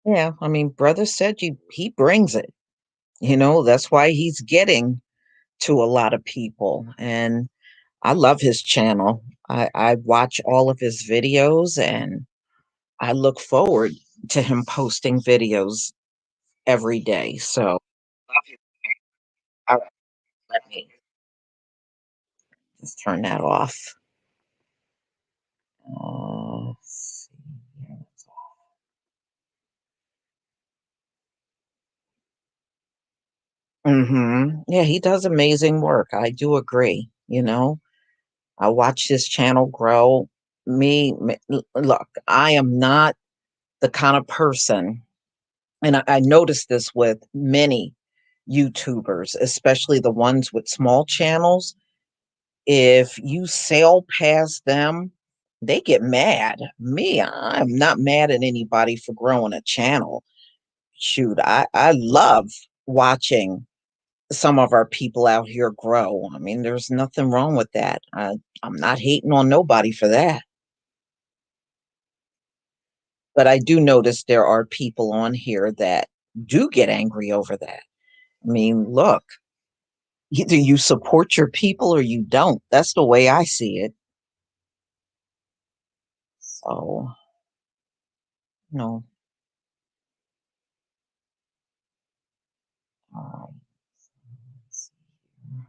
Yeah, I mean, brother said he brings it. That's why he's getting to a lot of people. And I love his channel. I watch all of his videos and I look forward to him posting videos every day. So love his all right, let me just turn that off. Let's see here. Yeah, he does amazing work. I do agree. I watch his channel grow. Look, I am not the kind of person, and I noticed this with many YouTubers, especially the ones with small channels. If you sail past them, they get mad. Me, I'm not mad at anybody for growing a channel. Shoot, I love watching some of our people out here grow. I mean, there's nothing wrong with that. I'm not hating on nobody for that. But I do notice there are people on here that do get angry over that. I mean, look, either you support your people or you don't. That's the way I see it. So, no. All right. Let's see here.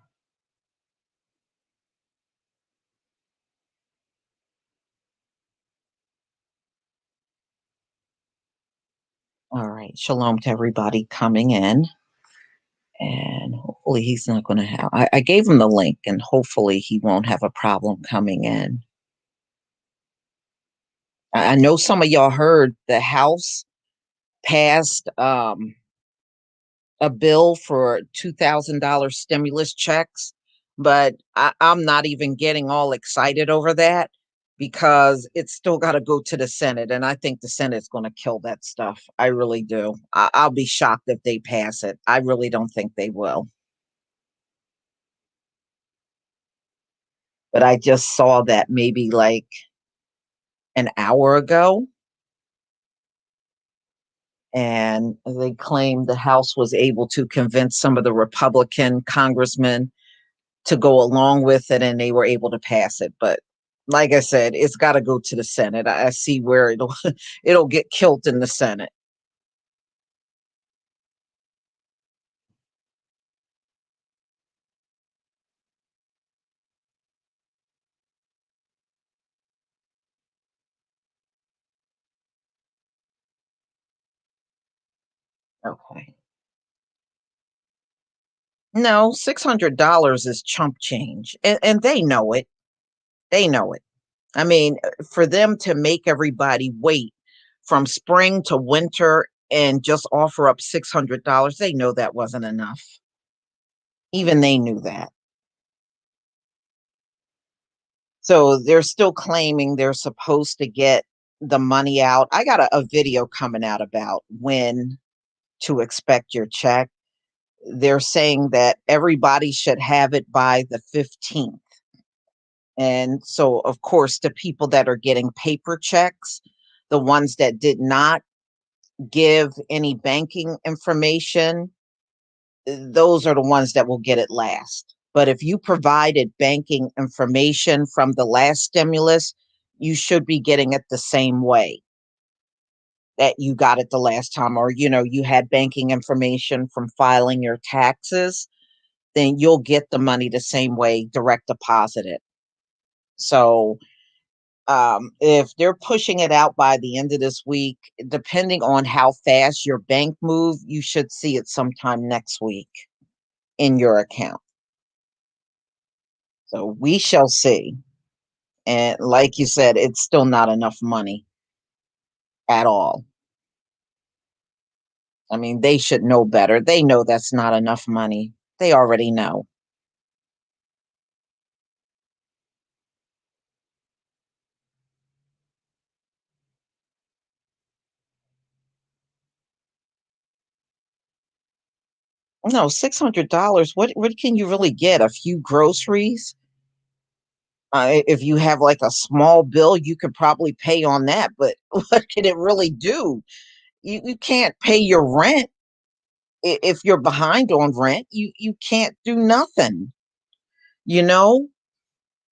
All right. Shalom to everybody coming in. And hopefully he's not going to have. I gave him the link, and hopefully he won't have a problem coming in. I know some of y'all heard the House passed a bill for $2,000 stimulus checks, but I'm not even getting all excited over that because it's still got to go to the Senate. And I think the Senate's going to kill that stuff. I really do. I'll be shocked if they pass it. I really don't think they will. But I just saw that maybe like an hour ago. And they claimed the House was able to convince some of the Republican congressmen to go along with it, and they were able to pass it. But like I said, it's got to go to the Senate. I see where it'll it'll get killed in the Senate. Okay. No, $600 is chump change, and they know it. They know it. I mean, for them to make everybody wait from spring to winter and just offer up $600, they know that wasn't enough. Even they knew that. So they're still claiming they're supposed to get the money out. I got a video coming out about when to expect your check. They're saying that everybody should have it by the 15th. And so, of course, the people that are getting paper checks, the ones that did not give any banking information, those are the ones that will get it last. But if you provided banking information from the last stimulus, you should be getting it the same way that you got it the last time, or you had banking information from filing your taxes, then you'll get the money the same way, direct deposited. So if they're pushing it out by the end of this week, depending on how fast your bank move, you should see it sometime next week in your account. So we shall see. And like you said, it's still not enough money at all. I mean, they should know better. They know that's not enough money. They already know. No, $600. What can you really get? A few groceries? If you have like a small bill, you could probably pay on that. But what can it really do? You can't pay your rent. If you're behind on rent, you can't do nothing, you know?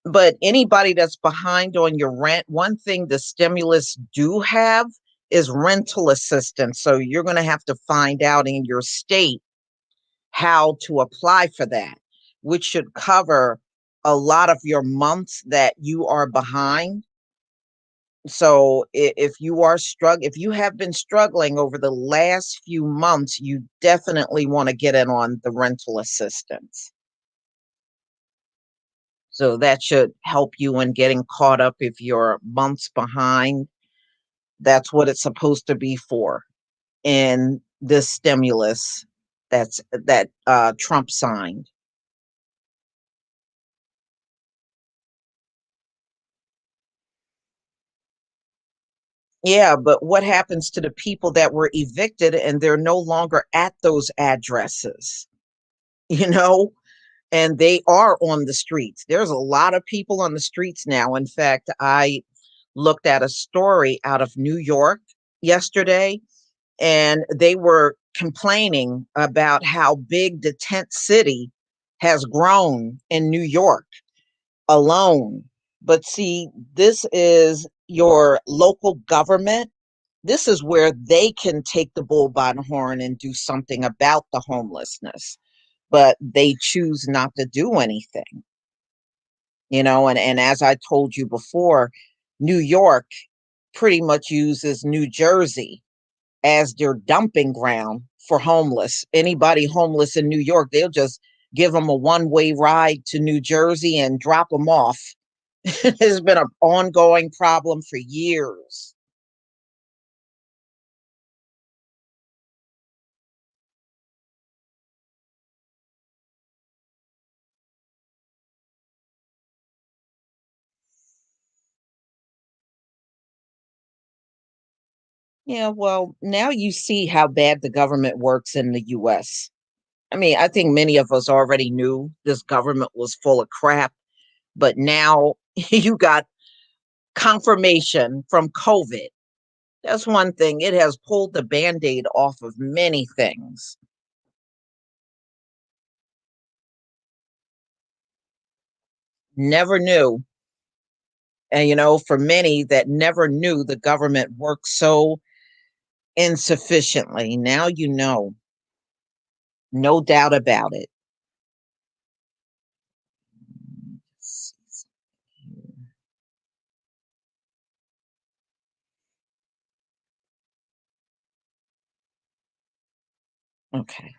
But anybody that's behind on your rent, one thing the stimulus do have is rental assistance. So you're going to have to find out in your state how to apply for that, which should cover a lot of your months that you are behind. So if you are if you have been struggling over the last few months, you definitely want to get in on the rental assistance. So that should help you in getting caught up if you're months behind. That's what it's supposed to be for in this stimulus that Trump signed. Yeah, but what happens to the people that were evicted and they're no longer at those addresses? You know, and they are on the streets. There's a lot of people on the streets now. In fact, I looked at a story out of New York yesterday, and they were complaining about how big the tent city has grown in New York alone. But see, this is your local government. This is where they can take the bull by the horn and do something about the homelessness, but they choose not to do anything, and as I told you before, New York pretty much uses New Jersey as their dumping ground for homeless. Anybody homeless in New York, they'll just give them a one-way ride to New Jersey and drop them off. It's been an ongoing problem for years. Yeah, well, now you see how bad the government works in the US. I mean, I think many of us already knew this government was full of crap, but now you got confirmation from COVID. That's one thing. It has pulled the band-aid off of many things. Never knew. And for many that never knew the government worked so insufficiently, now you know. No doubt about it. Okay.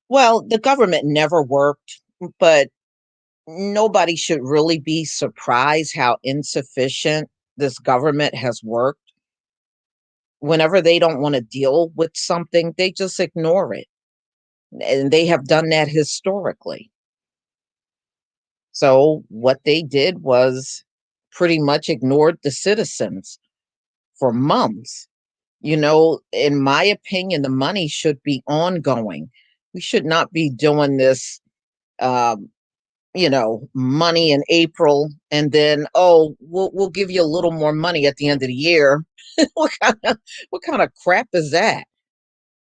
Well, the government never worked, but nobody should really be surprised how insufficient this government has worked. Whenever they don't want to deal with something, they just ignore it. And they have done that historically. So what they did was pretty much ignored the citizens for months. In my opinion, the money should be ongoing. We should not be doing this um, money in April and then, oh, we'll give you a little more money at the end of the year. What kind of crap is that?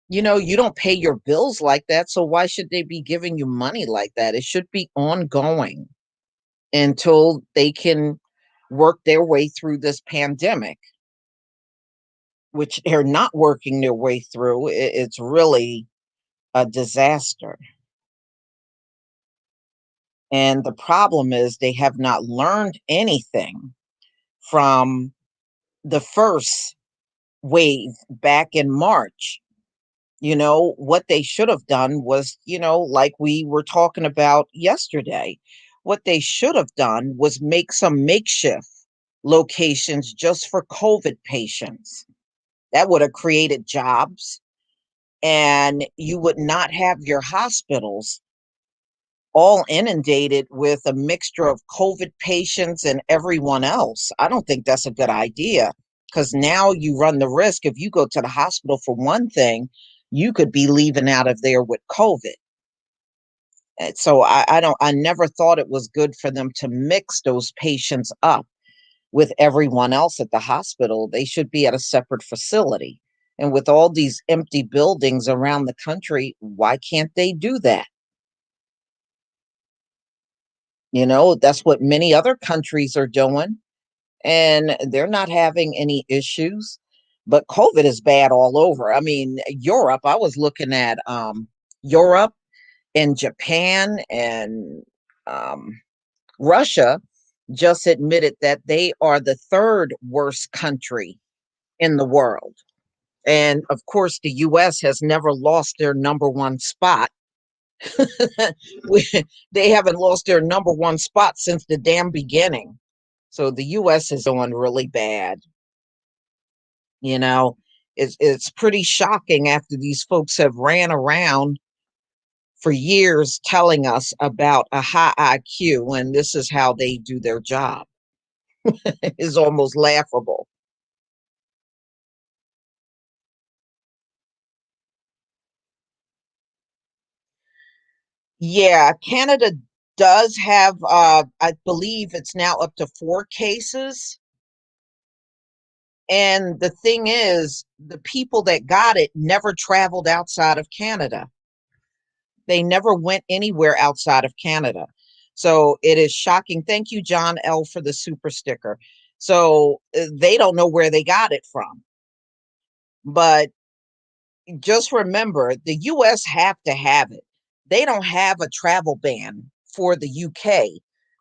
You don't pay your bills like that, so why should they be giving you money like that? It should be ongoing until they can work their way through this pandemic, which they're not working their way through. It's really a disaster. And the problem is they have not learned anything from the first wave back in March. What they should have done was, like we were talking about yesterday, what they should have done was make some makeshift locations just for COVID patients. That would have created jobs, and you would not have your hospitals all inundated with a mixture of COVID patients and everyone else. I don't think that's a good idea, because now you run the risk, if you go to the hospital for one thing, you could be leaving out of there with COVID. So I never thought it was good for them to mix those patients up with everyone else at the hospital. They should be at a separate facility. And with all these empty buildings around the country, why can't they do that? That's what many other countries are doing, and they're not having any issues. But COVID is bad all over. I mean, Europe, I was looking at Europe and Japan and um, Russia just admitted that they are the third worst country in the world. And of course, the US has never lost their number one spot. we, they haven't lost their number one spot since the damn beginning. So the US is doing really bad. You know, it's pretty shocking after these folks have ran around for years telling us about a high IQ and this is how they do their job. Is almost laughable. Yeah, Canada does have I believe it's now up to 4 cases. And the thing is, the people that got it never traveled outside of Canada. They never went anywhere outside of Canada. So it is shocking. Thank you, John L, for the super sticker. So they don't know where they got it from. But just remember, the US have to have it. They don't have a travel ban for the UK.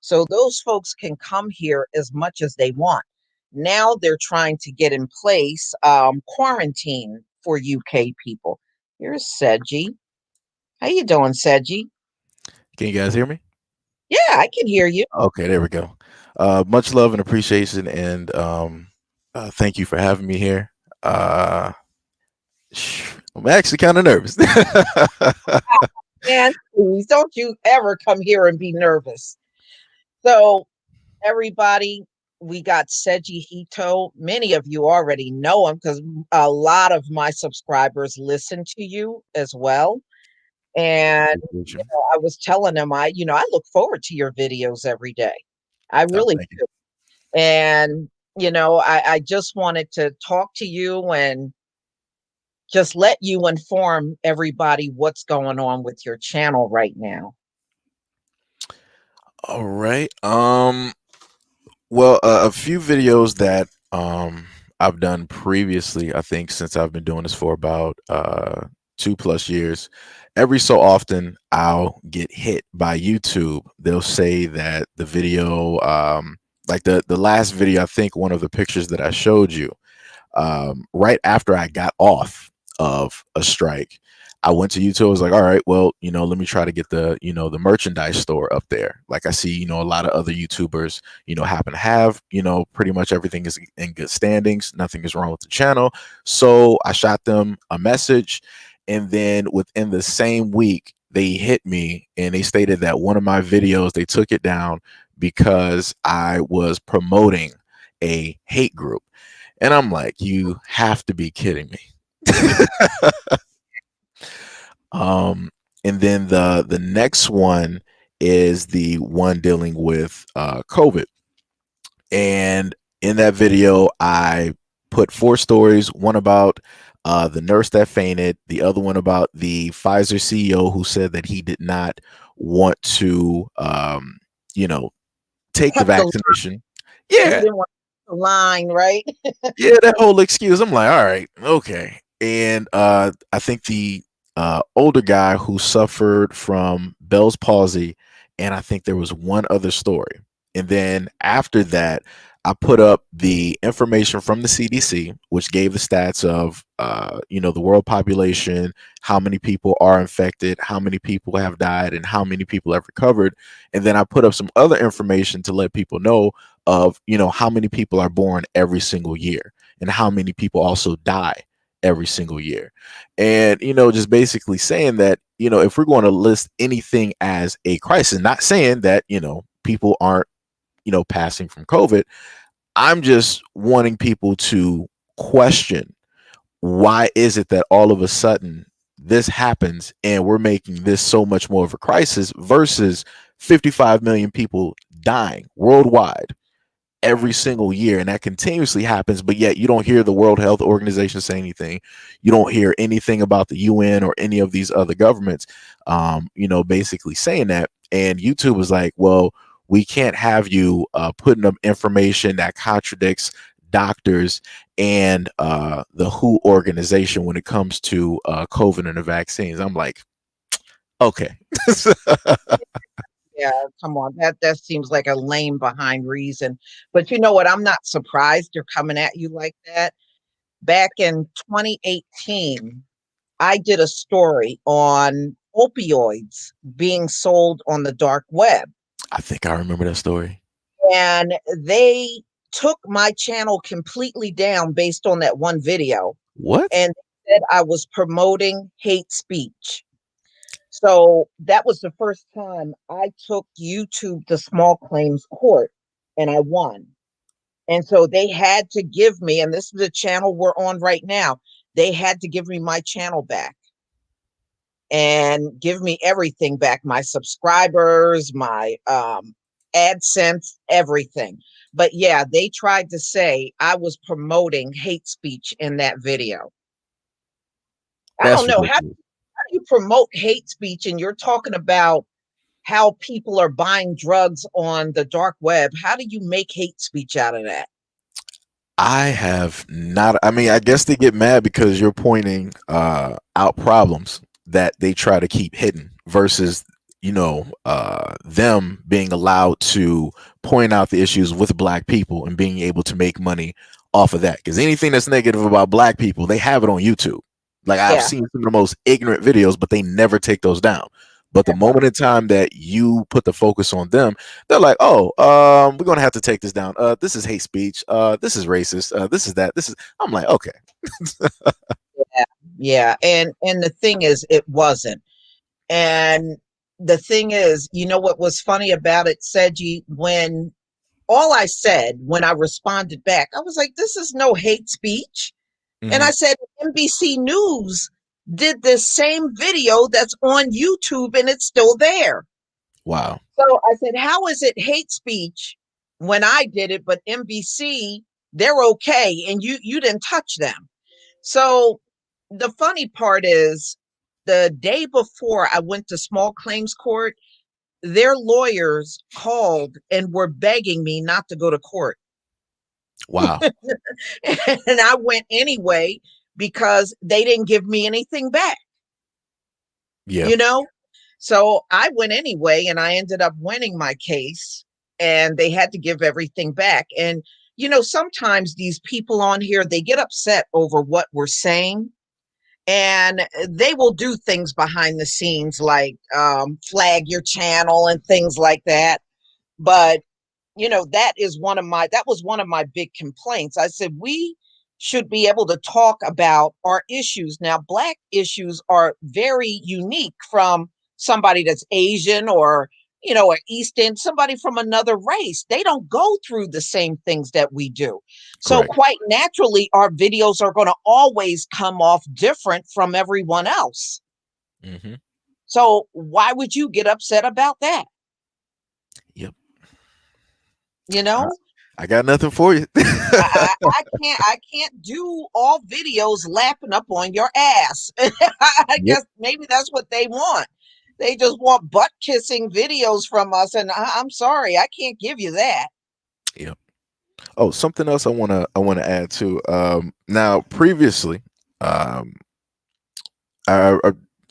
So those folks can come here as much as they want. Now they're trying to get in place quarantine for UK people. Here's Seiji. How you doing, Seiji? Can you guys hear me? Yeah, I can hear you. Okay, there we go. Much love and appreciation, and thank you for having me here. Uh, I'm actually kind of nervous. And please don't you ever come here and be nervous. So everybody, we got Seiji Hito. Many of you already know him because a lot of my subscribers listen to you as well. And I was telling them, I look forward to your videos every day. I Oh, really thank you. do. And I just wanted to talk to you and just let you inform everybody what's going on with your channel right now. All right. Well, a few videos that I've done previously, I think since I've been doing this for about 2+ years, every so often I'll get hit by YouTube. They'll say that the video, like the last video, I think one of the pictures that I showed you, right after I got off of a strike, I went to YouTube. I was like, all right, well, let me try to get the merchandise store up there. Like I see, a lot of other YouTubers, happen to have, pretty much everything is in good standings. Nothing is wrong with the channel. So I shot them a message. And then within the same week, they hit me and they stated that one of my videos, they took it down because I was promoting a hate group. And I'm like, you have to be kidding me. um, and then the next one is the one dealing with COVID. And in that video, I put 4 stories, one about the nurse that fainted, the other one about the Pfizer CEO who said that he did not want to, you know, take the Cut the vaccination. He Yeah, didn't want the line, right? yeah, that whole excuse. I'm like, all right, okay. And I think the older guy who suffered from Bell's palsy, and I think there was one other story. And then after that, I put up the information from the CDC, which gave the stats of, the world population, how many people are infected, how many people have died, and how many people have recovered. And then I put up some other information to let people know of, how many people are born every single year and how many people also die every single year. And, just basically saying that, if we're going to list anything as a crisis, not saying that, people aren't, passing from COVID, I'm just wanting people to question, why is it that all of a sudden this happens and we're making this so much more of a crisis versus 55 million people dying worldwide every single year, and that continuously happens, but yet you don't hear the World Health Organization say anything. You don't hear anything about the UN or any of these other governments basically saying that. And YouTube was like, well, we can't have you putting up information that contradicts doctors and the WHO organization when it comes to COVID and the vaccines. I'm like, okay. Yeah, come on. That seems like a lame behind reason. But you know what? I'm not surprised they're coming at you like that. Back in 2018, I did a story on opioids being sold on the dark web. I think I remember that story. And they took my channel completely down based on that one video What? and said I was promoting hate speech. So that was the first time I took YouTube to small claims court and I won. And so they had to give me, and this is the channel we're on right now, they had to give me my channel back and give me everything back, my subscribers, my AdSense, everything. But yeah, they tried to say I was promoting hate speech in that video. I don't That's know how ridiculous. do you promote hate speech and you're talking about how people are buying drugs on the dark web. How do you make hate speech out of that? I have not. I mean, I guess they get mad because you're pointing out problems that they try to keep hidden versus, them being allowed to point out the issues with black people and being able to make money off of that. Because anything that's negative about black people, they have it on YouTube. Like I've Yeah, seen some of the most ignorant videos, but they never take those down. But the ever. moment in time that you put the focus on them, they're like, "Oh, we're gonna have to take this down. This is hate speech. This is racist. This is that. This is." I'm like, "Okay, Yeah, yeah. And the thing is, it wasn't. And the thing is, you know what was funny about it, Seiji, when all I said when I responded back, I was like, this is no hate speech. And hmm I said, NBC News did this same video that's on YouTube and it's still there. wow, So I said, how is it hate speech when I did it, but NBC, they're okay and you didn't touch them. So the funny part is the day before I went to small claims court, their lawyers called and were begging me not to go to court. wow, And I went anyway because they didn't give me anything back, yeah, you know? So I went anyway and I ended up winning my case and they had to give everything back. And, sometimes these people on here, they get upset over what we're saying and they will do things behind the scenes like flag your channel and things like that. But that was one of my big complaints. I said we should be able to talk about our issues. Now black issues are very unique from somebody that's Asian or Eastern, somebody from another race. They don't go through the same things that we do. So correct. quite naturally our videos are going to always come off different from everyone else. hmm So why would you get upset about that? Yep, you I, know I got nothing for you. I can't do all videos lapping up on your ass. I Yep, guess maybe that's what they want. They just want butt kissing videos from us, and I'm sorry, I can't give you that. yep. Oh, something else I wanna add to. Now previously, um, and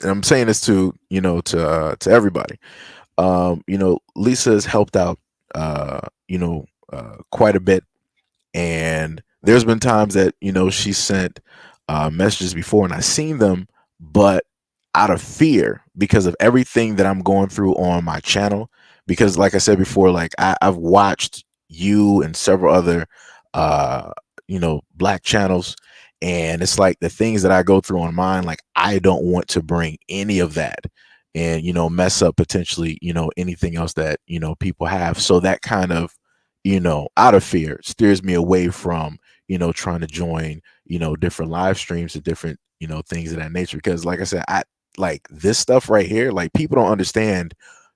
I'm saying this to to everybody. Lisa has helped out, quite a bit, and there's been times that she sent messages before, and I seen them, but out of fear because of everything that I'm going through on my channel. Because, like I said before, like I've watched you and several other, black channels, and it's like the things that I go through on mine. Like I don't want to bring any of that and mess up potentially anything else that people have. So that kind of out of fear steers me away from trying to join, different live streams and different, things of that nature. Because like I said, I like this stuff right here, like people don't understand,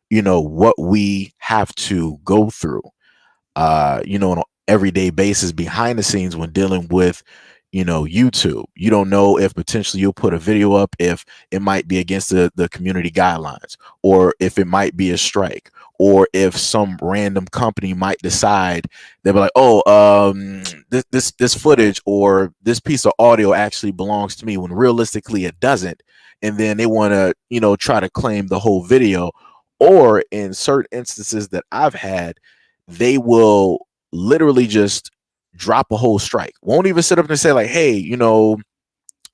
what we have to go through on an everyday basis behind the scenes when dealing with, YouTube. You don't know if potentially you'll put a video up if it might be against the community guidelines, or if it might be a strike, or if some random company might decide they'll be like, oh, this footage or this piece of audio actually belongs to me when realistically it doesn't. And then they want to, try to claim the whole video. Or in certain instances that I've had, they will literally just drop a whole strike. Won't even sit up and say like, hey,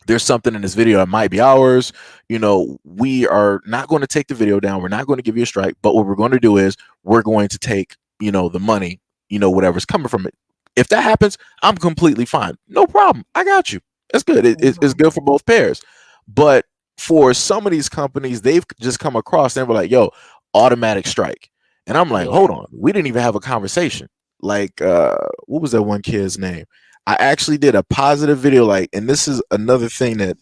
there's something in this video that might be ours. We are not going to take the video down. We're not going to give you a strike. But what we're going to do is we're going to take, the money, whatever's coming from it. If that happens, I'm completely fine. No problem. I got you. That's good. It's Mhm. good for both pairs. But for some of these companies, they've just come across and we're like, yo, automatic strike. And I'm like, Yeah. hold on. We didn't even have a conversation. Like, what was that one kid's name? I actually did a positive video, like, and this is another thing that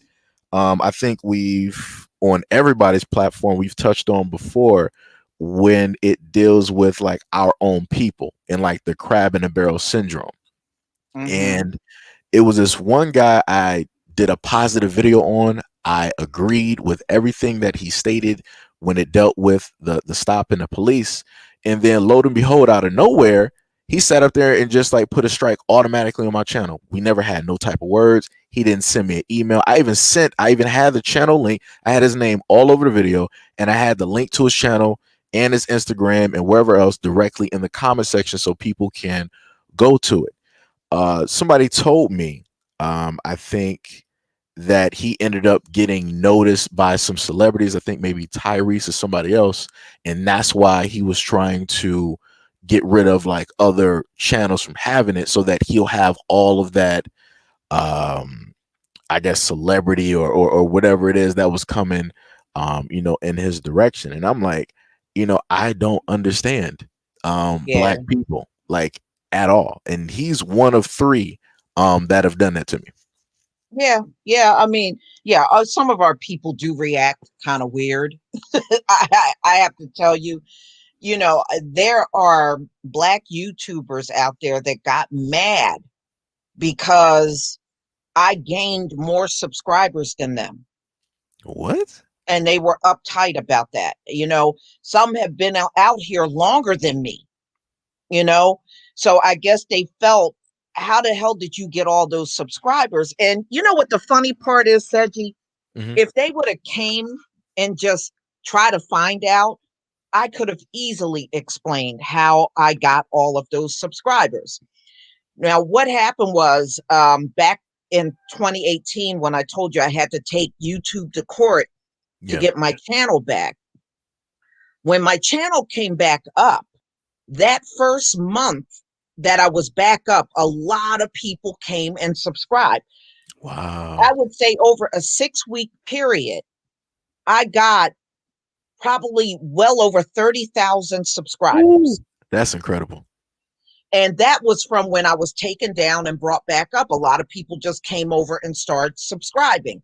I think we've on everybody's platform we've touched on before when it deals with like our own people and like the crab in a barrel syndrome. Mhm. And it was this one guy I did a positive video on. I agreed with everything that he stated when it dealt with the stop in the police. And then lo and behold, out of nowhere, he sat up there and just like put a strike automatically on my channel. We never had no type of words. He didn't send me an email. I even had the channel link. I had his name all over the video, and I had the link to his channel and his Instagram and wherever else directly in the comment section so people can go to it. Somebody told me, I think that he ended up getting noticed by some celebrities. I think maybe Tyrese or somebody else, and that's why he was trying to get rid of like other channels from having it, so that he'll have all of that, um, I guess, celebrity or whatever it is that was coming, in his direction. And I'm like, I don't understand Yeah. black people like at all. And he's one of three that have done that to me. Yeah. Yeah. I mean, yeah, some of our people do react kind of weird. I have to tell you, there are black YouTubers out there that got mad because I gained more subscribers than them. What? And they were uptight about that. Some have been out here longer than me, you know? So I guess they felt, how the hell did you get all those subscribers? And you know what the funny part is, Seji? Hmm. If they would have came and just try to find out, I could have easily explained how I got all of those subscribers. Now, what happened was, back in 2018, when I told you I had to take YouTube to court to Yeah. get my channel back, when my channel came back up, that first month that I was back up, a lot of people came and subscribed. I Wow. would say over a 6-week period, I got probably well over 30,000 Ooh. subscribers. That's incredible. And that was from when I was taken down and brought back up. A lot of people just came over and started subscribing.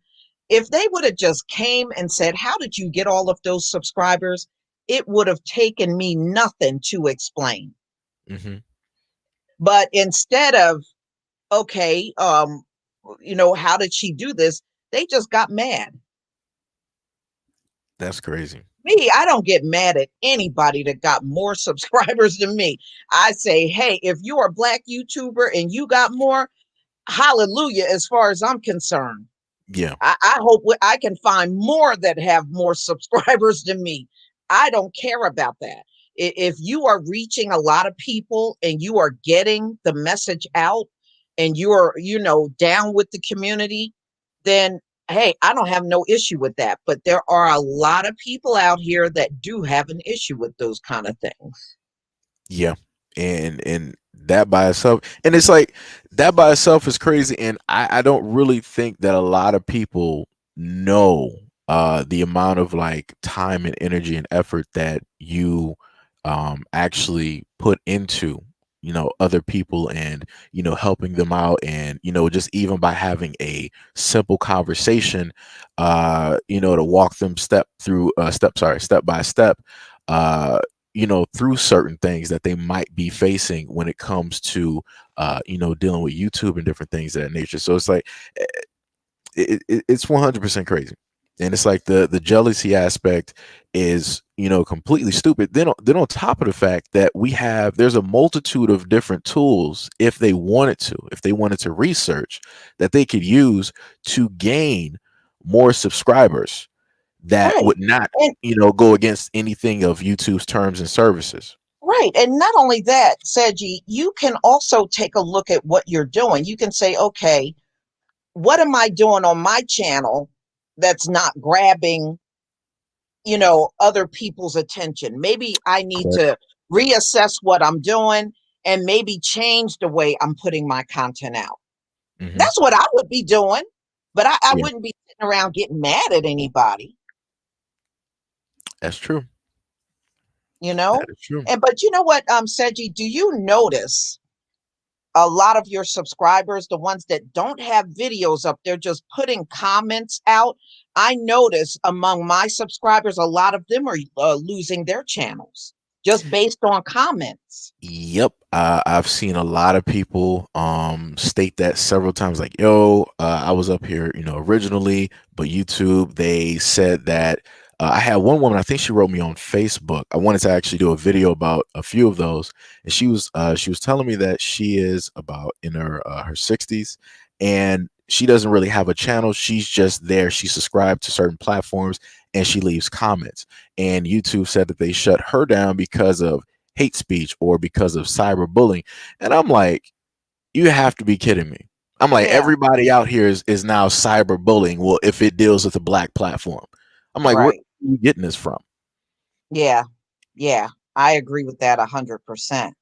If they would have just came and said, how did you get all of those subscribers? It would have taken me nothing to explain. Hmm. But instead of, okay, how did she do this? They just got mad. That's crazy. Me, I don't get mad at anybody that got more subscribers than me. I say, hey, if you're a black YouTuber and you got more, hallelujah, as far as I'm concerned. Yeah. I hope I can find more that have more subscribers than me. I don't care about that. If you are reaching a lot of people and you are getting the message out and you're, down with the community, then hey, I don't have no issue with that. But there are a lot of people out here that do have an issue with those kind of things. Yeah. And that by itself, and it's like that by itself is crazy. And I don't really think that a lot of people know the amount of like time and energy and effort that you actually put into other people, and helping them out, and just even by having a simple conversation, to walk them step by step, uh through certain things that they might be facing when it comes to dealing with YouTube and different things of that nature. So it's like, it's 100% crazy. And it's like the jealousy aspect is completely stupid. Then on top of the fact that there's a multitude of different tools, if they wanted to research, that they could use to gain more subscribers, that Right. would not And go against anything of YouTube's terms and services. right. And not only that, Seji, you can also take a look at what you're doing. You can say, okay, what am I doing on my channel that's not grabbing, other people's attention? Maybe I need Correct. to reassess what I'm doing and maybe change the way I'm putting my content out. Hmm. That's what I would be doing, but I Yeah, wouldn't be sitting around getting mad at anybody, that's true. you That know? is true. And but you know what, Seji, do you notice a lot of your subscribers, the ones that don't have videos up, they're just putting comments out? I notice among my subscribers, a lot of them are losing their channels just based on comments. Yep, I've seen a lot of people state that several times, like, "Yo, I was up here, originally, but YouTube, they said that." I had one woman, I think she wrote me on Facebook. I wanted to actually do a video about a few of those, and she was telling me that she is about in her 60s, and she doesn't really have a channel. She's just there. She subscribed to certain platforms, and she leaves comments. And YouTube said that they shut her down because of hate speech or because of cyberbullying. And I'm like, you have to be kidding me. I'm like, Yeah, everybody out here is now cyberbullying. Well, if it deals with a black platform, I'm like, where right. are you getting this from? Yeah, yeah. I agree with that 100%.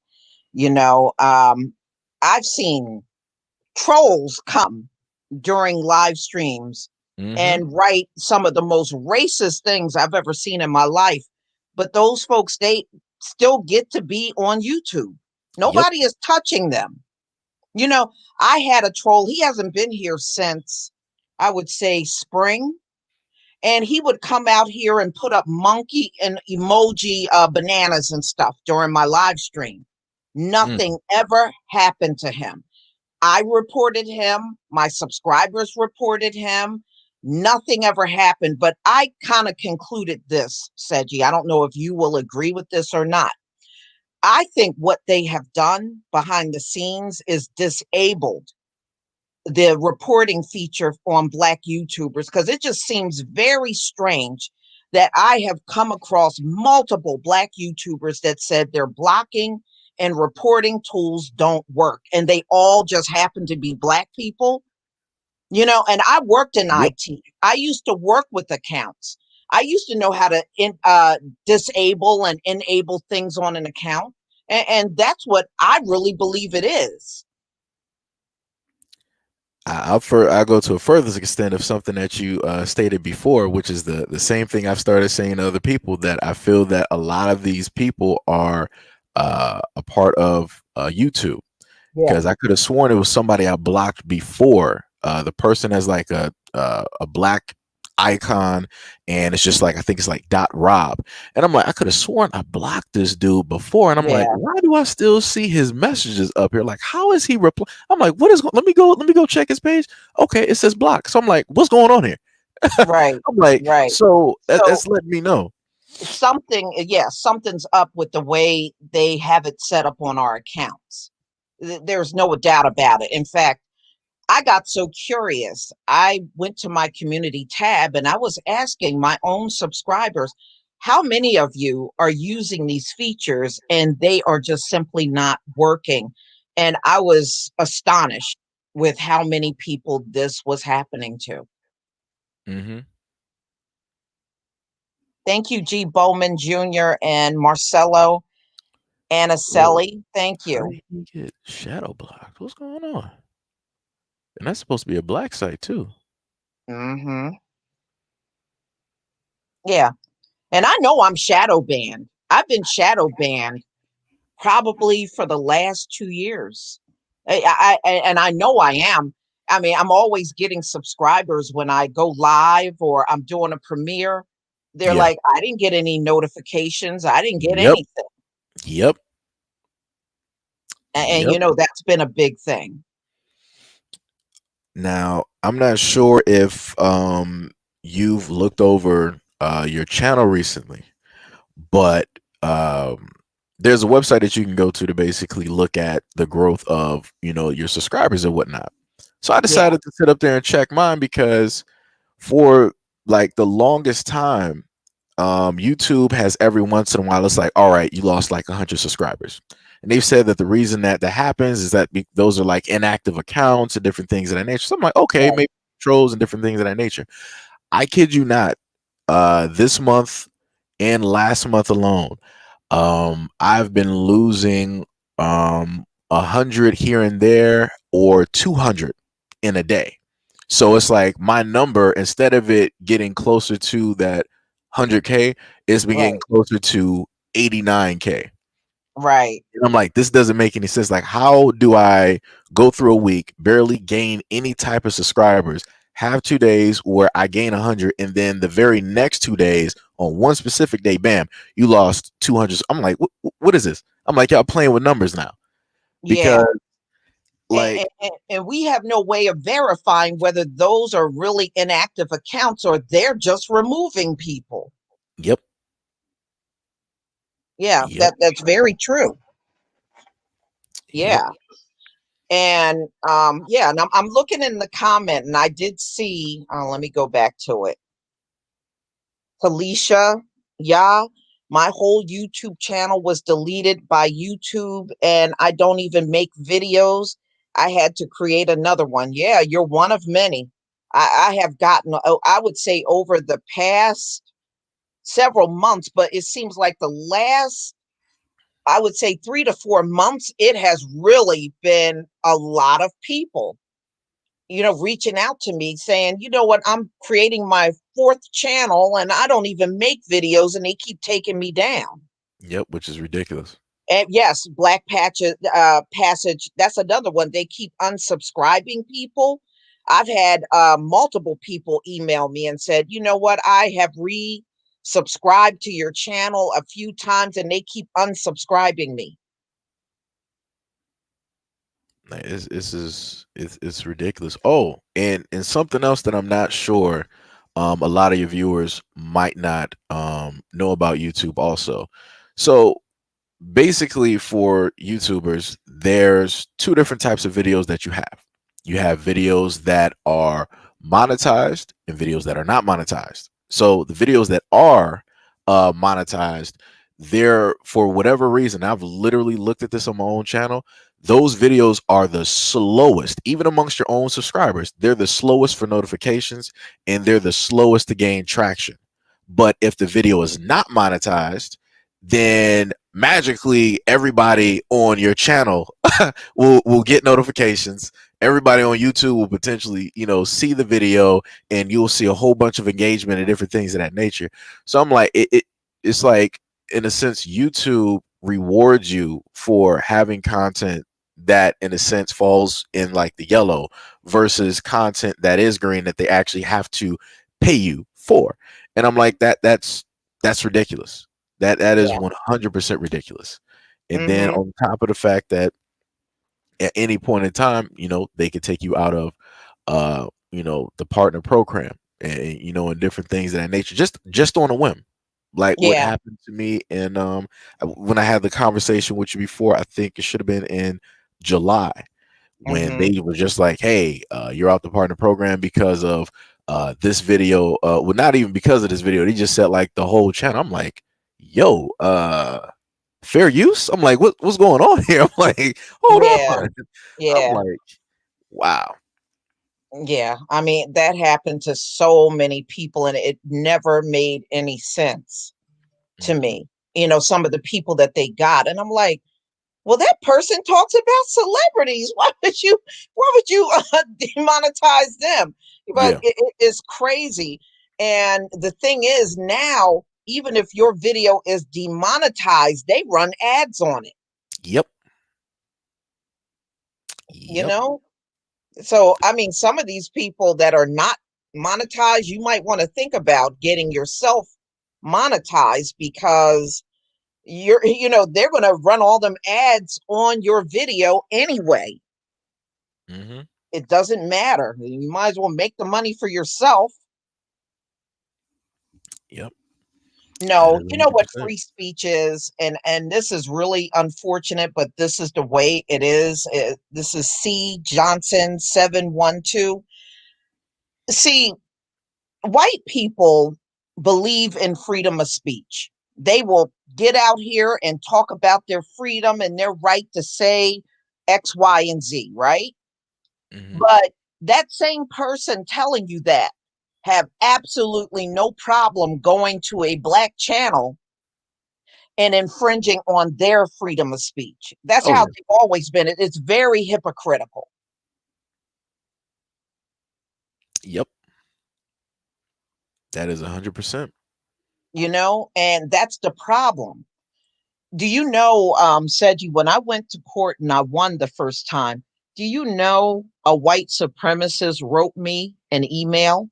You know, I've seen trolls come during live streams Hmm. and write some of the most racist things I've ever seen in my life. But those folks, they still get to be on YouTube. Yep. Nobody is touching them. You know, I had a troll. He hasn't been here since, I would say, spring. And he would come out here and put up monkey and emoji bananas and stuff during my live stream. Mm. Nothing ever happened to him. I reported him, my subscribers reported him. Nothing ever happened. But I kind of concluded this, Seji. I don't know if you will agree with this or not. I think what they have done behind the scenes is disabled the reporting feature on Black YouTubers because it just seems very strange that I have come across multiple Black YouTubers that said their blocking and reporting tools don't work. And they all just happen to be Black people, and I worked in Yep. IT. I used to work with accounts. I used to know how to disable and enable things on an account. And that's what I really believe it is. I'll go to a further extent of something that you stated before, which is the same thing I've started saying to other people, that I feel that a lot of these people are a part of YouTube, Yeah. because I could have sworn it was somebody I blocked before. The person has like a black icon, and it's just like, I think it's like dot Rob, and I'm like, I could have sworn I blocked this dude before, and I'm like, Yeah. why do I still see his messages up here? Like, how is he reply? I'm like, what is? Let me go check his page. Okay, it says block. So I'm like, what's going on here? Right. I'm like, Right. so So that's letting me know. yeah, something's up with the way they have it set up on our accounts. There's no doubt about it. In fact, I got so curious. I went to my community tab and I was asking my own subscribers, how many of you are using these features and they are just simply not working? And I was astonished with how many people this was happening to. Hmm. Thank you, G. Bowman Jr. and Marcelo Whoa, Anicelli. Thank how you. did he get shadow blocked? What's going on? And that's supposed to be a black site too. Hmm. Yeah. And I know I'm shadow banned. I've been shadow banned probably for the last 2 years. And I know I am. I mean, I'm always getting subscribers when I go live or I'm doing a premiere. They're Yeah. like, I didn't get any notifications. I didn't get Yep. anything. Yep. And Yep. you know, that's been a big thing. Now, I'm not sure if you've looked over your channel recently, but um there's a website that you can go to basically look at the growth of, your subscribers and whatnot. So I Yeah. decided to sit up there and check mine because for like the longest time, YouTube has every once in a while, it's like, all right, you lost like 100 subscribers. And they've said that the reason that that happens is that those are like inactive accounts and different things of that nature. So I'm like, okay, Right. maybe trolls and different things of that nature. I kid you not, this month and last month alone, I've been losing 100 here and there or 200 in a day. So it's like my number, instead of it getting closer to that 100K, it's been getting Right. closer to 89K. Right. And I'm like, this doesn't make any sense. Like, how do I go through a week, barely gain any type of subscribers, have 2 days where I gain 100, and then the very next 2 days on one specific day, bam, you lost 200. I'm like, what is this? I'm like, y'all playing with numbers now Yeah. because, like, And we have no way of verifying whether those are really inactive accounts or they're just removing people. yep, Yeah, yep, that's very true. yep. Yeah. And yeah, and I'm looking in the comment and I did see, let me go back to it. Felicia, yeah, my whole YouTube channel was deleted by YouTube and I don't even make videos. I had to create another one. Yeah, you're one of many. I have gotten, I would say, over the past several months, but it seems like the last, I would say, 3 to 4 months, it has really been a lot of people, reaching out to me saying, you know what, I'm creating my fourth channel and I don't even make videos and they keep taking me down. Yep, which is ridiculous. And yes, Black Patches Passage, that's another one. They keep unsubscribing people. I've had multiple people email me and said, you know what, I have re-subscribed to your channel a few times and they keep unsubscribing me. Like, it's ridiculous. Oh, and something else that I'm not sure, a lot of your viewers might not know about YouTube also. So basically, for YouTubers, there's two different types of videos that you have. You have videos that are monetized and videos that are not monetized. So the videos that are monetized, they're, for whatever reason, I've literally looked at this on my own channel. Those videos are the slowest, even amongst your own subscribers. They're the slowest for notifications and they're the slowest to gain traction. But if the video is not monetized, then magically everybody on your channel will get notifications. Everybody on YouTube will potentially, see the video, and you'll see a whole bunch of engagement and different things of that nature. So I'm like, it's like, in a sense, YouTube rewards you for having content that in a sense falls in like the yellow versus content that is green that they actually have to pay you for. And I'm like, that's ridiculous. That is Yeah. 100% ridiculous. And then Mm-hmm. on top of the fact that at any point in time, they could take you out of the partner program, and and different things of that nature, just on a whim. Like what Yeah. happened to me, and when I had the conversation with you before, I think it should have been in July, when Mm-hmm. they were just like, hey, you're out the partner program because of this video. Well, not even because of this video, they just said like the whole channel. I'm like, yo, fair use. I'm like, what's going on here? I'm like, hold Yeah. on. I'm Yeah. like, wow. Yeah. I mean, that happened to so many people and it never made any sense to Mhm. me. Some of the people that they got. And I'm like, well, that person talks about celebrities. Why would you demonetize them? But Yeah. it is crazy. And the thing is now, even if your video is demonetized, they run ads on it. Yep. you Yep. know? So, I mean, some of these people that are not monetized, you might want to think about getting yourself monetized because they're going to run all them ads on your video anyway. Hmm. It doesn't matter. You might as well make the money for yourself. Yep. That No, is you know what 100%. free speech is, and this is really unfortunate, but this is the way it is. This is C Johnson 712. See, white people believe in freedom of speech. They will get out here and talk about their freedom and their right to say X, Y, and Z, right? Hmm. But that same person telling you that have absolutely no problem going to a black channel and infringing on their freedom of speech. That's Oh how yeah. they've always been. It's very hypocritical, Yep. That is 100%. and that's the problem. Do you know, Seji, when I went to court and I won the first time, do you know a white supremacist wrote me an email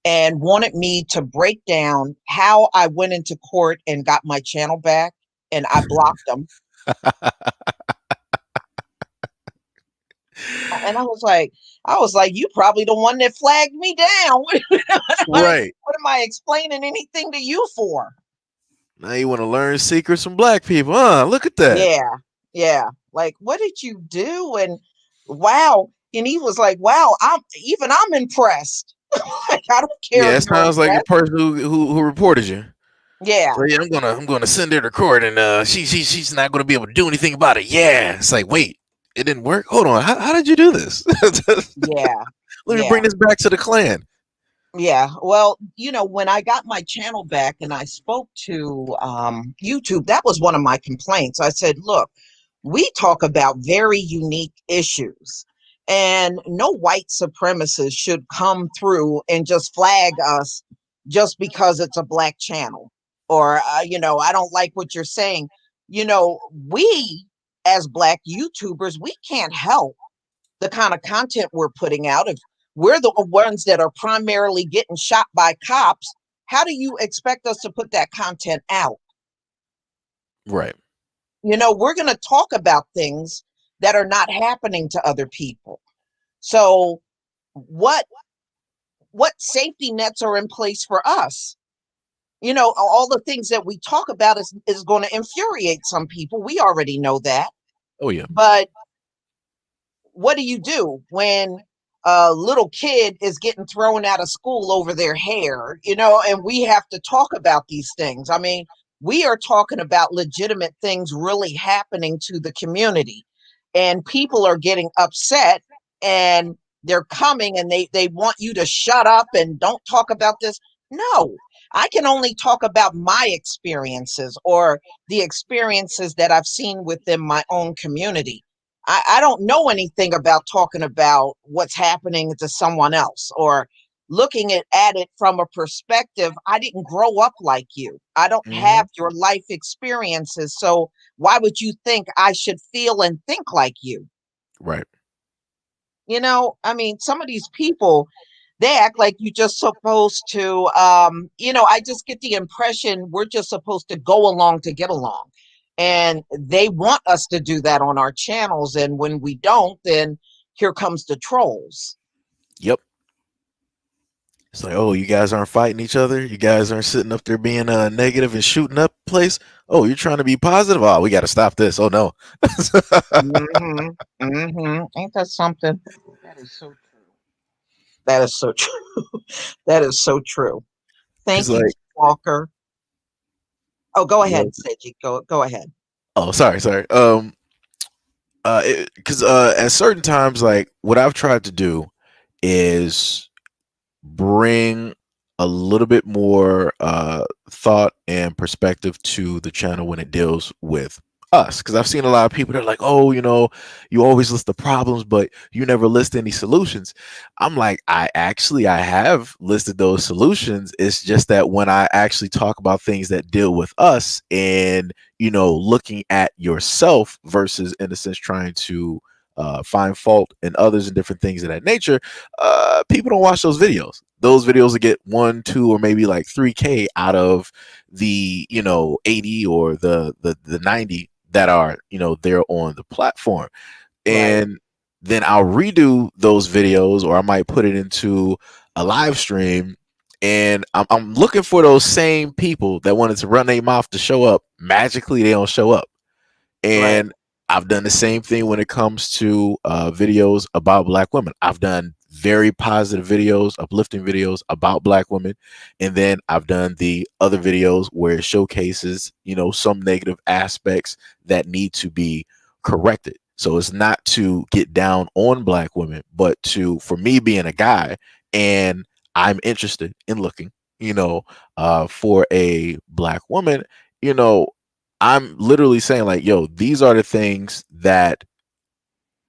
and wanted me to break down how I went into court and got my channel back, and I blocked them. And I was like, you probably the one that flagged me down. Right. What am I explaining anything to you for? Now you want to learn secrets from black people, huh? Look at that. Yeah, yeah. Like, what did you do? And wow. And he was like, wow, I'm impressed. Like, I don't care Yeah, if it you're sounds like the impressed. person who reported you. Yeah, So yeah, I'm gonna send her to court, and she's not gonna be able to do anything about it. Yeah, it's like, wait, it didn't work. Hold on, how did you do this? yeah, Let me yeah. bring this back to the clan. Yeah, well, when I got my channel back and I spoke to YouTube, that was one of my complaints. I said, look, we talk about very unique issues, and no white supremacist should come through and just flag us just because it's a black channel. Or, I don't like what you're saying. We as black YouTubers, we can't help the kind of content we're putting out. If we're the ones that are primarily getting shot by cops, how do you expect us to put that content out? Right. We're going to talk about things that are not happening to other people. So what what safety nets are in place for us? All the things that we talk about is going to infuriate some people. We already know that. Oh yeah. But what do you do when a little kid is getting thrown out of school over their hair, and we have to talk about these things? I mean, we are talking about legitimate things really happening to the community, and people are getting upset, and they're coming and they want you to shut up and don't talk about this. No, I can only talk about my experiences or the experiences that I've seen within my own community. I don't know anything about talking about what's happening to someone else or looking at it from a perspective. I didn't grow up like you. I don't Hmm. have your life experiences. So why would you think I should feel and think like you? Right. I mean, some of these people, they act like you just supposed to, I just get the impression we're just supposed to go along to get along. And they want us to do that on our channels. And when we don't, then here comes the trolls. Yep. It's like, oh, you guys aren't fighting each other. You guys aren't sitting up there being negative and shooting up place. Oh, you're trying to be positive. Oh, we got to stop this. Oh no. Mm-hmm. Mm-hmm. Ain't that something? That is so true. That is so true. That is so true. Cause Thank you, like, Walker. Oh, go yeah. ahead, Seiji. Go ahead. Oh, sorry. Because at certain times, like what I've tried to do is bring a little bit more thought and perspective to the channel when it deals with us, because I've seen a lot of people that are like, oh, you always list the problems, but you never list any solutions. I'm like, I have listed those solutions. It's just that when I actually talk about things that deal with us and, looking at yourself versus, in a sense, trying to find fault in others and different things of that nature, people don't watch those videos. Those videos will get 1, 2, or maybe like 3K out of the 80 or the 90 that are there on the platform. Right. And then I'll redo those videos, or I might put it into a live stream, and I'm looking for those same people that wanted to run their mouth to show up. Magically they don't show up. Right. And I've done the same thing when it comes to videos about Black women. I've done very positive videos, uplifting videos about Black women. And then I've done the other videos where it showcases, some negative aspects that need to be corrected. So it's not to get down on Black women, but for me being a guy, and I'm interested in looking, for a Black woman, you know, I'm literally saying like, yo, these are the things that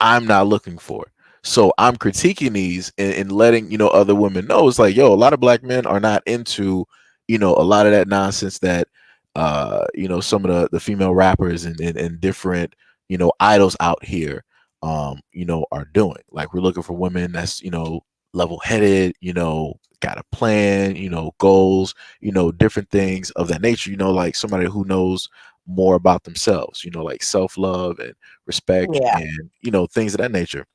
I'm not looking for. So I'm critiquing these and letting, other women know. It's like, yo, a lot of Black men are not into, a lot of that nonsense that some of the female rappers and different, idols out here are doing. Like, we're looking for women that's, level headed, got a plan, goals, different things of that nature, like somebody who knows more about themselves, like self-love and respect Yeah. and things of that nature.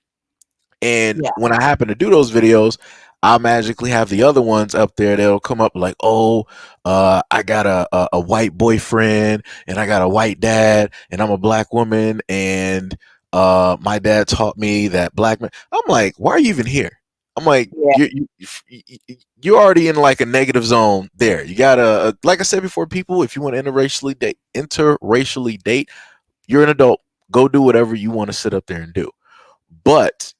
And Yeah. when I happen to do those videos, I'll magically have the other ones up there that'll come up like, oh, I got a white boyfriend and I got a white dad and I'm a Black woman, and my dad taught me that Black men. I'm like, why are you even here? I'm like, Yeah. you're already in like a negative zone there. You gotta, like I said before, people, if you want to interracially date, you're an adult. Go do whatever you want to sit up there and do. But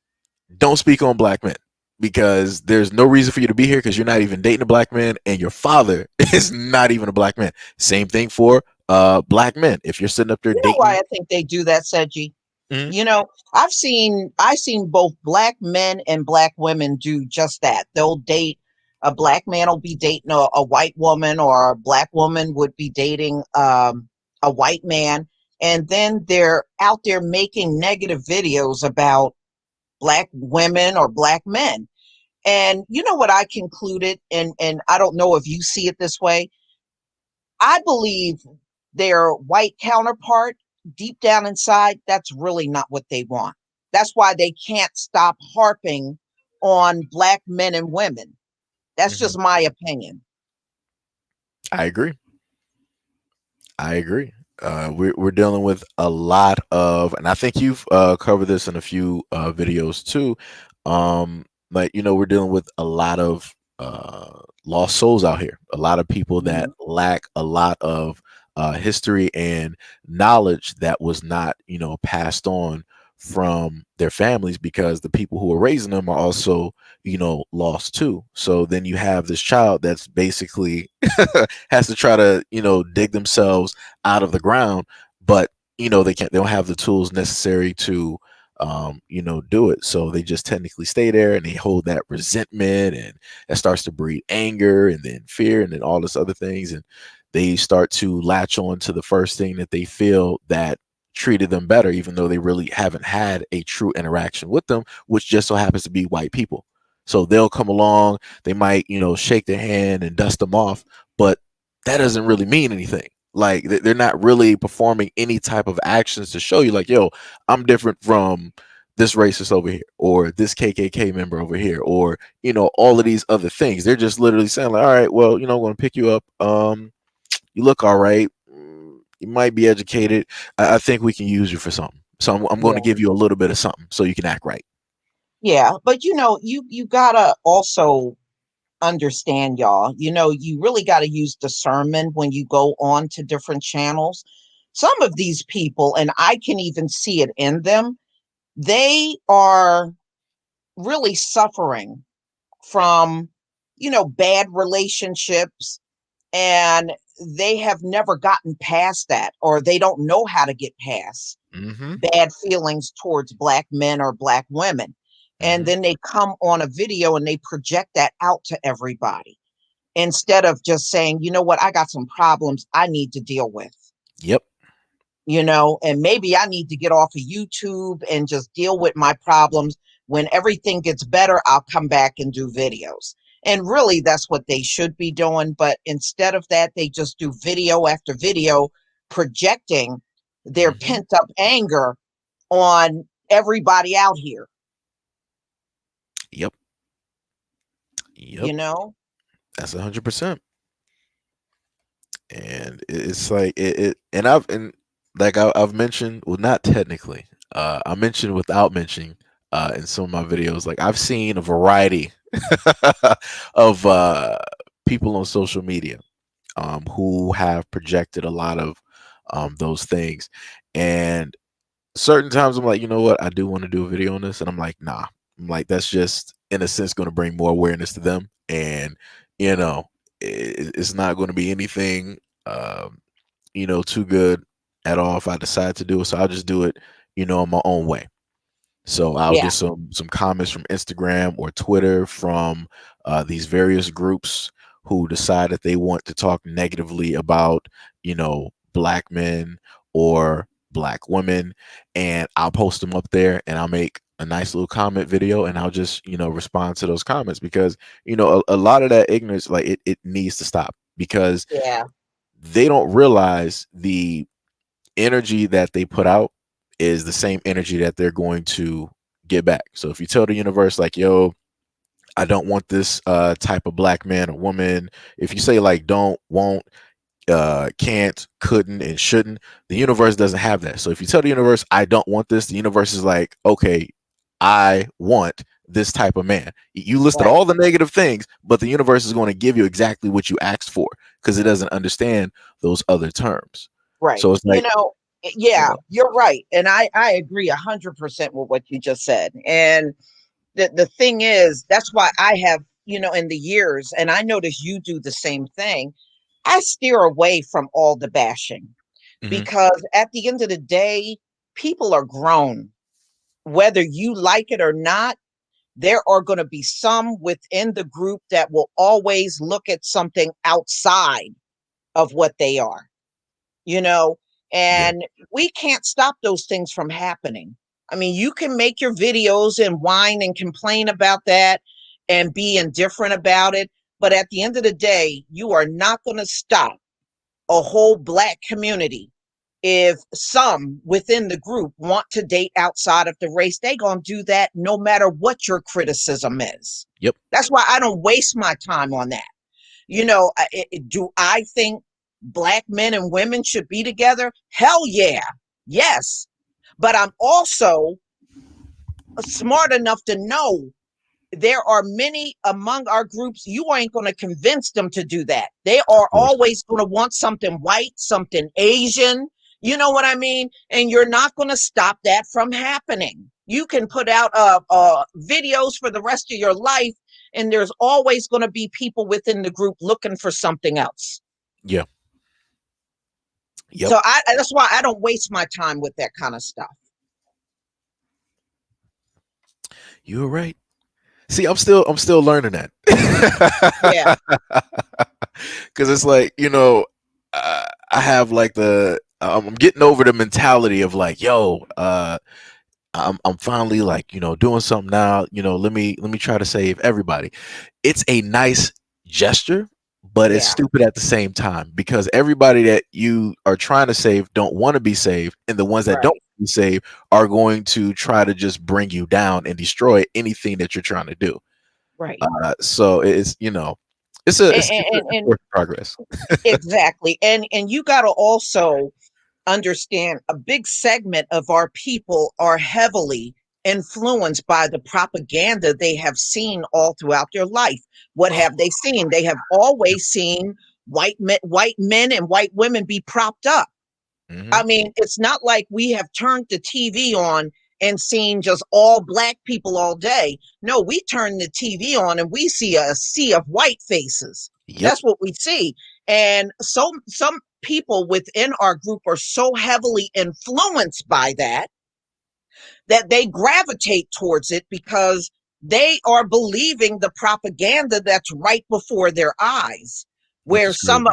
don't speak on Black men, because there's no reason for you to be here, because you're not even dating a Black man and your father is not even a Black man. Same thing for Black men. If you're sitting up there You know why dating. I think they do that, Seji? Mhm. I've seen both Black men and Black women do just that. They'll date a Black man will be dating a white woman, or a Black woman would be dating a white man, and then they're out there making negative videos about Black women or Black men. And you know what I concluded, and I don't know if you see it this way. I believe their white counterpart, deep down inside, that's really not what they want. That's why they can't stop harping on Black men and women. That's Mhm. just my opinion. I agree. I agree. We're dealing with a lot of, and I think you've covered this in a few videos too. Like, we're dealing with a lot of lost souls out here. A lot of people that Mhm. lack a lot of history and knowledge that was not, passed on from their families, because the people who are raising them are also, lost too. So then you have this child that's basically has to try to dig themselves out of the ground, but they don't have the tools necessary to do it. So they just technically stay there and they hold that resentment, and that starts to breed anger and then fear and then all this other things, and they start to latch on to the first thing that they feel that treated them better, even though they really haven't had a true interaction with them, which just so happens to be white people. So they'll come along, they might shake their hand and dust them off, but that doesn't really mean anything. Like, they're not really performing any type of actions to show you like, yo, I'm different from this racist over here, or this KKK member over here, or all of these other things. They're just literally saying like, all right, well, I'm going to pick you up. You look all right. You might be educated. I think we can use you for something. So I'm going to Yeah. give you a little bit of something so you can act right. Yeah. But you gotta also understand, y'all. You really gotta use discernment when you go on to different channels. Some of these people, and I can even see it in them, they are really suffering from bad relationships, and they have never gotten past that, or they don't know how to get past Mhm. bad feelings towards Black men or Black women. And Mhm. then they come on a video and they project that out to everybody instead of just saying, you know what, I got some problems I need to deal with, Yep. and maybe I need to get off of YouTube and just deal with my problems. When everything gets better, I'll come back and do videos. And really, that's what they should be doing. But instead of that, they just do video after video projecting their Mhm. pent up anger on everybody out here, Yep. you Yep. know? That's 100%. And it's like and like I've mentioned, well, not technically. I mentioned without mentioning in some of my videos, like I've seen a variety of people on social media who have projected a lot of those things. And certain times I'm like, you know what, I do want to do a video on this, and I'm like, nah. I'm like, that's just in a sense going to bring more awareness to them, and you know, it's not going to be anything, um, too good at all if I decide to do it. So I'll just do it, in my own way. So I'll Yeah, get some comments from Instagram or Twitter from these various groups who decide that they want to talk negatively about, black men or black women, and I'll post them up there, and I'll make a nice little comment video, and I'll just respond to those comments, because a lot of that ignorance, like it needs to stop, because yeah, they don't realize the energy that they put out is the same energy that they're going to get back. So if you tell the universe like, yo, I don't want this type of black man or woman, if you say like don't, won't, can't, couldn't, and shouldn't, the universe doesn't have that. So if you tell the universe I don't want this, the universe is like, okay, I want this type of man. You listed right, all the negative things, but the universe is going to give you exactly what you asked for, because it doesn't understand those other terms. right. So it's like, Yeah, yeah. you're right. And I agree 100% with what you just said. And the thing is, that's why I have, in the years, and I notice you do the same thing, I steer away from all the bashing, Mhm. because at the end of the day, people are grown. Whether you like it or not, there are going to be some within the group that will always look at something outside of what they are, you know, Yeah. and we can't stop those things from happening. I mean, you can make your videos and whine and complain about that and be indifferent about it. But at the end of the day, you are not going to stop a whole Black community. If some within the group want to date outside of the race, they gonna do that no matter what your criticism is. Yep. That's why I don't waste my time on that. Do I think Black men and women should be together? Hell yeah, yes. But I'm also smart enough to know there are many among our groups, you ain't going to convince them to do that. They Of are course. always going to want something white, something Asian. You know what I mean? And you're not going to stop that from happening. You can put out videos for the rest of your life, and there's always going to be people within the group looking for something else. Yeah. Yep. So that's why I don't waste my time with that kind of stuff. You're right. See, I'm still learning that. Yeah, Cuz it's like, I have like I'm getting over the mentality of like, yo, I'm finally like, doing something now, let me try to save everybody. It's a nice gesture, but it's yeah, stupid at the same time, because everybody that you are trying to save don't want to be saved, and the ones that don't right, want to be saved are going to try to just bring you down and destroy anything that you're trying to do. right. So it's, it's a And work in progress. exactly. And you got to also understand a big segment of our people are heavily influenced by the propaganda they have seen all throughout their life. What have they seen? They have always seen white men and white women be propped up. Hmm. I mean, it's not like we have turned the TV on and seen just all Black people all day. No, we turn the TV on and we see a sea of white faces. Yep. That's what we see. And so some people within our group are so heavily influenced by that they gravitate towards it because they are believing the propaganda that's right before their eyes. which Where is crazy.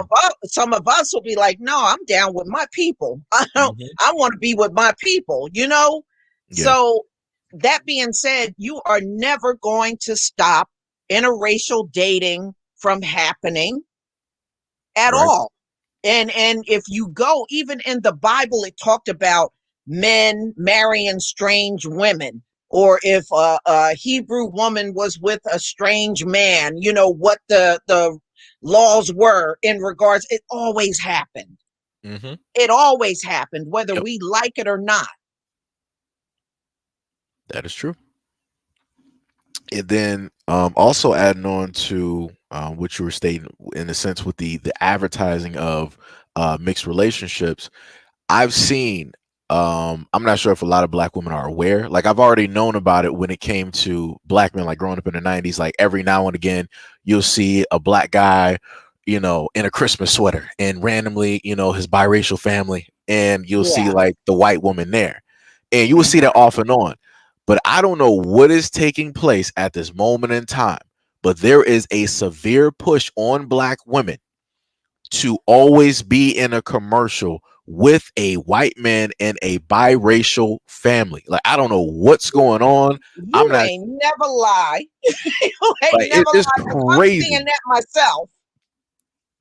some of us will be like, no, I'm down with my people. Hmm. I want to be with my people, you know? Yeah. So that being said, you are never going to stop interracial dating from happening at Right. all. And if you go, even in the Bible, it talked about men marrying strange women, or if a Hebrew woman was with a strange man, you know what the laws were in regards. It always happened. Hmm. It always happened, whether Yep. we like it or not. That is true. And then also adding on to what you were stating in a sense with the advertising of mixed relationships, I've seen, I'm not sure if a lot of black women are aware. Like I've already known about it when it came to black men, like growing up in the 90s, like every now and again, you'll see a black guy, in a Christmas sweater and randomly, his biracial family, and you'll see Yeah. like the white woman there. And you will see Mhm. that off and on. But I don't know what is taking place at this moment in time. But there is a severe push on black women to always be in a commercial with a white man and a biracial family. Like I don't know what's going on. I'm You not ain't never lie. You ain't like never it's lie because I'm seeing crazy. that myself.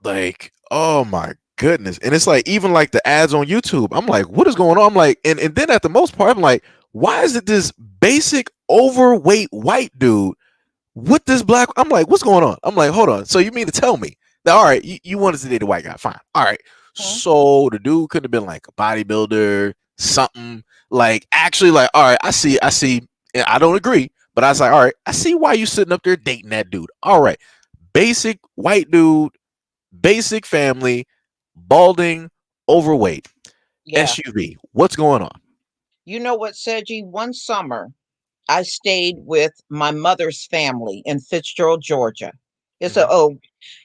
Like, oh my goodness. And it's like even like the ads on YouTube. I'm like, what is going on? I'm like, and then at the most part, I'm like, why is it this basic overweight white dude with this black? I'm like, what's going on? I'm like, hold on. So you mean to tell me that all right, you wanted to date a white guy? Fine. All right. Mhm. So the dude could have been like a bodybuilder, something like actually like, all right, I see. And I don't agree, but I was like, all right, I see why you sitting up there dating that dude. All right. Basic white dude, basic family, balding, overweight, Yeah. SUV. What's going on? You know what, Seji? One summer, I stayed with my mother's family in Fitzgerald, Georgia. It's a Hmm.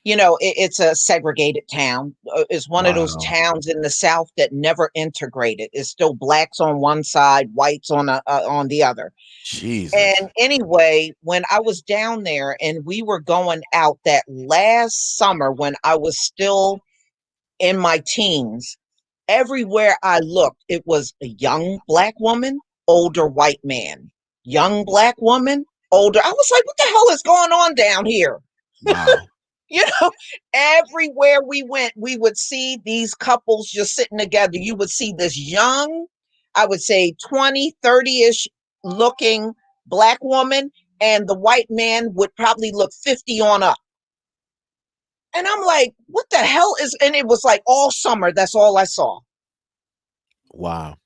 it's a segregated town. It's one of those Wow. towns in the South that never integrated. It's still blacks on one side, whites on the other. Jesus. And anyway, when I was down there and we were going out that last summer when I was still in my teens, everywhere I looked, it was a young black woman, older white man. Young black woman, older. I was like, what the hell is going on down here? Wow. You know, everywhere we went, we would see these couples just sitting together. You would see this young, I would say 20, 30-ish looking black woman, and the white man would probably look 50 on up. And I'm like, what the hell is, and it was like all summer, that's all I saw. Wow.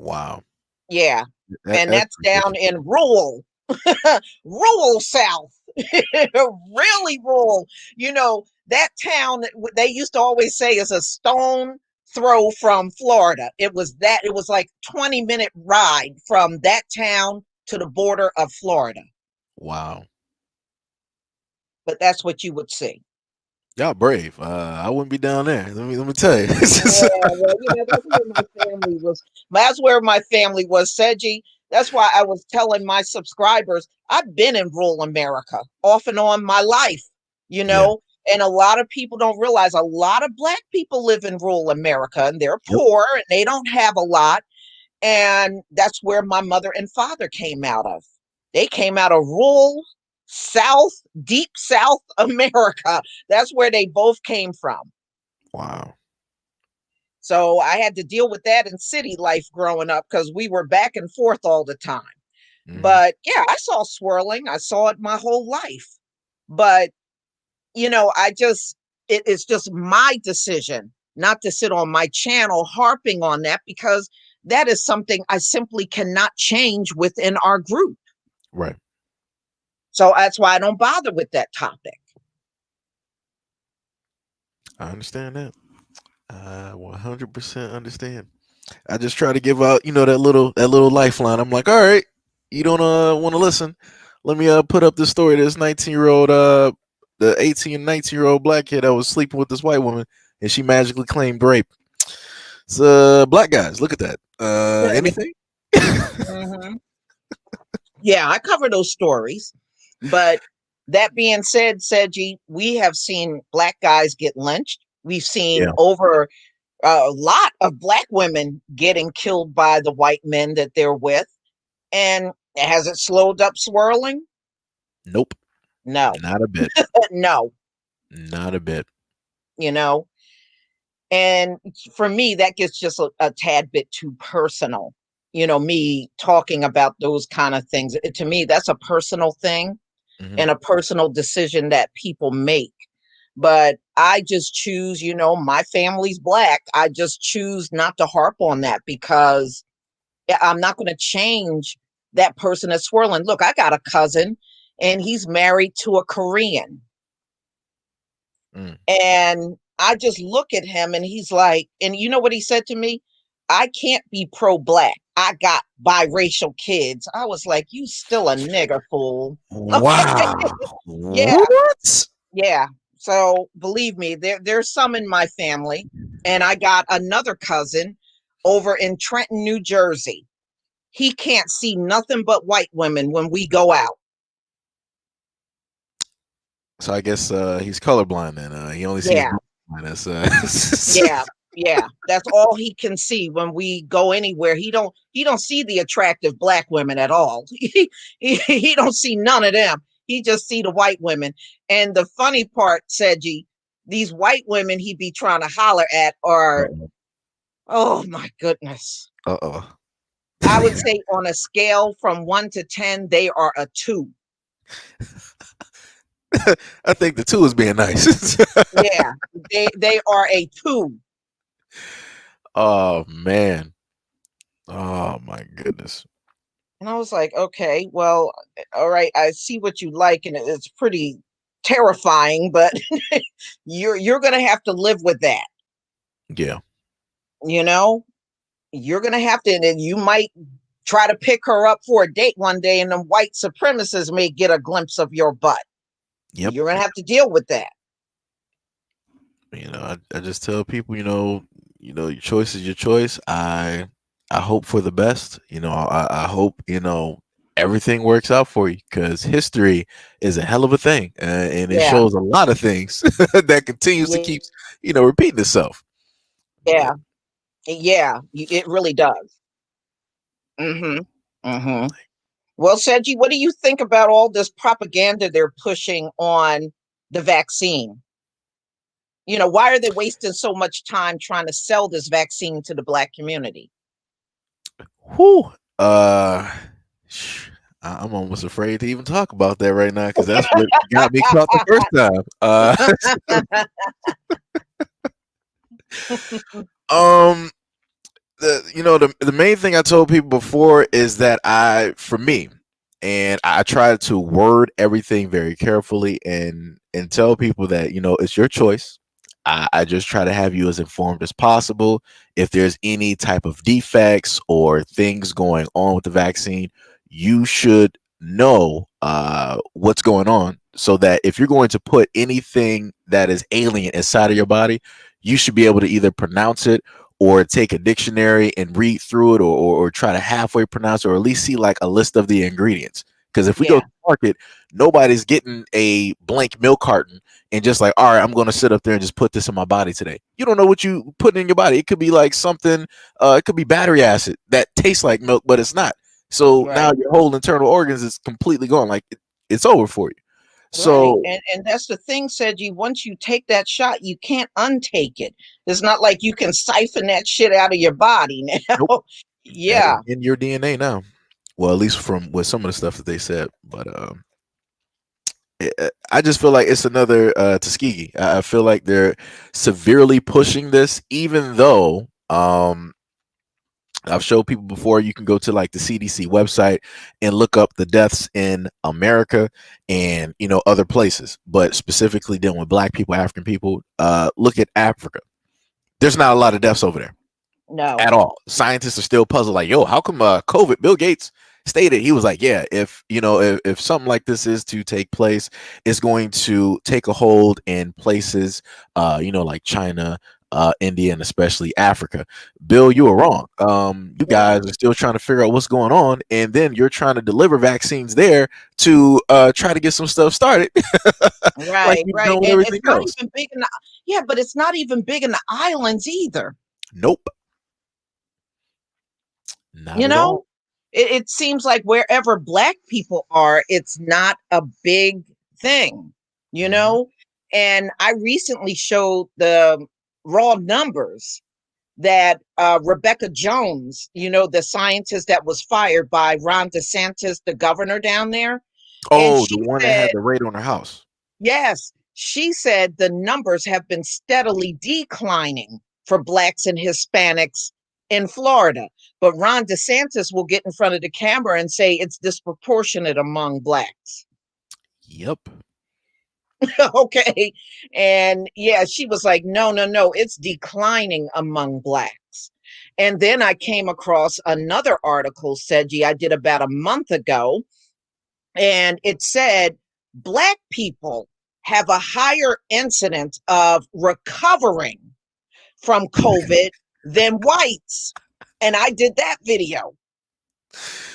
Wow. Yeah. And That's that's down ridiculous. in rural South, really rural. You know, that town, they used to always say is a stone throw from Florida. It was like 20-minute ride from that town to the border of Florida. Wow. But that's what you would see. Y'all brave. I wouldn't be down there. Let me tell you. It's just- Yeah, well, that's where my family was. That's where my family was, Seji. That's why I was telling my subscribers, I've been in rural America off and on my life, you yeah. know, and a lot of people don't realize a lot of black people live in rural America and they're Yep. poor and they don't have a lot. And that's where my mother and father came out of. They came out of rural South, deep South America. That's where they both came from. Wow. So I had to deal with that in city life growing up because we were back and forth all the time. Hmm. But yeah, I saw swirling. I saw it my whole life. But, it's just my decision not to sit on my channel harping on that because that is something I simply cannot change within our group. Right. So that's why I don't bother with that topic. I understand that. I 100% understand. I just try to give out, that little lifeline. I'm like, all right, you don't want to listen. Let me put up this story. This 19-year-old the 18, 19-year-old black kid that was sleeping with this white woman, and she magically claimed rape. So black guys, look at that. Anything? Mhm. Yeah, I cover those stories. But that being said, Seji, we have seen black guys get lynched. We've seen Yeah. over a lot of black women getting killed by the white men that they're with. And has it slowed up swirling? Nope. No, Not a bit. no, Not a bit. you know. And for me, that gets just a tad bit too personal. Me talking about those kind of things. To me, that's a personal thing Hmm. and a personal decision that people make. But I just choose, my family's black. I just choose not to harp on that because I'm not going to change that person that's swirling. Look, I got a cousin and he's married to a Korean. Mm. And I just look at him and he's like, and you know what he said to me? I can't be pro black. I got biracial kids. I was like, you still a nigger fool. Okay. Wow. Yeah. What? Yeah. So believe me, there's some in my family. And I got another cousin over in Trenton, New Jersey. He can't see nothing but white women when we go out. So I guess he's colorblind then. He only sees Yeah. blue. That's Yeah. Yeah. That's all he can see when we go anywhere. He don't see the attractive black women at all. He don't see none of them. He just see the white women. And the funny part, Seji, these white women he be trying to holler at are, Uh-oh. oh my goodness. Uh-oh. I would say on a scale from 1 to 10, they are a 2. I think the two is being nice. Yeah, they are a 2. Oh man. Oh my goodness. And I was like, okay, well, all right, I see what you like, and it's pretty terrifying, but you're gonna have to live with that, Yeah. you know? You're gonna have to, and then you might try to pick her up for a date one day, and the white supremacists may get a glimpse of your butt. Yep. You're gonna have to deal with that. I just tell people, your choice is your choice. I hope for the best. I hope, everything works out for you because history is a hell of a thing. And it Yeah, shows a lot of things that continues to yeah, keep, repeating itself. But yeah, yeah. It really does. Mm-hmm. Mm-hmm. Well, Seji, what do you think about all this propaganda they're pushing on the vaccine? Why are they wasting so much time trying to sell this vaccine to the black community? whew, uh, sh- I'm almost afraid to even talk about that right now because that's what got me caught the first time. Um, the main thing I told people before is that for me, and I try to word everything very carefully and tell people that it's your choice. I just try to have you as informed as possible. If there's any type of defects or things going on with the vaccine, you should know what's going on so that if you're going to put anything that is alien inside of your body, you should be able to either pronounce it or take a dictionary and read through it or try to halfway pronounce it or at least see like a list of the ingredients. Because if we go Yeah, to market, nobody's getting a blank milk carton and just like, all right, I'm going to sit up there and just put this in my body today. You don't know what you put in your body. It could be like something, it could be battery acid that tastes like milk, but it's not. So now right, your whole internal organs is completely gone. Like it's over for you. right. So And that's the thing, Seji. Once you take that shot, you can't untake it. It's not like you can siphon that shit out of your body nope, now. that is Yeah, in your DNA now. Well, at least from with some of the stuff that they said, but I just feel like it's another Tuskegee. I feel like they're severely pushing this, even though I've showed people before. You can go to like the CDC website and look up the deaths in America and other places, but specifically dealing with Black people, African people. Look at Africa. There's not a lot of deaths over there no, at all. Scientists are still puzzled, like, yo, how come COVID, Bill Gates? stated, he was like, yeah, if if something like this is to take place, it's going to take a hold in places like China, India, and especially Africa. Bill, you were Mhm. wrong. You Yeah. guys are still trying to figure out what's going on, and then you're trying to deliver vaccines there to try to get some stuff started like Right, you've right. done with And it's everything not else. even big in the yeah, but it's not even big in the islands either. Nope, not You at all. know? It seems like wherever black people are, it's not a big thing, you Hmm. know? And I recently showed the raw numbers that Rebecca Jones, the scientist that was fired by Ron DeSantis, the governor down there, and Oh, she the one that said, had the raid on her house. yes, she said the numbers have been steadily declining for blacks and Hispanics in Florida. But Ron DeSantis will get in front of the camera and say it's disproportionate among blacks. Yep. Okay. And yeah, she was like, no, no, no, it's declining among blacks. And then I came across another article, Seiji, I did about a month ago, and it said black people have a higher incidence of recovering from COVID than whites. And I did that video,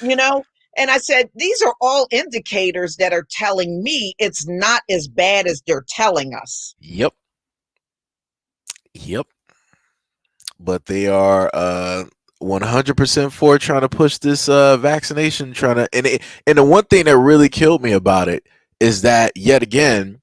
you know, and I said, these are all indicators that are telling me it's not as bad as they're telling us. Yep. Yep. But they are 100% for trying to push this vaccination, trying to and the one thing that really killed me about it is that yet again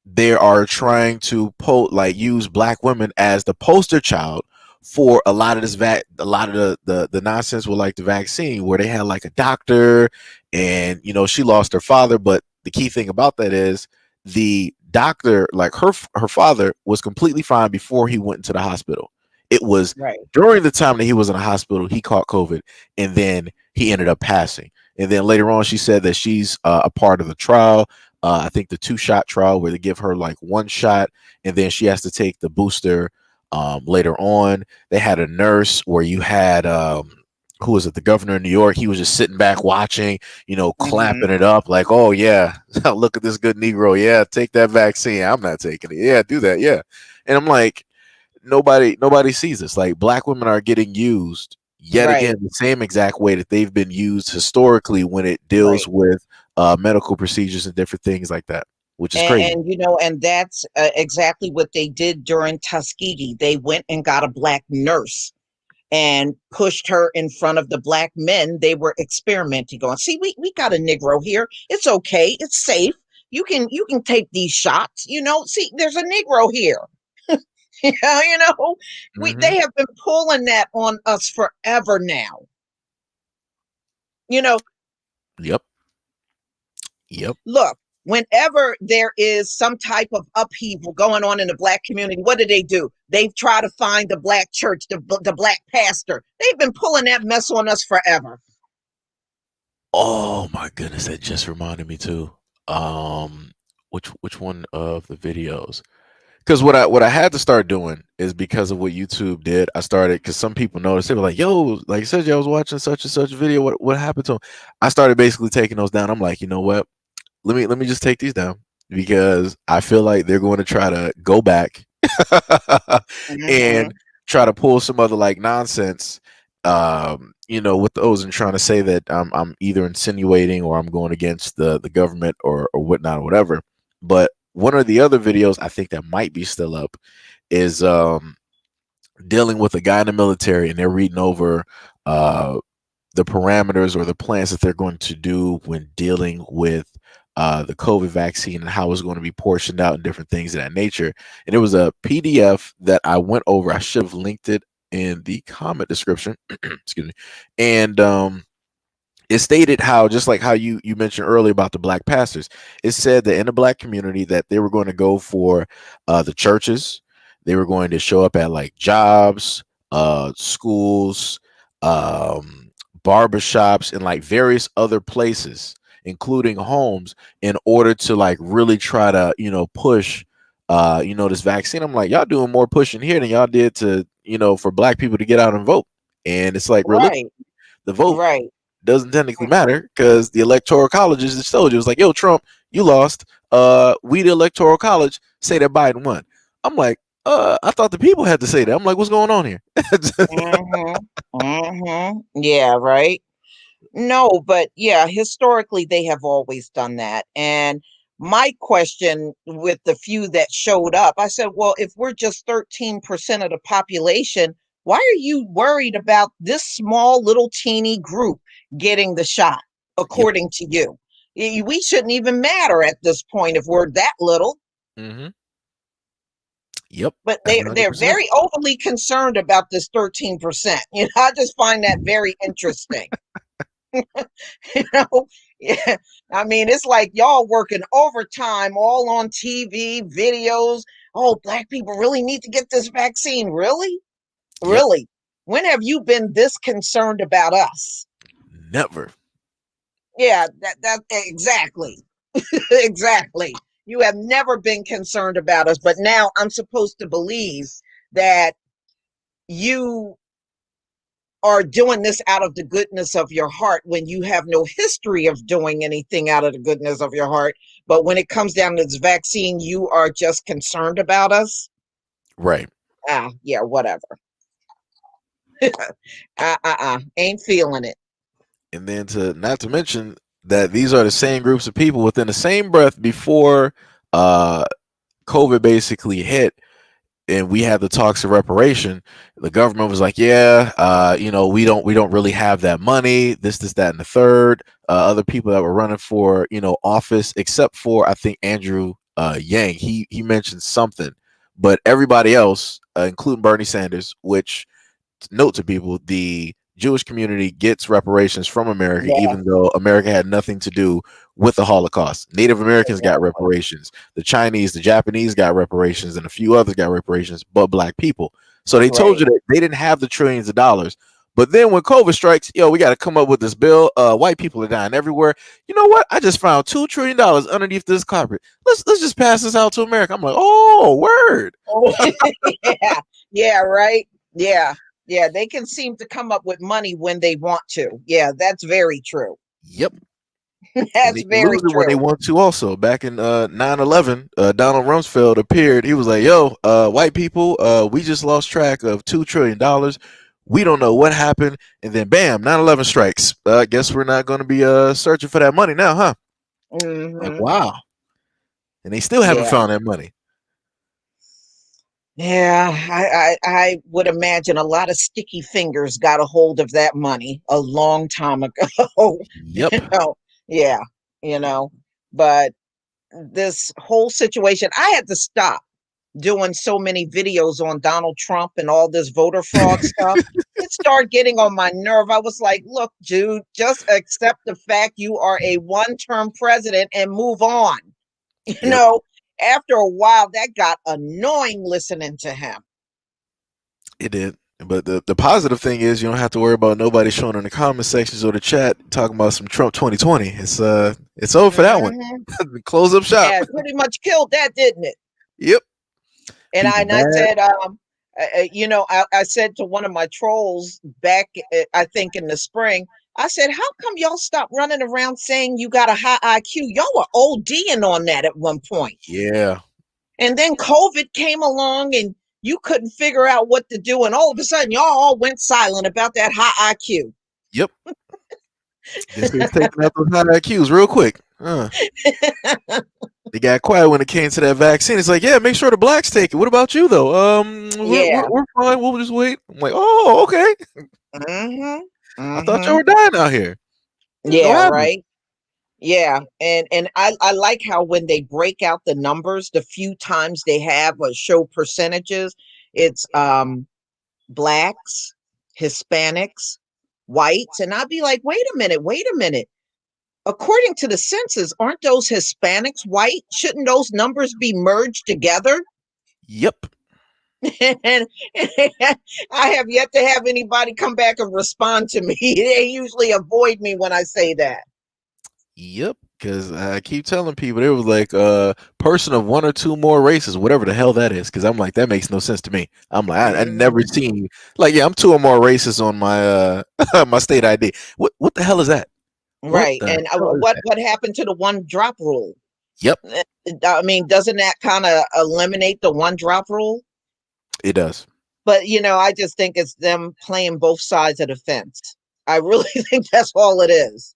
they are trying to like use black women as the poster child for a lot of this a lot of the nonsense with like the vaccine, where they had like a doctor and she lost her father, but the key thing about that is the doctor, like her father was completely fine before he went into the hospital. It was Right. during the time that he was in the hospital he caught COVID, and then he ended up passing. And then later on she said that she's a part of the trial, I think the 2-shot trial, where they give her like one shot and then she has to take the booster later on. They had a nurse where you had who was it, the governor of New York. He was just sitting back watching, clapping Hmm. it up like, oh yeah, look at this good Negro. Yeah, take that vaccine. I'm not taking it. Yeah, do that. Yeah. And I'm like, nobody sees this. Like, black women are getting used yet again Right. the same exact way that they've been used historically when it deals Right. with medical procedures and different things like that, which is crazy. And that's exactly what they did during Tuskegee. They went and got a black nurse and pushed her in front of the black men they were experimenting on. See, we got a Negro here. It's okay. It's safe. You can take these shots. See, there's a Negro here. Yeah, we Hmm. they have been pulling that on us forever now. You know, Yep. Yep. Look, whenever there is some type of upheaval going on in the black community, what do? They try to find the black church, the black pastor. They've been pulling that mess on us forever. Oh my goodness, that just reminded me too. Um, which one of the videos? Because what I had to start doing is because of what YouTube did. I started, because some people noticed, they were like, "Yo, like you said, I was watching such and such video. What happened to him?" I started basically taking those down. I'm like, you know what? Let me just take these down, because I feel like they're going to try to go back and Hmm. try to pull some other like nonsense, with those, and trying to say that I'm either insinuating or I'm going against the government or whatnot or whatever. But one of the other videos I think that might be still up is dealing with a guy in the military, and they're reading over uh the parameters or the plans that they're going to do when dealing with the COVID vaccine and how it's going to be portioned out and different things of that nature. And it was a PDF that I went over. I should have linked it in the comment description. Excuse me. And it stated how, just like how you mentioned earlier about the black pastors, it said that in the black community that they were going to go for the churches, they were going to show up at like jobs, schools, um barbershops, and like various other places, including homes, in order to like really try to push this vaccine. I'm like, y'all doing more pushing here than y'all did to for black people to get out and vote. And it's like, realistically, Right, the vote right. doesn't technically matter because the electoral colleges just told you, it was like, yo, Trump, you lost. We the electoral college say that Biden won. I'm like, I thought the people had to say that. I'm like, what's going on here? Mhm. Mhm. Yeah, right. No, but yeah, historically they have always done that. And my question with the few that showed up, I said, well, if we're just 13% of the population, why are you worried about this small little teeny group getting the shot, Yep. according to you? We shouldn't even matter at this point if we're that little. Mm-hmm. Yep. But they're 100%. very overly concerned about this 13%. I just find that very interesting. you know yeah, I mean, it's like y'all working overtime all on TV videos. Oh, black people really need to get this vaccine. Really? Yep. Really? When have you been this concerned about us? Never. Yeah, that exactly. Exactly. You have never been concerned about us, but now I'm supposed to believe that you are doing this out of the goodness of your heart when you have no history of doing anything out of the goodness of your heart. But when it comes down to this vaccine, you are just concerned about us. Right. Yeah, whatever. Ain't feeling it. And then to not to mention that these are the same groups of people within the same breath before uh COVID basically hit and we had the talks of reparation, the government was like, yeah, we don't really have that money, this, that, and the third. Other people that were running for, office, except for I think Andrew Yang, he mentioned something, but everybody else, including Bernie Sanders, which note to people, the Jewish community gets reparations from America, Yeah, even though America had nothing to do with the Holocaust. Native Americans got exactly. reparations. The Chinese, the Japanese got reparations, and a few others got reparations, but black people. So they told Right. you that they didn't have the trillions of dollars. But then when COVID strikes, yo, we got to come up with this bill. White people are dying everywhere. You know what? I just found $2 trillion underneath this carpet. Let's just pass this out to America. I'm like, oh, word. Oh, yeah, yeah, right. Yeah, yeah. They can seem to come up with money when they want to. Yeah, that's very true. Yep. And That's they can lose very it when they true. want to also. Back in 9/11, Donald Rumsfeld appeared. He was like, yo, white people, we just lost track of $2 trillion. We don't know what happened. And then bam, 9/11 strikes. Guess we're not going to be searching for that money now, huh? Like, Hmm. wow. And they still haven't Yeah. found that money. Yeah, I would imagine a lot of sticky fingers got a hold of that money a long time ago. Yep. Yeah, you know, but this whole situation, I had to stop doing so many videos on Donald Trump and all this voter fraud stuff. It started getting on my nerve. I was like, look, dude, just accept the fact you are a one-term president and move on. You Yep. know, after a while, that got annoying listening to him. It did. But the positive thing is you don't have to worry about nobody showing in the comment sections or the chat talking about some Trump 2020. It's over for that one. Hmm. Close up shop. Yeah, it pretty much killed that, didn't it? Yep. And I People and I mad. said, I said to one of my trolls back, I think in the spring, I said, how come y'all stop running around saying you got a high IQ? Y'all were ODing on that at one point. Yeah. And then COVID came along and you couldn't figure out what to do. And all of a sudden, y'all all went silent about that high IQ. Yep. Guess they was taking out those high IQs real quick. They got quiet when it came to that vaccine. It's like, yeah, make sure the blacks take it. What about you though? We're, we're, Yeah. we're fine. We'll just wait. I'm like, oh, okay. Hmm. I thought y'all Hmm. were dying out here. What Yeah, happened? right. Yeah, and I like how when they break out the numbers, the few times they have or show percentages, it's blacks, Hispanics, whites, and I'd be like, wait a minute. According to the census, aren't those Hispanics white? Shouldn't those numbers be merged together? Yep. And I have yet to have anybody come back and respond to me. They usually avoid me when I say that. Yep. Because I keep telling people it was like person of one or two more races, whatever the hell that is. Because I'm like, that makes no sense to me. I'm like, I never Mhm. seen like, yeah, I'm two or more races on my my state ID. What the hell is that? What Right, the and hell is what that? happened to the one drop rule? Yep, I mean, doesn't that kind of eliminate the one drop rule? it does. But I just think it's them playing both sides of the fence. I really think that's all it is.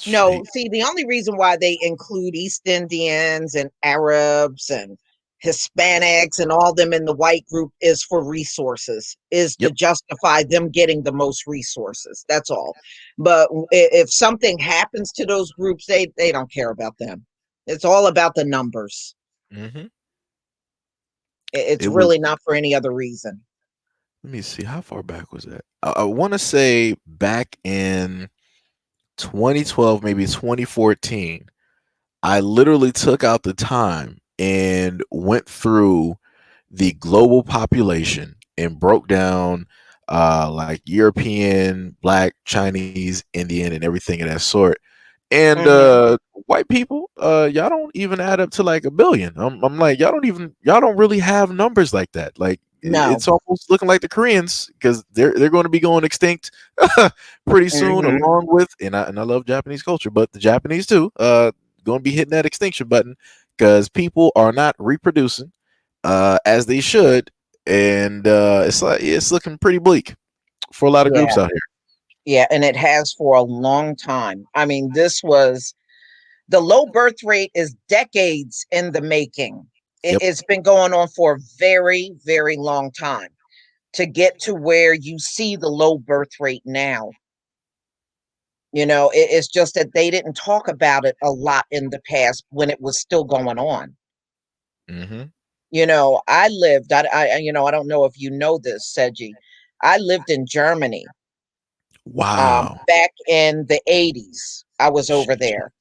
No, Shit. see, the only reason why they include East Indians and Arabs and Hispanics and all them in the white group is for resources, is to Yep. justify them getting the most resources. That's all. But if something happens to those groups, they don't care about them. It's all about the numbers. Hmm. It's It was. really not for any other reason. Let me see. How far back was that? I want to say back in 2012, maybe 2014. I literally took out the time and went through the global population and broke down like European, black, Chinese, Indian, and everything of that sort. And Hmm. white people, y'all don't even add up to like a billion. I'm like, y'all don't really have numbers like that. Like No. it's almost looking like the Koreans because they're going to be going extinct pretty soon, Hmm. along with and I love Japanese culture, but the Japanese too, going to be hitting that extinction button because people are not reproducing as they should, and it's like it's looking pretty bleak for a lot of Yeah. groups out here. Yeah. And it has for a long time. I mean, this was the low birth rate is decades in the making. Yep. It's been going on for a very, very long time to get to where you see the low birth rate now. It's just that they didn't talk about it a lot in the past when it was still going on. Hmm. I lived, I don't know if you know this, Seji. I lived in Germany Wow. back in the 80s. I was over Shit. there.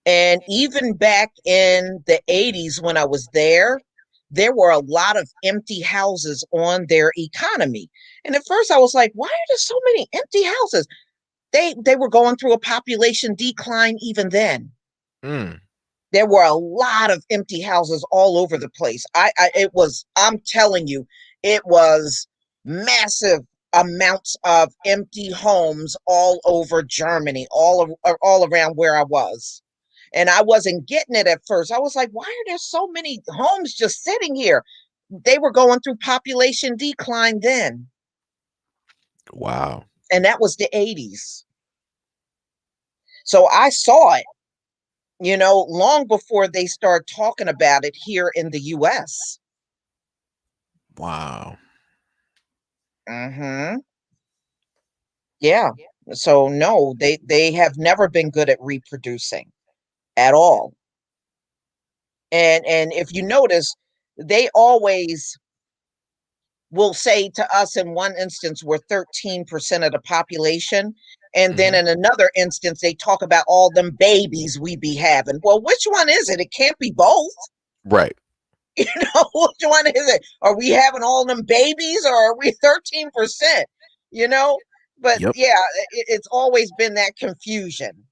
And even back in the 80s when I was there were a lot of empty houses on their economy. And at first I was like, why are there so many empty houses? They were going through a population decline even then. Mm. There were a lot of empty houses all over the place. I'm telling you, it was massive amounts of empty homes all over Germany, all around where I was. And I wasn't getting it at first. I was like, why are there so many homes just sitting here? They were going through population decline then. Wow. And that was the 80s. So I saw it, long before they start talking about it here in the US. Wow. Hmm. Yeah. So no, they have never been good at reproducing at all. And if you notice, they always will say to us in one instance we're 13% of the population, and then Hmm. in another instance they talk about all them babies we be having. Well, which one is it? It can't be both. Right. Which one is it? Are we having all them babies or are we 13%? You know? But Yep. yeah, it's always been that confusion.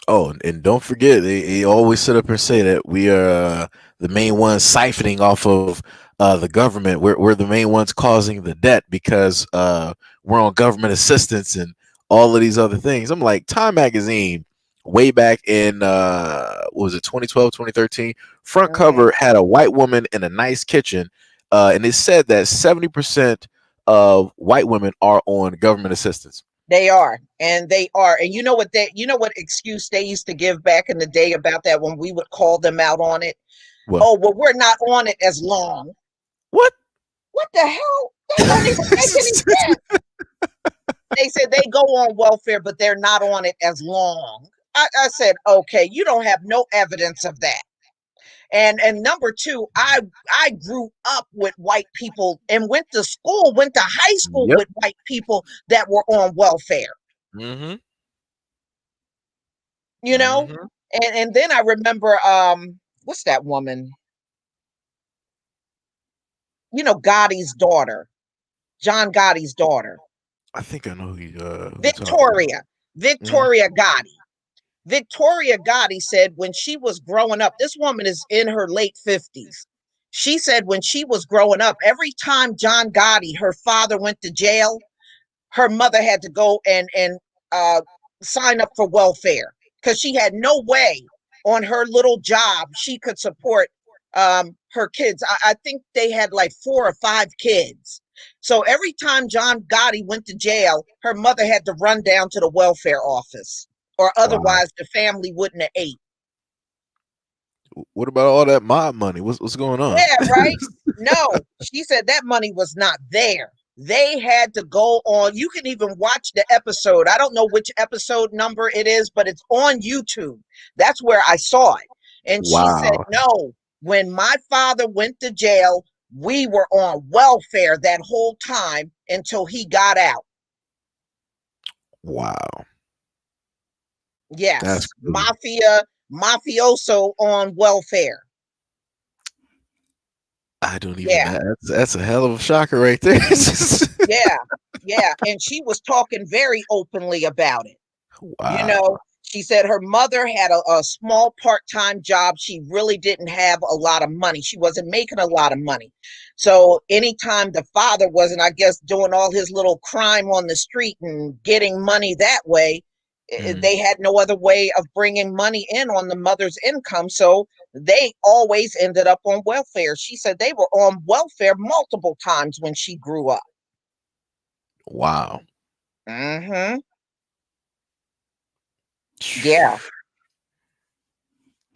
Oh, and don't forget, they always sit up and say that we are the main ones siphoning off of the government. We're the main ones causing the debt because we're on government assistance and all of these other things. I'm like, Time Magazine, way back in, what was it, 2012, 2013, front Hmm. cover had a white woman in a nice kitchen. And it said that 70% of white women are on government assistance. They are, and they are, and you know what excuse they used to give back in the day about that when we would call them out on it. Well, Oh, well, we're not on it as long. what? What the hell? That don't even make any sense. They said they go on welfare, but they're not on it as long. I said, okay, you don't have no evidence of that. And number two, I grew up with white people and went to high school Yep. with white people that were on welfare, Hmm. you know? Hmm. And then I remember what's that woman? Gotti's daughter, John Gotti's daughter, I think I know who you talking about. Victoria, Mhm. Victoria Gotti. Victoria Gotti said when she was growing up, this woman is in her late 50s. She said when she was growing up, every time John Gotti, her father, went to jail, her mother had to go and uh, sign up for welfare because she had no way on her little job she could support her kids. I think they had like 4 or 5 kids. So every time John Gotti went to jail, her mother had to run down to the welfare office, or Wow. otherwise the family wouldn't have ate. What about all that mob money? What's going on? Yeah, right. No, she said that money was not there. They had to go on. You can even watch the episode. I don't know which episode number it is, but it's on YouTube. That's where I saw it. And she said, Wow. no, when my father went to jail, we were on welfare that whole time until he got out. Wow. That's Yes, crazy. mafioso on welfare. I don't even. Yeah. That's a hell of a shocker right there. Yeah, yeah. And she was talking very openly about it. You Wow. know, she said her mother had a small part-time job. She really didn't have a lot of money. She wasn't making a lot of money. So anytime the father wasn't, I guess, doing all his little crime on the street and getting money that way, Mhm. they had no other way of bringing money in on the mother's income. So they always ended up on welfare. She said they were on welfare multiple times when she grew up. Wow. Hmm. Yeah.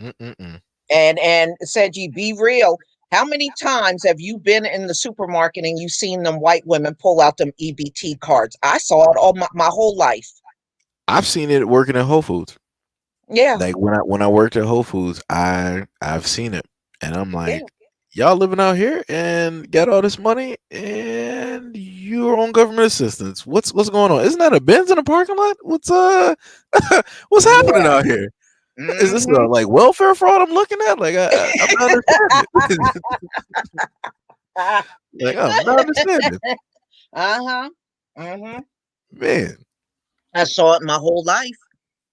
Mm-mm-mm. And said, you be real. How many times have you been in the supermarket and you seen them white women pull out them EBT cards? I saw it all my whole life. I've seen it working at Whole Foods. Yeah, Like when I worked at Whole Foods, I've seen it, and I'm yeah. like, y'all living out here and got all this money, and you're on government assistance. What's going on? Isn't that a Benz in the parking lot? What's happening Yeah. out here? Is this Hmm. like welfare fraud I'm looking at? Like I'm not understanding. Like I'm not understanding, Uh-huh. Hmm. man. I saw it my whole life.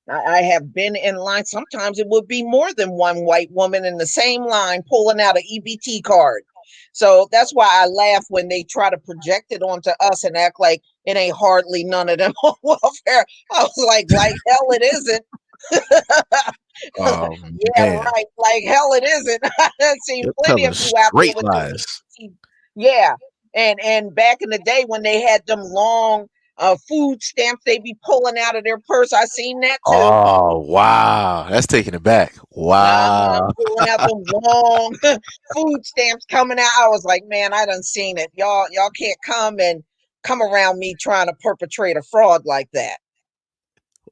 I have been in line. Sometimes it would be more than one white woman in the same line pulling out an EBT card. So that's why I laugh when they try to project it onto us and act like it ain't hardly none of them on welfare. I was like hell it isn't. Oh Yeah, man, right. Like hell it isn't. I've seen you're plenty telling of you out there straight with them lies. EBT. Yeah. And back in the day when they had them long food stamps they be pulling out of their purse, I seen that too. Oh wow, that's taking it back. Uh-huh, Wow. pulling out them long food stamps coming out. I was like, man, I done seen it. Y'all can't come around me trying to perpetrate a fraud like that.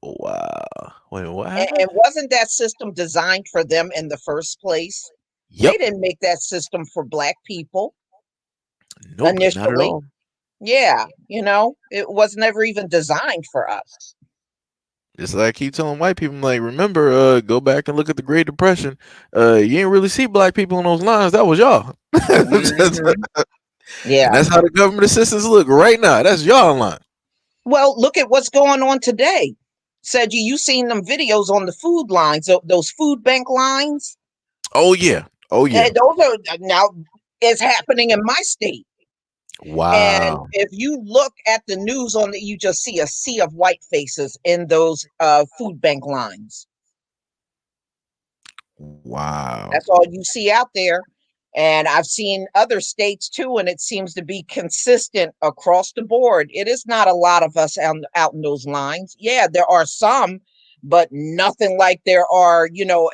Wow. Wait, what And happened? wasn't that system designed for them in the first place? They Yep. didn't make that system for black people Nope, not at initially. all. Yeah, it was never even designed for us. It's like I keep telling white people, I'm like, remember, go back and look at the Great Depression. You didn't really see black people in those lines. That was y'all. Hmm. And Yeah. that's how the government assistance look right now. That's y'all line. Well, look at what's going on today. Said you seen them videos on the food lines, those food bank lines. Oh yeah. Oh yeah. And those are now it's happening in my state. And Wow. if you look at the news on it, you just see a sea of white faces in those food bank lines. Wow. That's all you see out there. And I've seen other states too, and it seems to be consistent across the board. It is not a lot of us out in those lines. Yeah, there are some, but nothing like there are,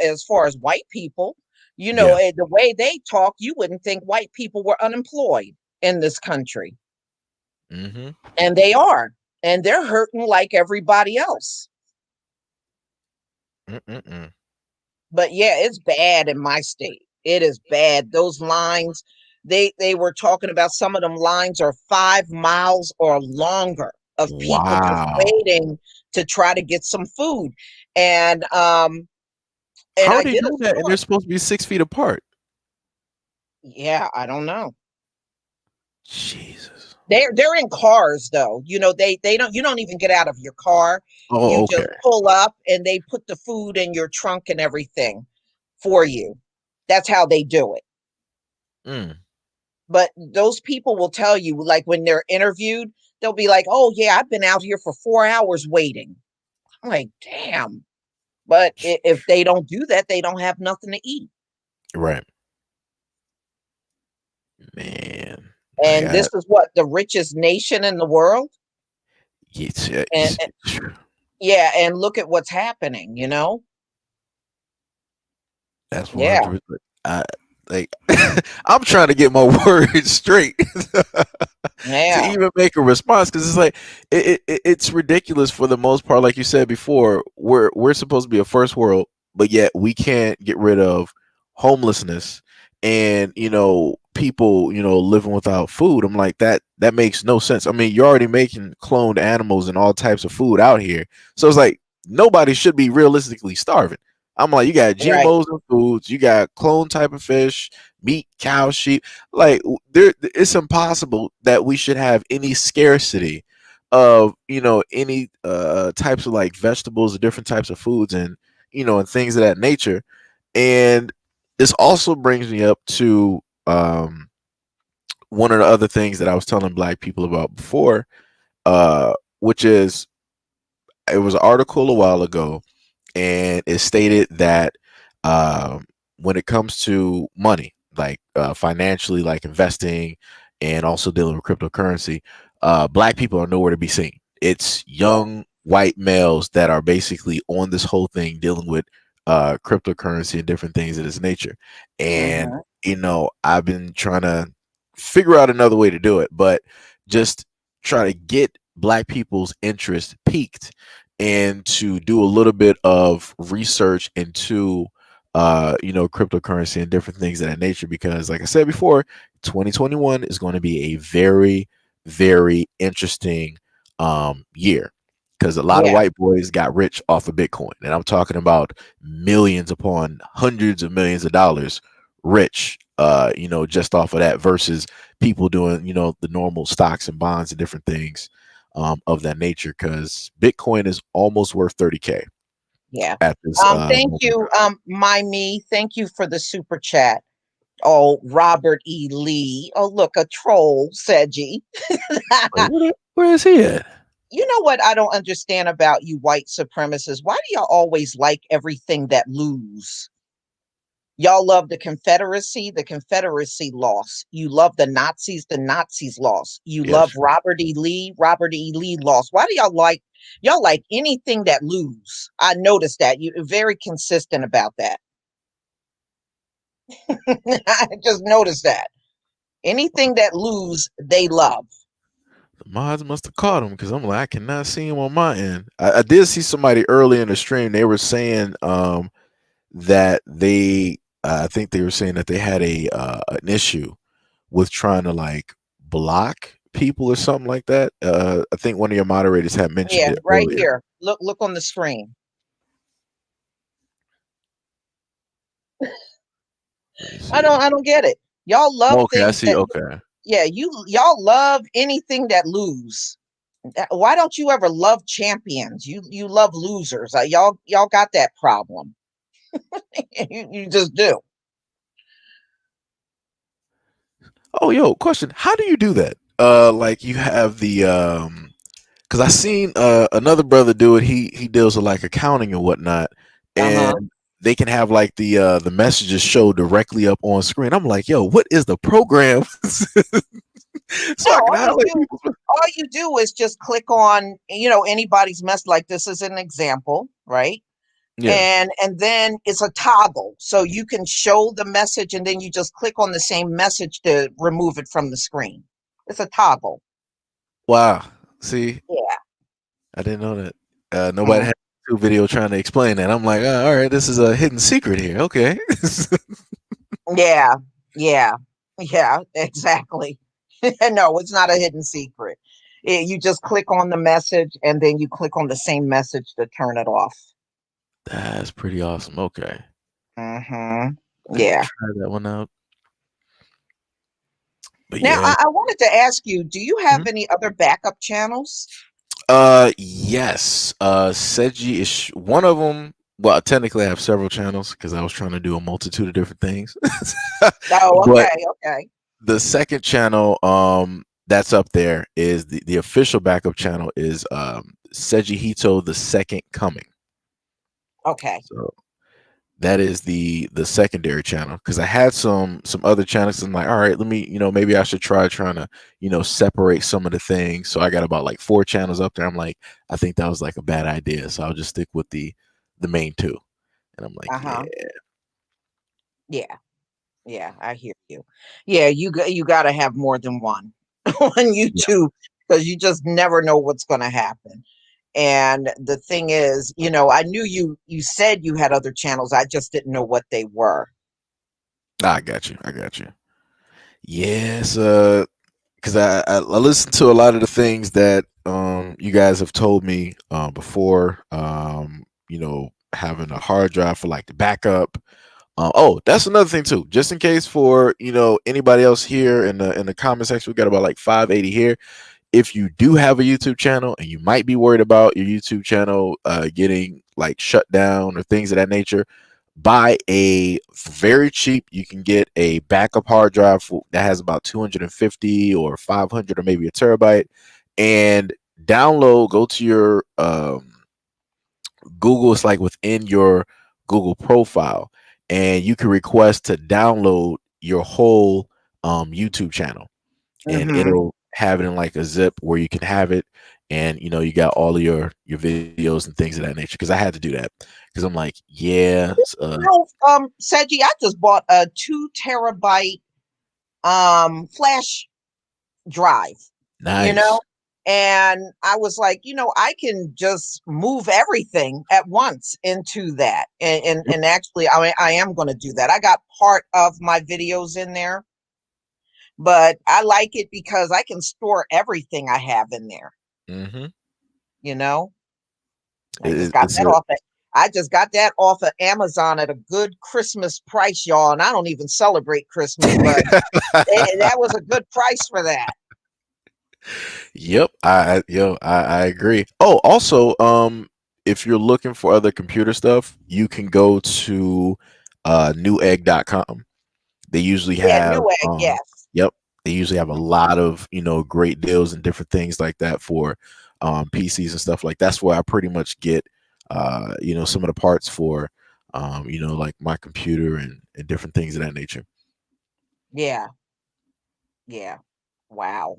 as far as white people. Yeah. The way they talk, you wouldn't think white people were unemployed in this country. Mm-hmm. And they are. And they're hurting like everybody else. Mm-mm-mm. But yeah, it's bad in my state. It is bad. Those lines, they were talking about some of them lines are 5 miles or longer of people just Wow. waiting to try to get some food. And How are I they did a doing that? And they're story. supposed to be 6 feet apart. Yeah, I don't know. Jesus. They're in cars though. They don't, you don't even get out of your car. You Oh, okay. just pull up and they put the food in your trunk and everything for you. That's how they do it. Mm, But those people will tell you, like when they're interviewed, they'll be like, "Oh yeah, I've been out here for 4 hours waiting." I'm like, "Damn!" But if they don't do that, they don't have nothing to eat. right, man. Like And this is what, the richest nation in the world. And it's, yeah, and look at what's happening. that's Yeah, 100%. I like I'm trying to get my words straight to yeah, even make a response because it's like it's ridiculous for the most part. Like you said before, we're supposed to be a first world, but yet we can't get rid of homelessness and people living without food. I'm like that makes no sense. I mean, you're already making cloned animals and all types of food out here, so it's like nobody should be realistically starving. I'm like, you got right, GMOs in foods, you got clone type of fish, meat, cow, sheep. Like, it's impossible that we should have any scarcity of any types of like vegetables or different types of foods and and things of that nature. And this also brings me up to one of the other things that I was telling black people about before, which is it was an article a while ago and it stated that um, when it comes to money, like financially, like investing and also dealing with cryptocurrency, black people are nowhere to be seen. It's yeah, young white males that are basically on this whole thing dealing with cryptocurrency and different things of this nature. And hmm, I've been trying to figure out another way to do it, but just try to get black people's interest peaked and to do a little bit of research into cryptocurrency and different things of that nature because like I said before, 2021 is going to be a very very interesting year because a lot of yeah, white boys got rich off of Bitcoin, and I'm talking about millions upon hundreds of millions of dollars rich just off of that versus people doing the normal stocks and bonds and different things of that nature because Bitcoin is almost worth 30K yeah. at this Thank moment. you, my me. Thank you for the super chat. Oh, Robert E. Lee. Oh, look, a troll, Seiji. Wait, where is he at? You know what I don't understand about you white supremacists? Why do y'all always like everything that lose? Y'all love the Confederacy lost. You love the Nazis lost. You love Yes. Robert E. Lee lost. Why do y'all like anything that lose? I noticed that. You're very consistent about that. I just noticed that. Anything that lose, they love. The mods must have caught him because I'm like, I cannot see him on my end. I did see somebody early in the stream. They were saying that I think they were saying that they had an issue with trying to like block people or something like that. I think one of your moderators had mentioned Yeah, it right earlier. here. Look on the screen. Let me I see. don't I don't get it. Y'all love Okay, I things see. that, Okay. yeah, y'all love anything that lose. Why don't you ever love champions? You love losers. Y'all got that problem. You just do. Oh, yo, question. How do you do that? Like you have the because I seen another brother do it. He deals with like accounting and whatnot, and Uh-huh. they can have like the messages show directly up on screen. I'm like, yo, what is the program No, so I can highlight people's? all you do is just click on, anybody's mess, like this is an example, right? Yeah. And then it's a toggle. So you can show the message and then you just click on the same message to remove it from the screen. It's a toggle. Wow. See, Yeah. I didn't know that. Nobody Mm. had a video trying to explain that. I'm like, all right, this is a hidden secret here. Okay. Yeah. Yeah. Yeah, exactly. No, it's not a hidden secret. You just click on the message and then you click on the same message to turn it off. That's pretty awesome. Okay. Hmm. I have to Yeah. try that one out. But Now, yeah. I wanted to ask you, do you have any other backup channels? Yes. Seiji is one of them. Well, technically, I have several channels because I was trying to do a multitude of different things. Oh, But okay, okay, the second channel, that's up there is the official backup channel is Seiji Hito, the Second Coming. okay. So that is the secondary channel because I had some other channels. I'm like, all right, let me, maybe I should try trying to, separate some of the things. So I got about like four channels up there. I'm like, I think that was like a bad idea. So I'll just stick with the main two. And I'm like, yeah. Uh-huh. Yeah, yeah, I hear you. Yeah, you got to have more than one on Yeah. YouTube because you just never know what's going to happen. And the thing is, I knew you said you had other channels. I just didn't know what they were. I got you. I got you. Yes, because I listened to a lot of the things that you guys have told me before. Having a hard drive for like the backup. Oh, that's another thing too. Just in case for anybody else here in the comment section, we got about like 580 here. If you do have a YouTube channel and you might be worried about your YouTube channel getting like shut down or things of that nature, buy a very cheap. You can get a backup hard drive that has about 250 or 500 or maybe a terabyte, and download. Go to your Google. It's like within your Google profile, and you can request to download your whole YouTube channel, and Mm-hmm. it'll have it in like a zip where you can have it, and you got all of your videos and things of that nature, because I had to do that because I'm like, yeah, Seji, I just bought a 2 terabyte flash drive, you know, nice. and I was like, I can just move everything at once into that, and actually, I am going to do that. I got part of my videos in there, but I like it because I can store everything I have in there. Hmm. You know, I just it, got it's that a off. I just got that off of Amazon at a good Christmas price, y'all. And I don't even celebrate Christmas, but that was a good price for that. Yep, I agree. Oh, also, if you're looking for other computer stuff, you can go to newegg.com. They usually Yeah, have Newegg, yes. yep, they usually have a lot of, great deals and different things like that for PCs and stuff. Like that's where I pretty much get some of the parts for like my computer and different things of that nature. Yeah, yeah. Wow.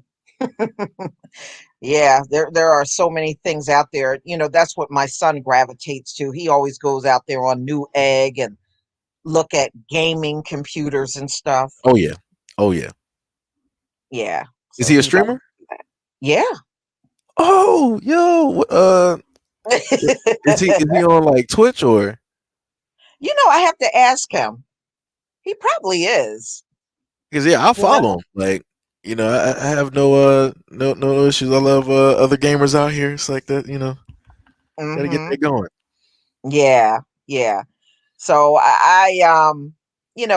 Yeah, there are so many things out there. That's what my son gravitates to. He always goes out there on Newegg and look at gaming computers and stuff. Oh yeah. Oh yeah. Yeah. Is So he a he likes streamer? to do that. Yeah. Oh, yo, is he on like Twitch or? I have to ask him. He probably is. Because yeah, I'll You follow know? him. Like, I have no issues. I love other gamers out here. It's like that, gotta get Mhm. that going. Yeah. Yeah. So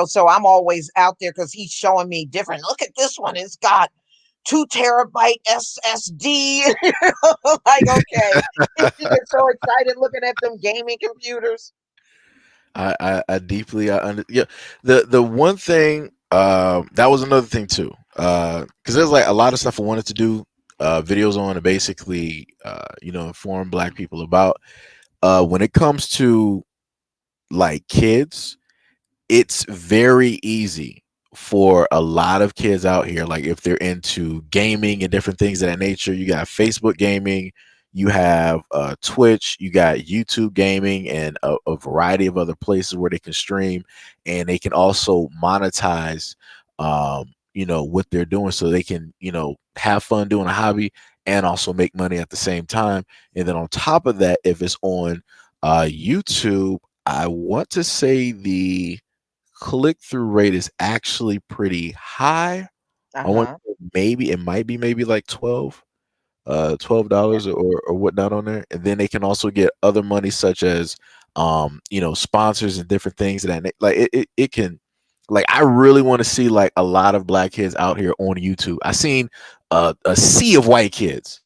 so I'm always out there because he's showing me different. Look at this one. It's got 2 terabyte SSD. Like, okay. You get so excited looking at them gaming computers. I deeply yeah. The one thing that was another thing too. Because there's like a lot of stuff I wanted to do videos on and basically inform Black people about when it comes to like kids. It's very easy for a lot of kids out here, like if they're into gaming and different things of that nature. You got Facebook gaming, you have Twitch, you got YouTube gaming, and a variety of other places where they can stream, and they can also monetize what they're doing, so they can have fun doing a hobby and also make money at the same time. And then on top of that, if it's on YouTube, I want to say the click-through rate is actually pretty high. I want Uh-huh. maybe it might be maybe like Yeah. $12 or whatnot on there. And then they can also get other money such as sponsors and different things like it can Like I really want to see like a lot of black kids out here on YouTube. I seen a sea of white kids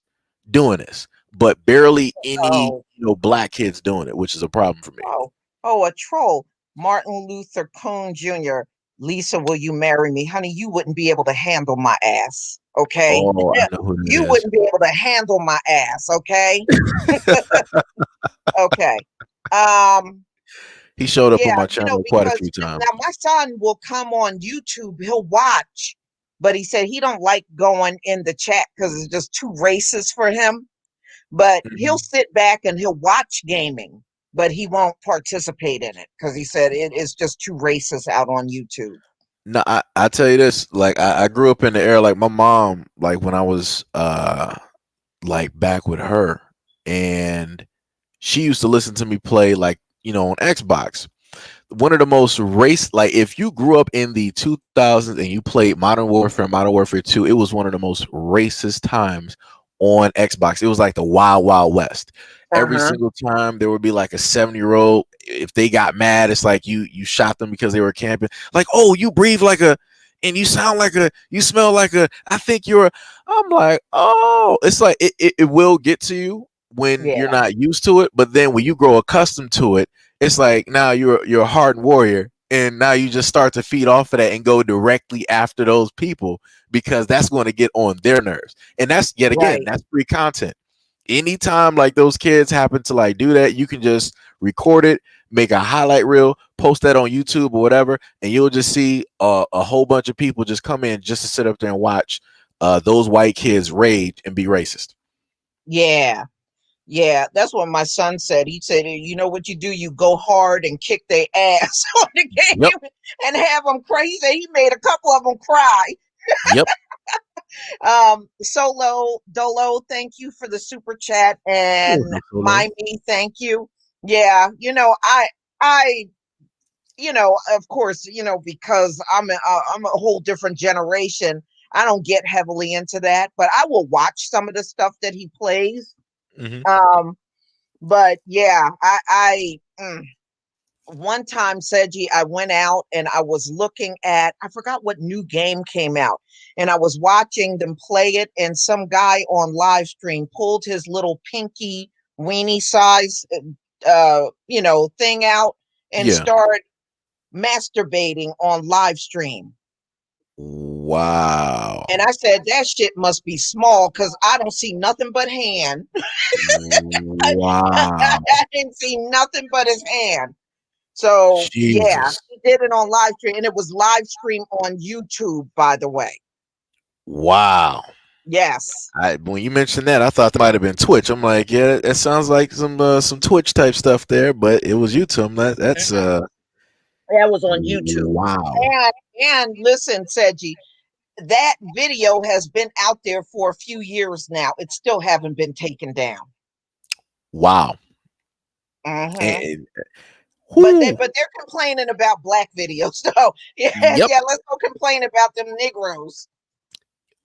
doing this, but barely any Oh, black kids doing it, which is a problem for me. oh, oh, a troll. Martin Luther King Jr. Lisa, will you marry me? Honey, you wouldn't be able to handle my ass, okay? Oh, I know who that You is. wouldn't be able to handle my ass, okay? Okay. Um, He showed up on yeah, my channel quite a because few times. now my son will come on YouTube, he'll watch, but he said he don't like going in the chat because it's just too racist for him. But he'll Mhm. sit back and he'll watch gaming, but he won't participate in it because he said it is just too racist out on YouTube. No, I tell you this, like I grew up in the era, like my mom, like when I was like back with her, and she used to listen to me play like on Xbox. One of the most race, like if you grew up in the 2000s and you played Modern Warfare 2, it was one of the most racist times on Xbox. It was like the wild wild west. Every Uh-huh. single time there would be like a 70-year-old, if they got mad, it's like you shot them because they were camping. Like, oh, you breathe like a, and you sound like a, you smell like a, I think you're a, I'm like, oh, it's like it will get to you when you're Yeah, not used to it, but then when you grow accustomed to it, it's like now you're a hardened warrior, and now you just start to feed off of that and go directly after those people because that's going to get on their nerves. And that's, yet again, right. that's free content. Anytime like those kids happen to like do that, you can just record it, make a highlight reel, post that on YouTube or whatever, and you'll just see a whole bunch of people just come in just to sit up there and watch those white kids rage and be racist. Yeah. Yeah, that's what my son said. He said, you know what you do? You go hard and kick their ass on the Yep. game and have them cry. He said he made a couple of them cry. Yep. Solo Dolo, thank you for the super chat, and You're welcome, Solo. Mimey, thank you. Yeah, I, of course, because I'm a whole different generation. I don't get heavily into that, but I will watch some of the stuff that he plays. Hmm. Um, but yeah, one time, Seiji, I went out and I was looking at, I forgot what new game came out, and I was watching them play it, and some guy on live stream pulled his little pinky weenie size, thing out and Yeah. started masturbating on live stream. Wow. And I said, that shit must be small because I don't see nothing but hand. I Wow. didn't see nothing but his hand. So yeah, Jesus. he did it on live stream, and it was live stream on YouTube, by the way. Wow. Yes. When you mentioned that, I thought that might have been Twitch. I'm like, yeah, it sounds like some Twitch type stuff there, but it was YouTube. That's Mhm. That was on YouTube. wow. And listen, Seji, that video has been out there for a few years now. It still haven't been taken down. Wow. Hmm. And, But whoo. they're complaining about black videos. So yeah, Yep. yeah, let's go complain about them Negroes.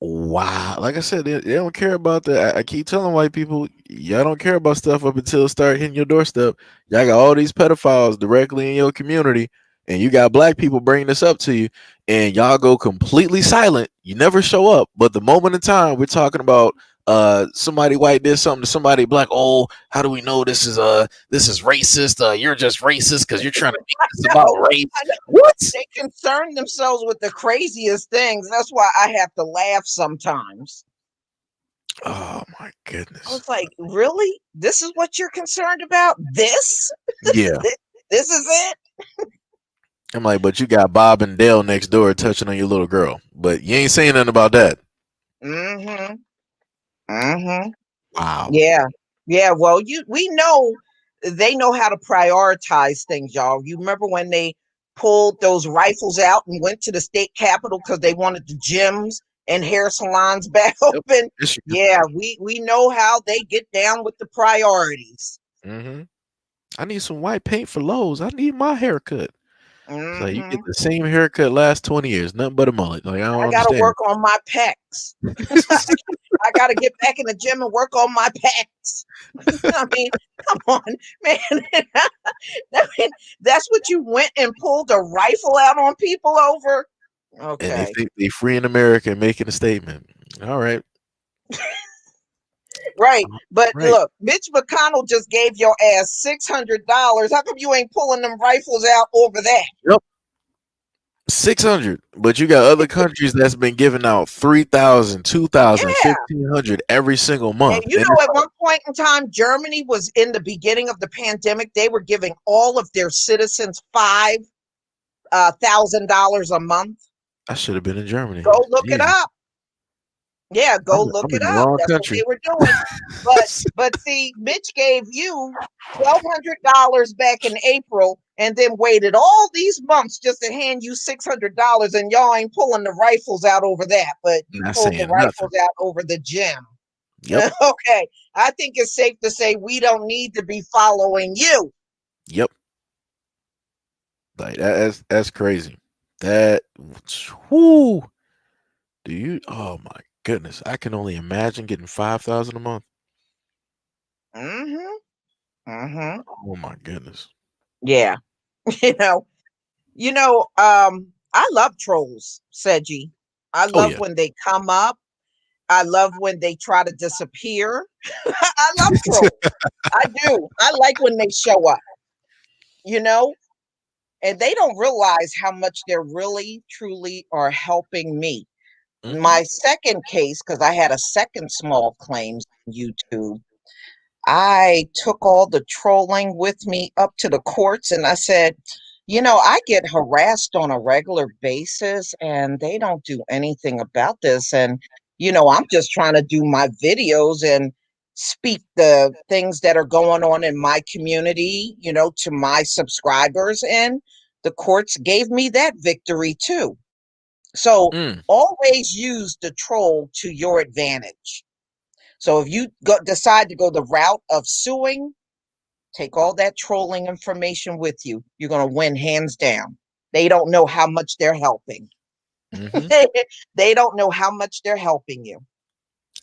Wow. Like I said, they don't care about that. I keep telling white people, y'all don't care about stuff up until it start hitting your doorstep. Y'all got all these pedophiles directly in your community, and you got black people bringing this up to you, and y'all go completely silent. You never show up. But the moment in time we're talking about somebody white did something to somebody black, oh, how do we know this is racist? You're just racist because you're trying to make this about No, race. I know. What? They concern themselves with the craziest things. That's why I have to laugh sometimes. Oh my I goodness. was like, really? This is what you're concerned about? This? Yeah. This is it? I'm like, but you got Bob and Dale next door touching on your little girl, but you ain't saying nothing about that. Mm-hmm. Mm-hmm. Wow. Yeah. Yeah. Well, we know they know how to prioritize things, y'all. You remember when they pulled those rifles out and went to the state capitol because they wanted the gyms and hair salons back Yep. open? Michigan. Yeah, we know how they get down with the priorities. Hmm. I need some white paint for Lowe's. I need my haircut. It's like you get Mm-hmm. the same haircut last 20 years, nothing but a mullet. Like I don't I gotta understand. work on my pecs. I got to get back in the gym and work on my pecs. I mean, come on, man. I mean, that's what you went and pulled a rifle out on people over? And they Okay. think they free in America and making a statement. All right. Right. But Right. look, Mitch McConnell just gave your ass $600. How come you ain't pulling them rifles out over that? Yep. 600. But you got other countries that's been giving out 3,000, 2,000, Yeah. 1,500 every single And month. you And know, it's at like, one point in time, Germany was in the beginning of the pandemic. They were giving all of their citizens $5,000 a month. I should have been in Germany. Go look it Jesus. up. Yeah, go look I'm it in the up. wrong That's what they country. were doing. But see, Mitch gave you $1,200 back in April and then waited all these months just to hand you $600, and y'all ain't pulling the rifles out over that, but you Not pulled the saying nothing. rifles out over the gym. Yep. Okay. I think it's safe to say we don't need to be following you. Yep. Like that's crazy. That whoo. Do you oh my goodness. I can only imagine getting 5,000 a month. Mm-hmm. Mm-hmm. Oh my goodness. Yeah. You know, I love trolls, Seiji. I Oh love yeah. when they come up. I love when they try to disappear. I love trolls. I do. I like when they show up, you know, and they don't realize how much they're really, truly are helping me. Hmm. My second case, because I had a second small claims on YouTube, I took all the trolling with me up to the courts and I said, I get harassed on a regular basis and they don't do anything about this. And, I'm just trying to do my videos and speak the things that are going on in my community, to my subscribers. And the courts gave me that victory too. So Mm. always use the troll to your advantage. So if you decide to go the route of suing, take all that trolling information with you. You're going to win hands down. They don't know how much they're helping. Hmm. They don't know how much they're helping you.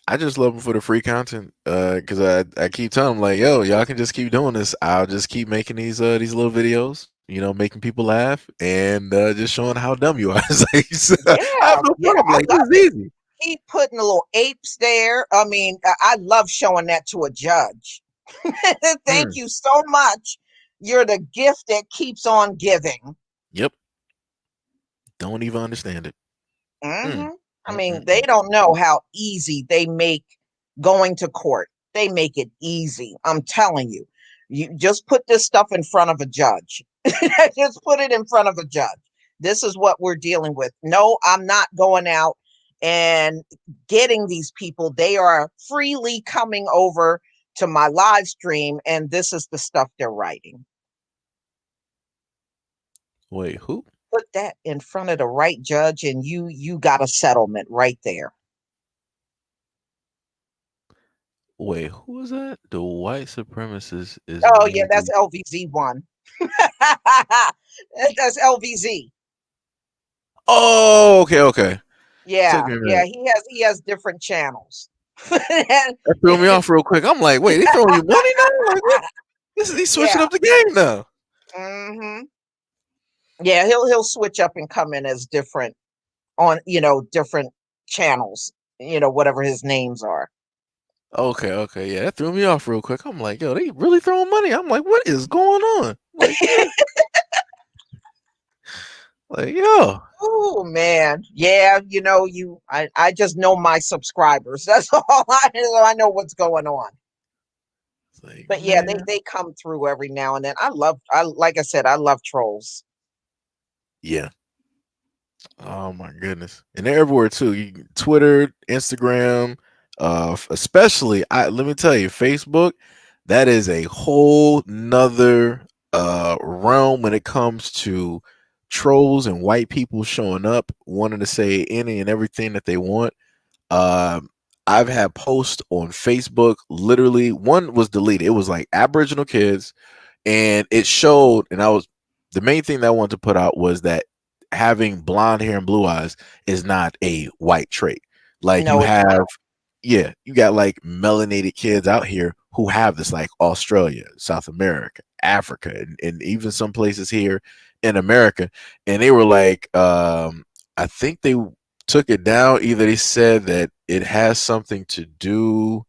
I just love them for the free content. Cause I keep telling them like, yo, y'all can just keep doing this. I'll just keep making these little videos, making people laugh and just showing how dumb you are. It's like, I have Yeah, no yeah, problem. I Like, this love is it. easy. Keep putting the little apes there. I mean, I love showing that to a judge. Thank Mm. you so much. You're the gift that keeps on giving. Yep. Don't even understand it. Mm. Hmm. I Mm, mean, mm, they mm. don't know how easy they make going to court. They make it easy. I'm telling you. You just put this stuff in front of a judge. Just put it in front of a judge. This is what we're dealing with. No, I'm not going out and getting these people. They are freely coming over to my live stream, and this is the stuff they're writing. Wait, who? Put that in front of the right judge, and you got a settlement right there. Wait, who is that? The white supremacist is Oh yeah, that's merely. LVZ one. That's LVZ. Oh, okay, okay. Yeah, Took me a yeah, minute. he has different channels. That threw me off real quick. I'm like, wait, they throwing you money now? Like, what? This is he's Yeah. switching up the game now. Hmm. Yeah, he'll switch up and come in as different on, different channels, whatever his names are. Okay, okay, yeah, that threw me off real quick. I'm like, yo, they really throwing money. I'm like, what is going on? Like, what? Like, yo, Oh man. Yeah, I just know my subscribers. That's all I know. I know what's going on. it's like, But yeah, they man, they come through every now and then. I like I said, I love trolls. yeah. Oh my goodness, and they're everywhere too. Twitter, Instagram, especially. Let me tell you, Facebook. That is a whole nother realm when it comes to trolls and white people showing up, wanting to say any and everything that they want. Um, I've had posts on Facebook. Literally, one was deleted. It was like Aboriginal kids, and it showed. And I was the main thing that I wanted to put out was that having blonde hair and blue eyes is not a white trait. Like you No, it's have not. yeah, you got like melanated kids out here who have this, like Australia, South America, Africa, and even some places here in America. And they were like, I think they took it down. Either they said that it has something to do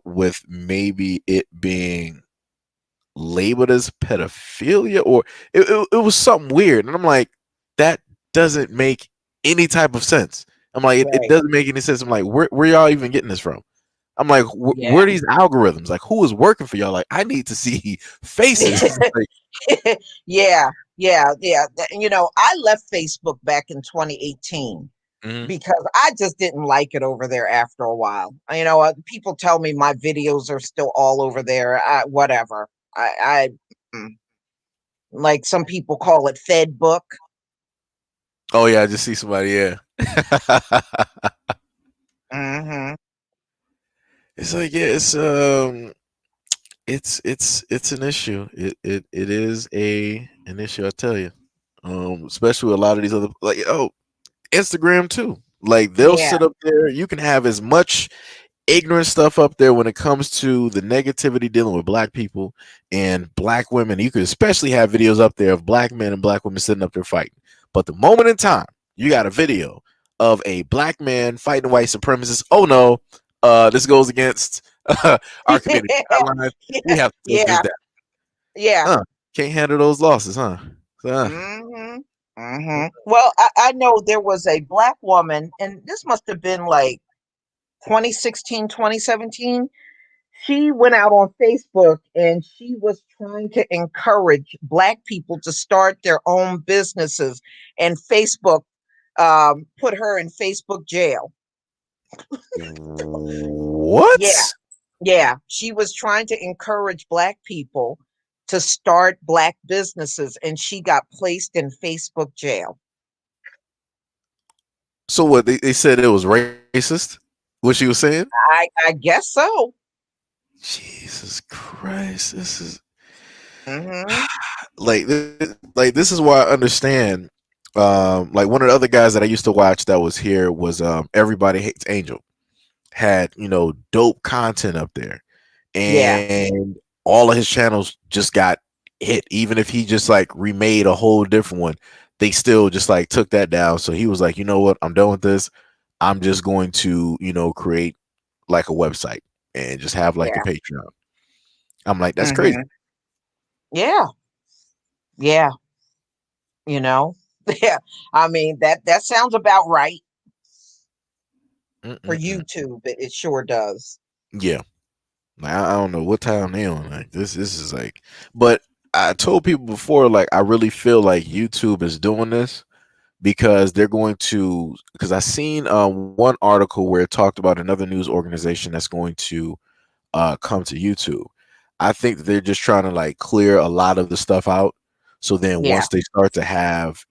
with maybe it being labeled as pedophilia, or it was something weird. And I'm like, that doesn't make any type of sense. I'm like, it Right. doesn't make any sense. I'm like, where y'all even getting this from? I'm like, where Yeah. are these algorithms? Like, who is working for y'all? Like, I need to see faces. Like, Yeah, yeah, yeah. I left Facebook back in 2018 mhm. because I just didn't like it over there after a while. People tell me my videos are still all over there. Whatever. Mm, like some people call it Fed book. Oh yeah, I just see somebody. Yeah, Hmm. it's like, yeah, it's an issue. It is an issue. I tell you, especially with a lot of these other, like, oh, Instagram too. Like, they'll Yeah. sit up there. You can have as much ignorant stuff up there when it comes to the negativity dealing with black people and black women. You could especially have videos up there of black men and black women sitting up there fighting. But the moment in time you got a video of a black man fighting a white supremacist, oh no, this goes against our community guidelines. We have to take this Yeah. down. Yeah. Can't handle those losses, huh? Uh, Hmm. Hmm. Well, I know there was a black woman, and this must have been like 2016, 2017. She went out on Facebook and she was trying to encourage black people to start their own businesses. And Facebook put her in Facebook jail. Yeah, what? yeah. She was trying to encourage black people to start black businesses, and she got placed in Facebook jail. So what, they said it was racist? What she was saying? I guess so. Jesus Christ, this is Hmm. like this is why I understand. Like, one of the other guys that I used to watch that was here was Everybody Hates Angel. Had, dope content up there, Yeah, and all of his channels just got hit. Even if he just like remade a whole different one, they still just like took that down. So he was like, you know what, I'm done with this. I'm just going to, create like a website and just have like a yeah. Patreon. I'm like, that's crazy. Hmm. Yeah, yeah. You know, yeah. I mean that sounds about right for Mm-mm-mm. YouTube. It sure does. Yeah. Like, I don't know what time they on. Like, this is like, but I told people before, like, I really feel like YouTube is doing this because they're going to, because I seen one article where it talked about another news organization that's going to come to YouTube. I think that they're just trying to like clear a lot of the stuff out. So then Yeah. once they start to have,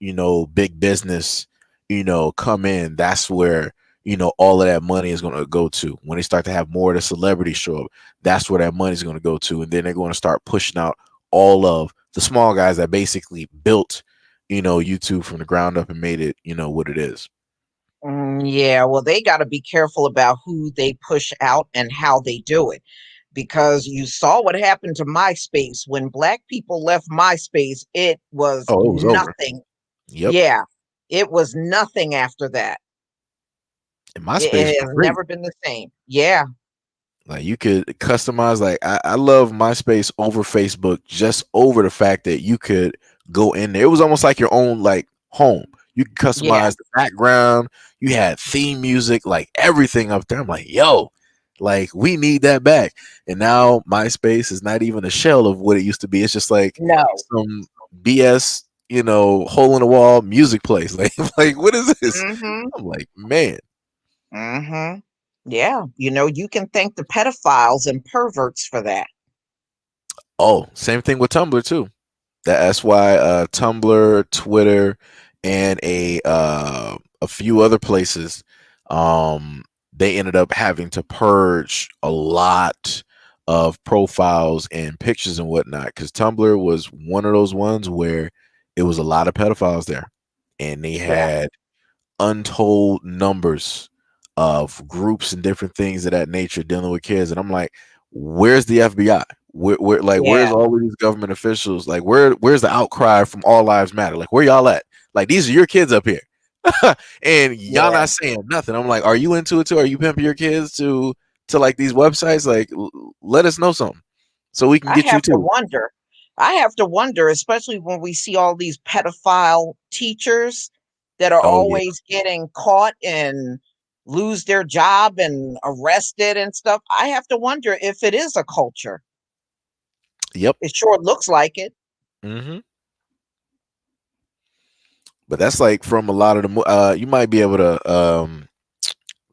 big business, come in, that's where, all of that money is going to go to. When they start to have more of the celebrities show up, that's where that money is going to go to. And then they're going to start pushing out all of the small guys that basically built, YouTube from the ground up and made it, what it is. Yeah, well, they got to be careful about who they push out and how they do it, because you saw what happened to MySpace when black people left MySpace. It was Oh, it was over. nothing. Yep. Yeah, it was nothing after that. And It, MySpace it was has great. never been the same. Yeah, Like, you could customize. Like, I love MySpace over Facebook, just over the fact that you could go in there. It was almost like your own like home. You could yeah. customize the background. You had theme music, like everything up there. I'm like, yo, like, we need that back. And now MySpace is not even a shell of what it used to be. It's just like No. some BS, hole in the wall music place. Like, what is this? Mm-hmm. I'm like, man. Mm-hmm. Yeah. You can thank the pedophiles and perverts for that. Oh, same thing with Tumblr too. That's why Tumblr, Twitter, and a few other places, they ended up having to purge a lot of profiles and pictures and whatnot, because Tumblr was one of those ones where it was a lot of pedophiles there, and they Yeah. had untold numbers of groups and different things of that nature dealing with kids, and I'm like, where's the FBI? Like, where's Yeah, all of these government officials? Like, where's the outcry from All Lives Matter? Like, where y'all at? Like, these are your kids up here, and y'all yeah. not saying nothing. I'm like, are you into it too? Are you pimping your kids to like these websites? Like, let us know something so we can I get you have to too. wonder. I have to wonder, especially when we see all these pedophile teachers that are Oh yeah, always getting caught and lose their job and arrested and stuff. I have to wonder if it is a culture. yep. It sure looks like it. Hmm. But that's like from a lot of the. You might be able to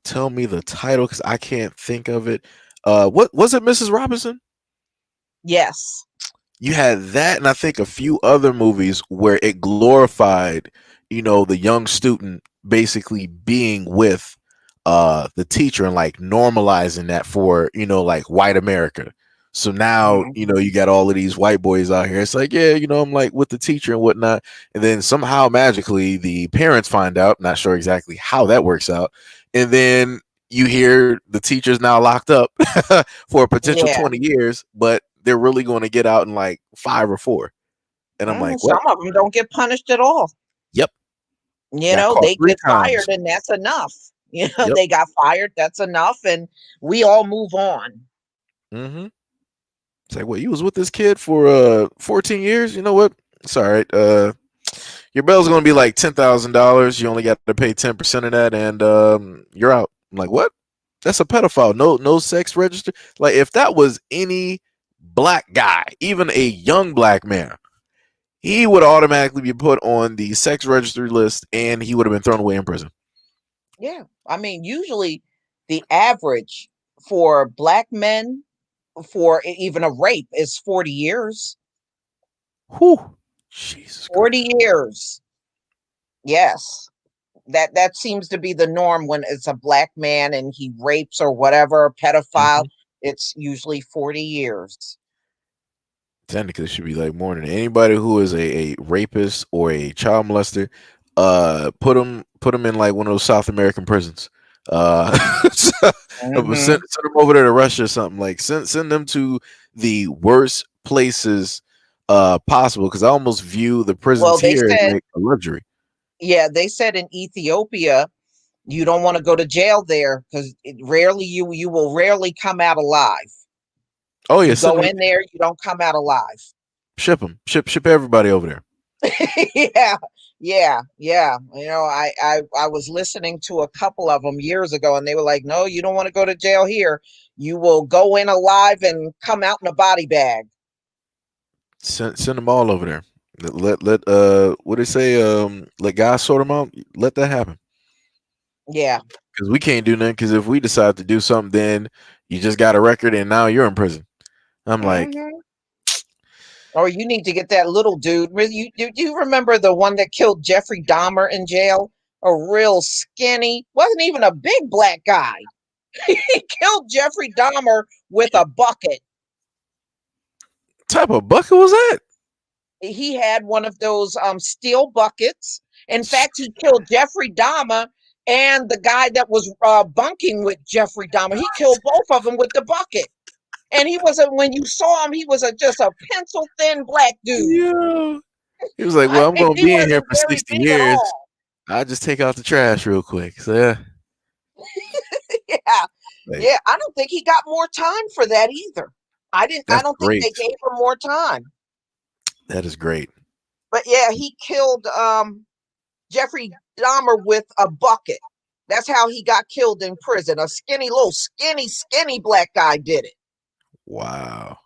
tell me the title because I can't think of it. What was it, Mrs. Robinson? Yes. You had that, and I think a few other movies where it glorified, the young student basically being with the teacher and like normalizing that for like white America. So now Mhm. you got all of these white boys out here. It's like, yeah, I'm like with the teacher and whatnot, and then somehow magically the parents find out. Not sure exactly how that works out, and then you hear the teacher's now locked up for a potential Yeah. 20 years, but they're really going to get out in like 5 or 4. And I'm like, what? Some of them don't get punished at all. Yep. You Got know, caught they three get fired times. and that's enough. Yep. They got fired, that's enough, and we all move on. Hmm. It's like, what? You was with this kid for 14 years? You know what? It's all right. Your bill's gonna be like $10,000. You only got to pay 10% of that, and you're out. I'm like, what? That's a pedophile. No sex register. Like, if that was any black guy, even a young black man, he would automatically be put on the sex registry list, and he would have been thrown away in prison. Yeah. I mean, usually the average for black men for even a rape is 40 years. Whew. Jesus 40 Christ. years. Yes. That seems to be the norm when it's a black man and he rapes or whatever, a pedophile. Mhm. It's usually 40 years. Technically, it should be like more than anybody who is a rapist or a child molester. Put them in like one of those South American prisons. Send Hmm. them over there to Russia or something. Like send them to the worst places possible. Because I almost view the prisons Well, they here as said, like a luxury. yeah, they said in Ethiopia, you don't want to go to jail there because rarely you will rarely come out alive. Oh yeah, You send go them, in there, you don't come out alive. ship them, ship everybody over there. Yeah, yeah. I was listening to a couple of them years ago, and they were like, "No, you don't want to go to jail here. You will go in alive and come out in a body bag." Send them all over there. What they say, let God sort them out. Let that happen. Yeah. Because we can't do nothing. Because if we decide to do something, then you just got a record and now you're in prison. I'm like, Hmm. Or you need to get that little dude. Do you remember the one that killed Jeffrey Dahmer in jail? A real skinny, wasn't even a big black guy. He killed Jeffrey Dahmer with a bucket. type of bucket was that? He had one of those steel buckets. In fact, he killed Jeffrey Dahmer and the guy that was bunking with Jeffrey Dahmer. He killed both of them with the bucket. And he was when you saw him, he was just a pencil thin black dude. Yeah. He was like, I well, I'm mean, going to he be in here wasn't for very 60 big at years. all. I'll just take out the trash real quick. So, yeah. Yeah, Like, yeah. I don't think he got more time for that either. I didn't. I that's don't think great. they gave him more time. That is great. But yeah, he killed Jeffrey Dahmer with a bucket. That's how he got killed in prison. A skinny, little skinny black guy did it. Wow.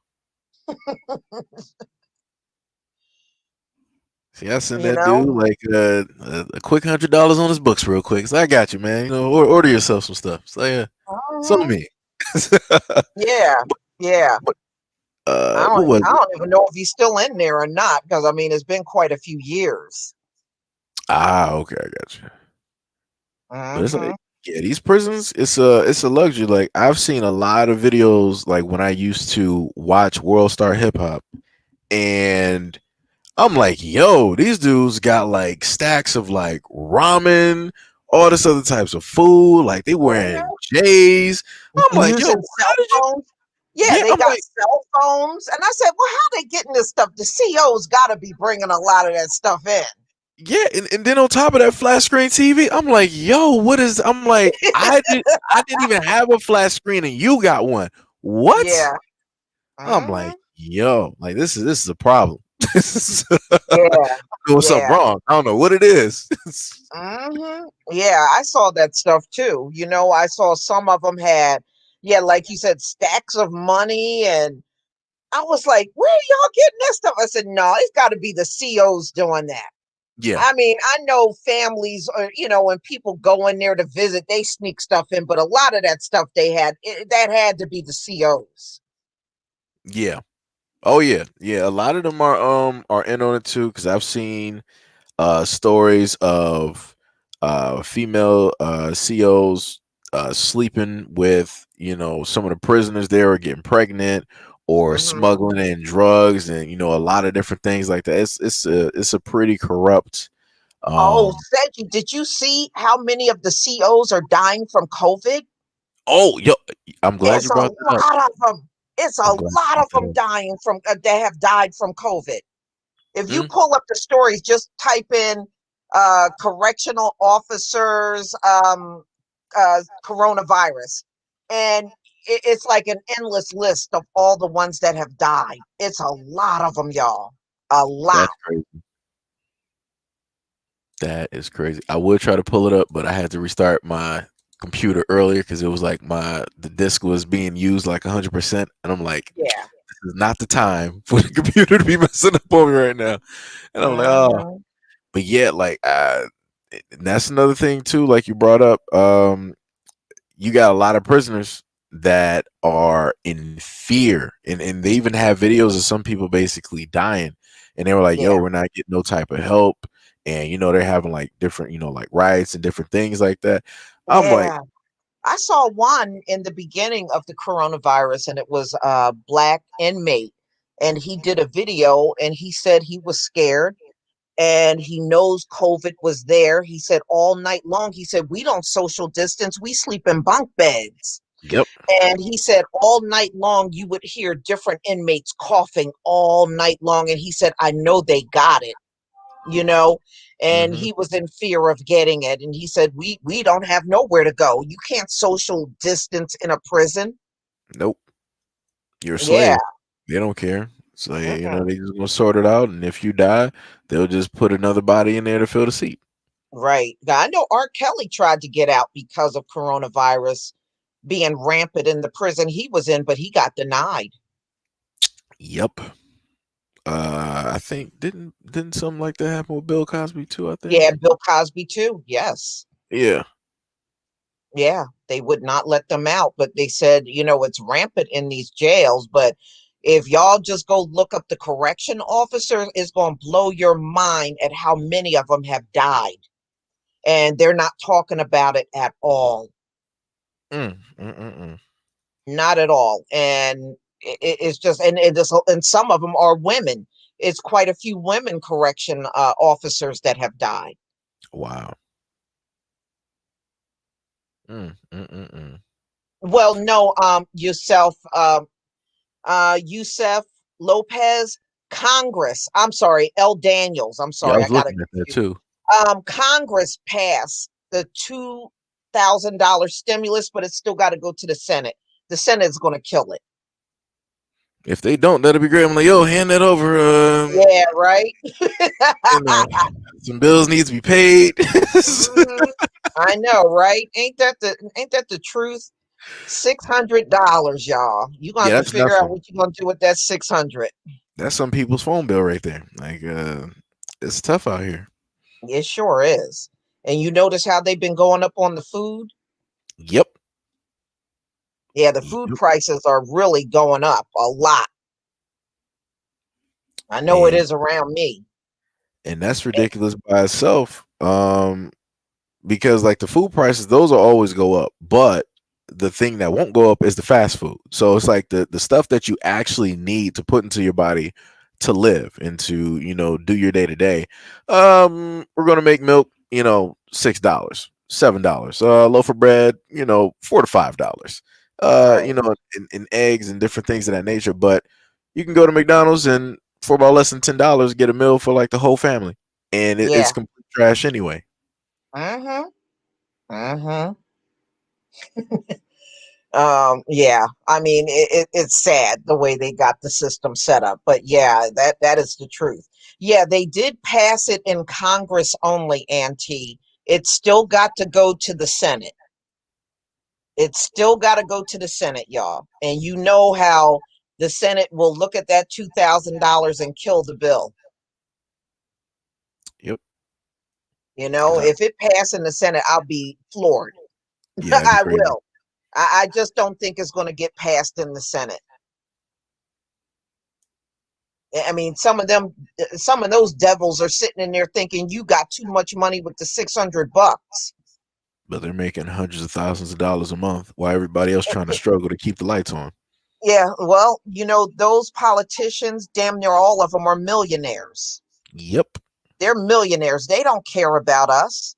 See, I send You that know? dude like a quick $100 on his books real quick. So I got you, man. Order yourself some stuff. So yeah, so Mhm. me. Yeah, yeah. But I what was I it? don't even know if he's still in there or not because I mean it's been quite a few years. Ah, okay, I got you. But it's like, Hmm. yeah, these prisons, it's a luxury. Like I've seen a lot of videos, like when I used to watch World Star Hip Hop, and I'm like, yo, these dudes got like stacks of like ramen all this other types of food. Like they wearing J's. I'm like, yo, Using how cell did you? phones. Yeah, Yeah, they I'm got like, cell phones. And I said, well, how they getting this stuff? The CEOs got to be bringing a lot of that stuff in. yeah, and then on top of that flat screen TV, I'm like, yo, what is? I'm like, I didn't even have a flat screen, and you got one. What? Yeah. I'm like, Hmm. yo, like this is a problem. This is Yeah. doing something Yeah. wrong. I don't know what it is. Yeah, I saw that stuff too. I saw some of them had, yeah, like you said, stacks of money. And I was like, where are y'all getting that stuff? I said, no, it's got to be the CEOs doing that. Yeah, I mean, I know families, when people go in there to visit, they sneak stuff in, but a lot of that stuff that had to be the CEOs. yeah. Oh yeah, yeah. A lot of them are in on it too because I've seen stories of female COs sleeping with some of the prisoners there, or getting pregnant, or Hmm. smuggling in drugs, and a lot of different things like that. It's a pretty corrupt. Oh, Um, Seji, did you see how many of the CEOs are dying from COVID? oh, yo, I'm glad It's you a brought that up. lot of them. It's a I'm glad you lot of brought that them up. dying from that have died from COVID. If you Mm, pull up the stories, just type in correctional officers coronavirus, and it's like an endless list of all the ones that have died. It's a lot of them, y'all. A lot. that's crazy. That is crazy. I would try to pull it up, but I had to restart my computer earlier because it was like the disk was being used like 100%, and I'm like, Yeah. this is not the time for the computer to be messing up on me right now. And I'm like, oh, Hmm. but yeah, like and that's another thing too. Like you brought up, you got a lot of prisoners that are in fear, and they even have videos of some people basically dying, and they were like, yo, Yeah. we're not getting no type of help, and they're having like different like riots and different things like that. I'm like, Yeah. I saw one in the beginning of the coronavirus, and it was a black inmate, and he did a video, and he said he was scared, and he knows COVID was there. He said all night long, he said, we don't social distance, we sleep in bunk beds. yep, And he said all night long, you would hear different inmates coughing all night long. And he said, I know they got it, you know, and hmm he was in fear of getting it. And he said, we don't have nowhere to go. You can't social distance in a prison. nope, you're a Yeah. slave. They don't care. So Mm-mm. they just gonna sort it out, and if you die, they'll just put another body in there to fill the seat. Right. Now, I know R. Kelly tried to get out because of coronavirus being rampant in the prison he was in, but he got denied. Yep. I think didn't something like that happen with Bill Cosby too? I think. Yeah, Bill Cosby too. Yes. Yeah. Yeah, they would not let them out, but they said, it's rampant in these jails. But if y'all just go look up the correction officers, it's going to blow your mind at how many of them have died. And they're not talking about it at all. Mm, mm, mm, mm. Not at all. And it's just, and some of them are women. It's quite a few women correction officers that have died. Wow. Mm, mm, mm, mm. Well, no, Yusef Lopez, Congress. I'm sorry, L. Daniels. I'm Yeah, I sorry, I was got it looking at that confused. too. Congress passed the $2,000 stimulus, but it's still got to go to the Senate. The Senate is going to kill it. If they don't, that'd be great. I'm like, yo, hand that over. Yeah, right. You know, some bills need to be paid. Mhm. I know, right? Ain't that the truth? $600, y'all. You gonna Yeah, have to that's figure out nothing. what you're gonna do with that 600. That's some people's phone bill right there. Like, it's tough out here. It sure is. And you notice how they've been going up on the food? Yep. Yeah, the food Yep. prices are really going up a lot. I know it And is around me. that's ridiculous by itself. Because like the food prices, those will always go up, but the thing that won't go up is the fast food. So it's like the stuff that you actually need to put into your body to live and to do your day to day. We're gonna make milk $6. $7. Loaf of bread, $4 to $5. Right. In eggs and different things of that nature. But you can go to McDonald's and for about less than $10 get a meal for like the whole family, and it's Yeah. complete trash anyway. Mm-hmm. Mm-hmm. Yeah, I mean, it's sad the way they got the system set up, but yeah, that is the truth. Yeah, they did pass it in Congress only, Auntie. It's still got to go to the Senate. It's still got to go to the Senate, y'all. And you know how the Senate will look at that $2,000 and kill the bill. Yep. If it passed in the Senate, I'll be floored. Yeah, that'd be I crazy. will. I just don't think it's going to get passed in the Senate. I mean, some of those devils are sitting in there thinking you got too much money with the $600. But they're making hundreds of thousands of dollars a month while everybody else trying to struggle to keep the lights on. Yeah, well, those politicians, damn near all of them are millionaires. Yep. They're millionaires. They don't care about us.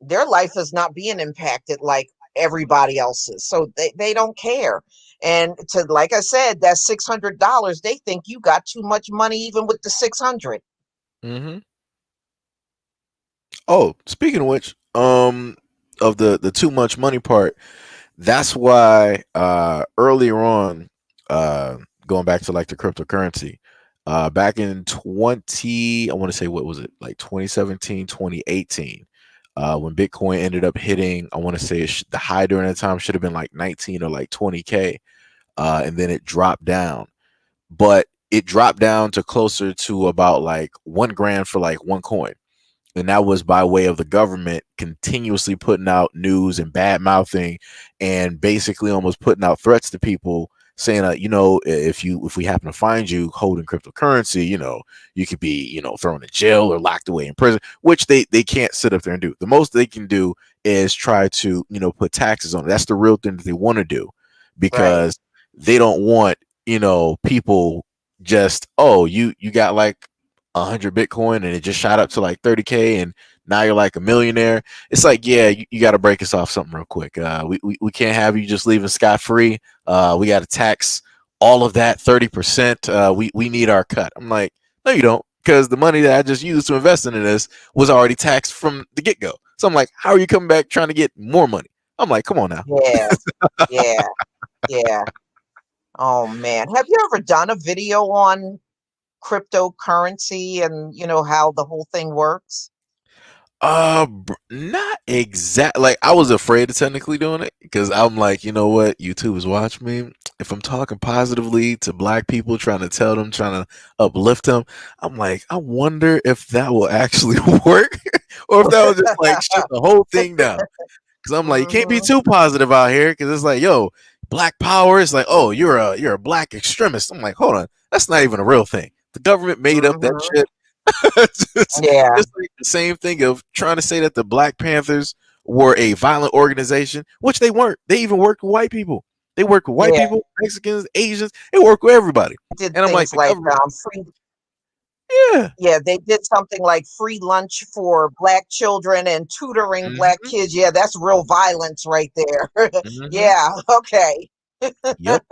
Their life is not being impacted like everybody else's. So they don't care. And like I said, that $600, they think you got too much money even with the 600. Mm-hmm. Oh, speaking of which, of the too much money part, that's why earlier on, uh going back to like the cryptocurrency, back in 20, I want to say, what was it, like 2017, 2018, when Bitcoin ended up hitting, I want to say the high during that time should have been like 19 or like 20K, and then it dropped down, but it dropped down to closer to about like 1 grand for like one coin, and that was by way of the government continuously putting out news and bad mouthing and basically almost putting out threats to people, saying if we happen to find you holding cryptocurrency, you could be, thrown in jail or locked away in prison, which they can't sit up there and do. The most they can do is try to, put taxes on it. That's the real thing that they want to do, Right. because they don't want, people just, oh, you got like 100 Bitcoin and it just shot up to like 30K and now you're like a millionaire. It's like, yeah, you got to break us off something real quick. We can't have you just leaving scot free. We got to tax all of that 30%. We need our cut. I'm like, no, you don't, because the money that I just used to invest into this was already taxed from the get go. So I'm like, how are you coming back trying to get more money? I'm like, come on now. Yeah. Yeah. Yeah. Oh man. Have you ever done a video on cryptocurrency and how the whole thing works? Not exact. Like, I was afraid of technically doing it because I'm like, you know what? YouTube is watching me. If I'm talking positively to black people, trying to tell them, trying to uplift them, I'm like, I wonder if that will actually work, or if that will just like shut the whole thing down. Because I'm like, you can't be Mm-hmm. too positive out here. Because it's like, yo, black power. It's like, oh, you're a black extremist. I'm like, hold on, that's not even a real thing. The government made up that Mm-hmm. shit. it's, Yeah. it's like the same thing of trying to say that the Black Panthers were a violent organization, which they weren't. They even worked with white people. They worked with white Yeah. people, Mexicans, Asians. They worked with everybody. Did And I'm like, things the like government, free. yeah. Yeah, they did something like free lunch for black children and tutoring black Hmm. kids. Yeah, that's real violence right there. Hmm. Yeah. Okay. Yep.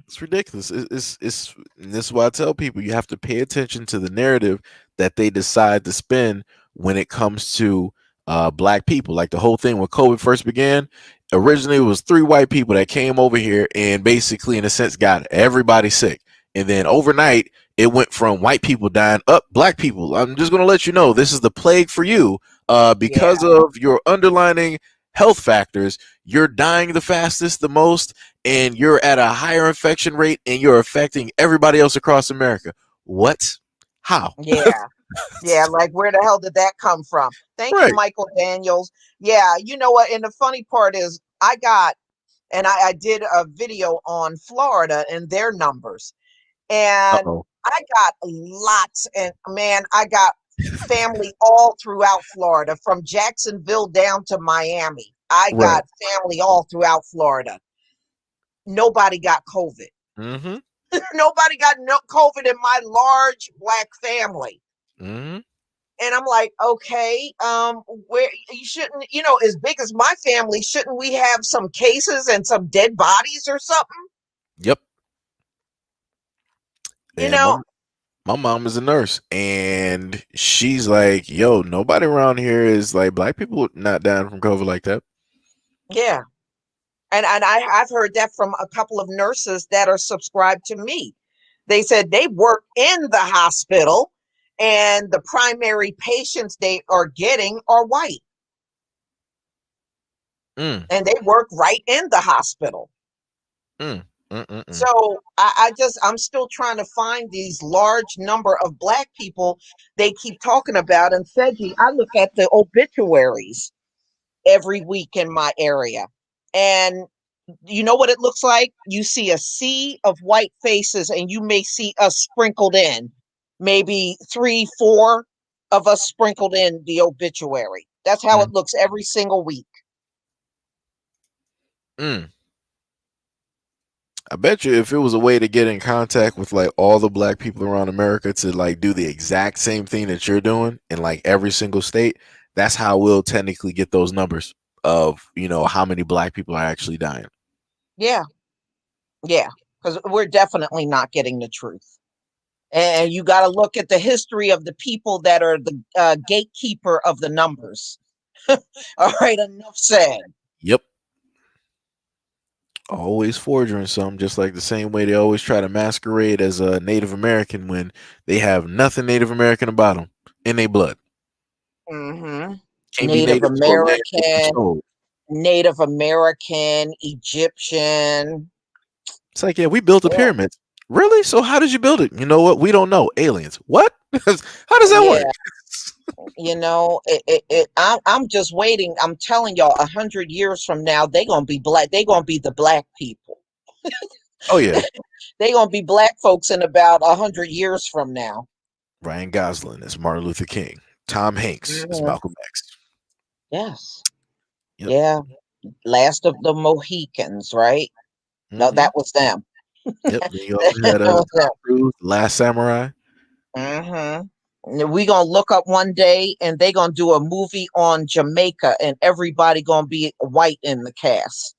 It's ridiculous. And this is why I tell people you have to pay attention to the narrative that they decide to spin when it comes to black people. Like the whole thing when COVID first began, originally it was 3 white people that came over here and basically, in a sense, got everybody sick. And then overnight, it went from white people dying up black people. I'm just gonna let you know this is the plague for you, Yeah. because of your underlining health factors. You're dying the fastest, the most, and you're at a higher infection rate and you're affecting everybody else across America. What? How? Yeah. Yeah. Like, where the hell did that come from? Thank you, Right. Michael Daniels. Yeah. You know what? And the funny part is, I did a video on Florida and their numbers. And Uh-oh. I got lots, and man, I got family all throughout Florida, from Jacksonville down to Miami. I Right. got family all throughout Florida. Nobody got COVID. Mm-hmm. Nobody got no COVID in my large black family. Mm-hmm. And I'm like, okay, where you shouldn't, as big as my family, shouldn't we have some cases and some dead bodies or something? Yep. You And my know, my mom is a nurse, and she's like, "Yo, nobody around here is like black people not dying from COVID like that." yeah. And I've heard that from a couple of nurses that are subscribed to me. They said they work in the hospital and the primary patients they are getting are white Mm, and they work right in the hospital. mm, mm. So I'm still trying to find these large number of black people they keep talking about. And Seji, I look at the obituaries every week in my area. And you know what it looks like? You see a sea of white faces, and you may see us sprinkled in, maybe three, four of us sprinkled in the obituary. That's how Mm, it looks every single week. mm. I bet you if it was a way to get in contact with like all the black people around America to like do the exact same thing that you're doing in like every single state, that's how we'll technically get those numbers of, how many black people are actually dying. Yeah, yeah, because we're definitely not getting the truth. And you got to look at the history of the people that are the gatekeeper of the numbers. All right, enough said. Yep. Always forging some, just like the same way they always try to masquerade as a Native American when they have nothing Native American about them in their blood. Hmm. Can't be Native native to a land that you American, stole. Native American, Egyptian. It's like, yeah, we built the Yeah, pyramids. Really? So how did you build it? You know what? We don't know. Aliens. What? How does that work? yeah. I'm just waiting. I'm telling y'all, 100 years from now, they gonna be black. They gonna be the black people. Oh yeah, They gonna be black folks in about 100 years from now. Ryan Gosling is Martin Luther King. Tom Hanks is Mhm. Malcolm X. Yes. Yep. Yeah. Last of the Mohicans, right? No, Hmm. that was them. Yep. Then you also That had was Tom Cruise, Last Samurai. them. We gonna look up one day, and they gonna do a movie on Jamaica, and everybody gonna be white in the cast.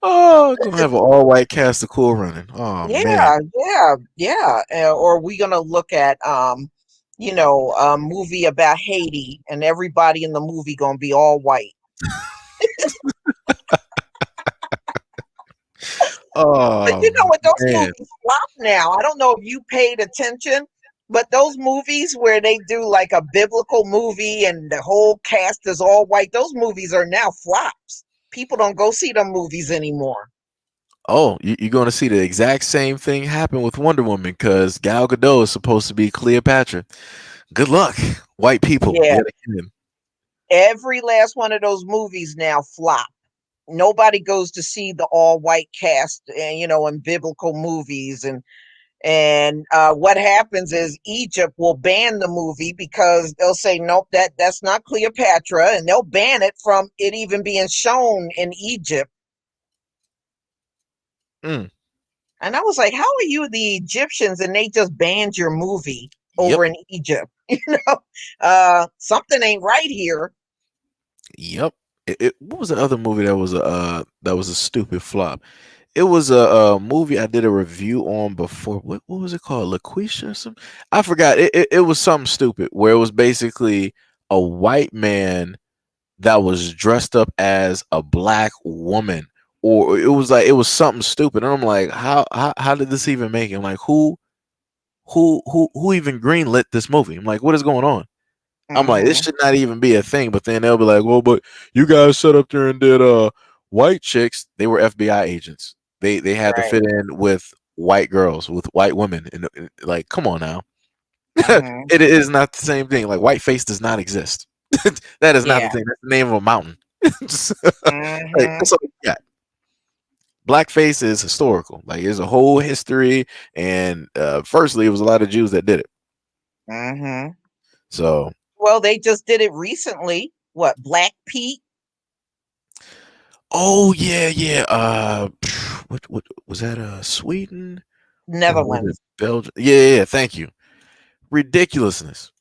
Oh, gonna have an all white cast of Cool Running. Oh man. Yeah, yeah, yeah. Or we gonna look at a movie about Haiti, and everybody in the movie gonna be all white. But you know Oh what? Those man. movies flop now. I don't know if you paid attention, but those movies where they do like a biblical movie and the whole cast is all white, those movies are now flops. People don't go see them movies anymore. Oh, you're going to see the exact same thing happen with Wonder Woman because Gal Gadot is supposed to be Cleopatra. Good luck, white people, Yeah, yet again. every last one of those movies now flop. Nobody goes to see the all white cast, in biblical movies. And what happens is Egypt will ban the movie because they'll say nope, that's not Cleopatra, and they'll ban it from it even being shown in Egypt. Mm, And I was like, how are you the Egyptians and they just banned your movie yep, over in Egypt? Something ain't right here. yep. What was the other movie that was a stupid flop? It was a movie I did a review on before. What was it called? LaQuisha or something? I forgot. It was something stupid where it was basically a white man that was dressed up as a black woman, or it was something stupid. And I'm like, how did this even make it? I'm like, who even greenlit this movie? I'm like, what is going on? I'm like, this Hmm. should not even be a thing. But then they'll be like, well, but you guys sat up there and did white chicks. They were FBI agents. They had to Right. fit in with white girls, with white women, and like, come on now. Hmm. It is not the same thing. Like white face does not exist. That is not the Yeah. thing. That's the name of a mountain. Like Hmm. that's all you got. Blackface is historical. Like there's a whole history, and firstly, it was a lot of Jews that did it. Hmm. So, Well, they just did it recently. What, Black Pete? oh yeah, yeah. What was that? Sweden or was it Netherlands. Belgium. Yeah. Thank you. Ridiculousness.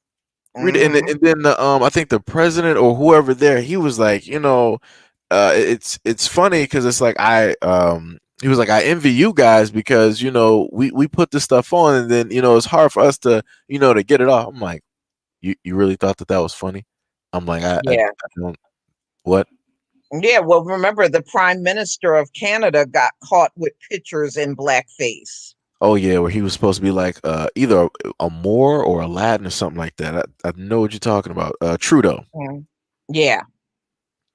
Hmm. And then I think the president or whoever there, he was like, it's funny because it's like he was like, I envy you guys because we put this stuff on and then it's hard for us to to get it off. I'm like, you really thought that was funny? I'm like, I Yeah. don't what? Yeah. Well, remember the prime minister of Canada got caught with pictures in blackface. Oh yeah, where he was supposed to be like either a Moor or a Latin or something like that. I know what you're talking about. Trudeau. Mhm. Yeah.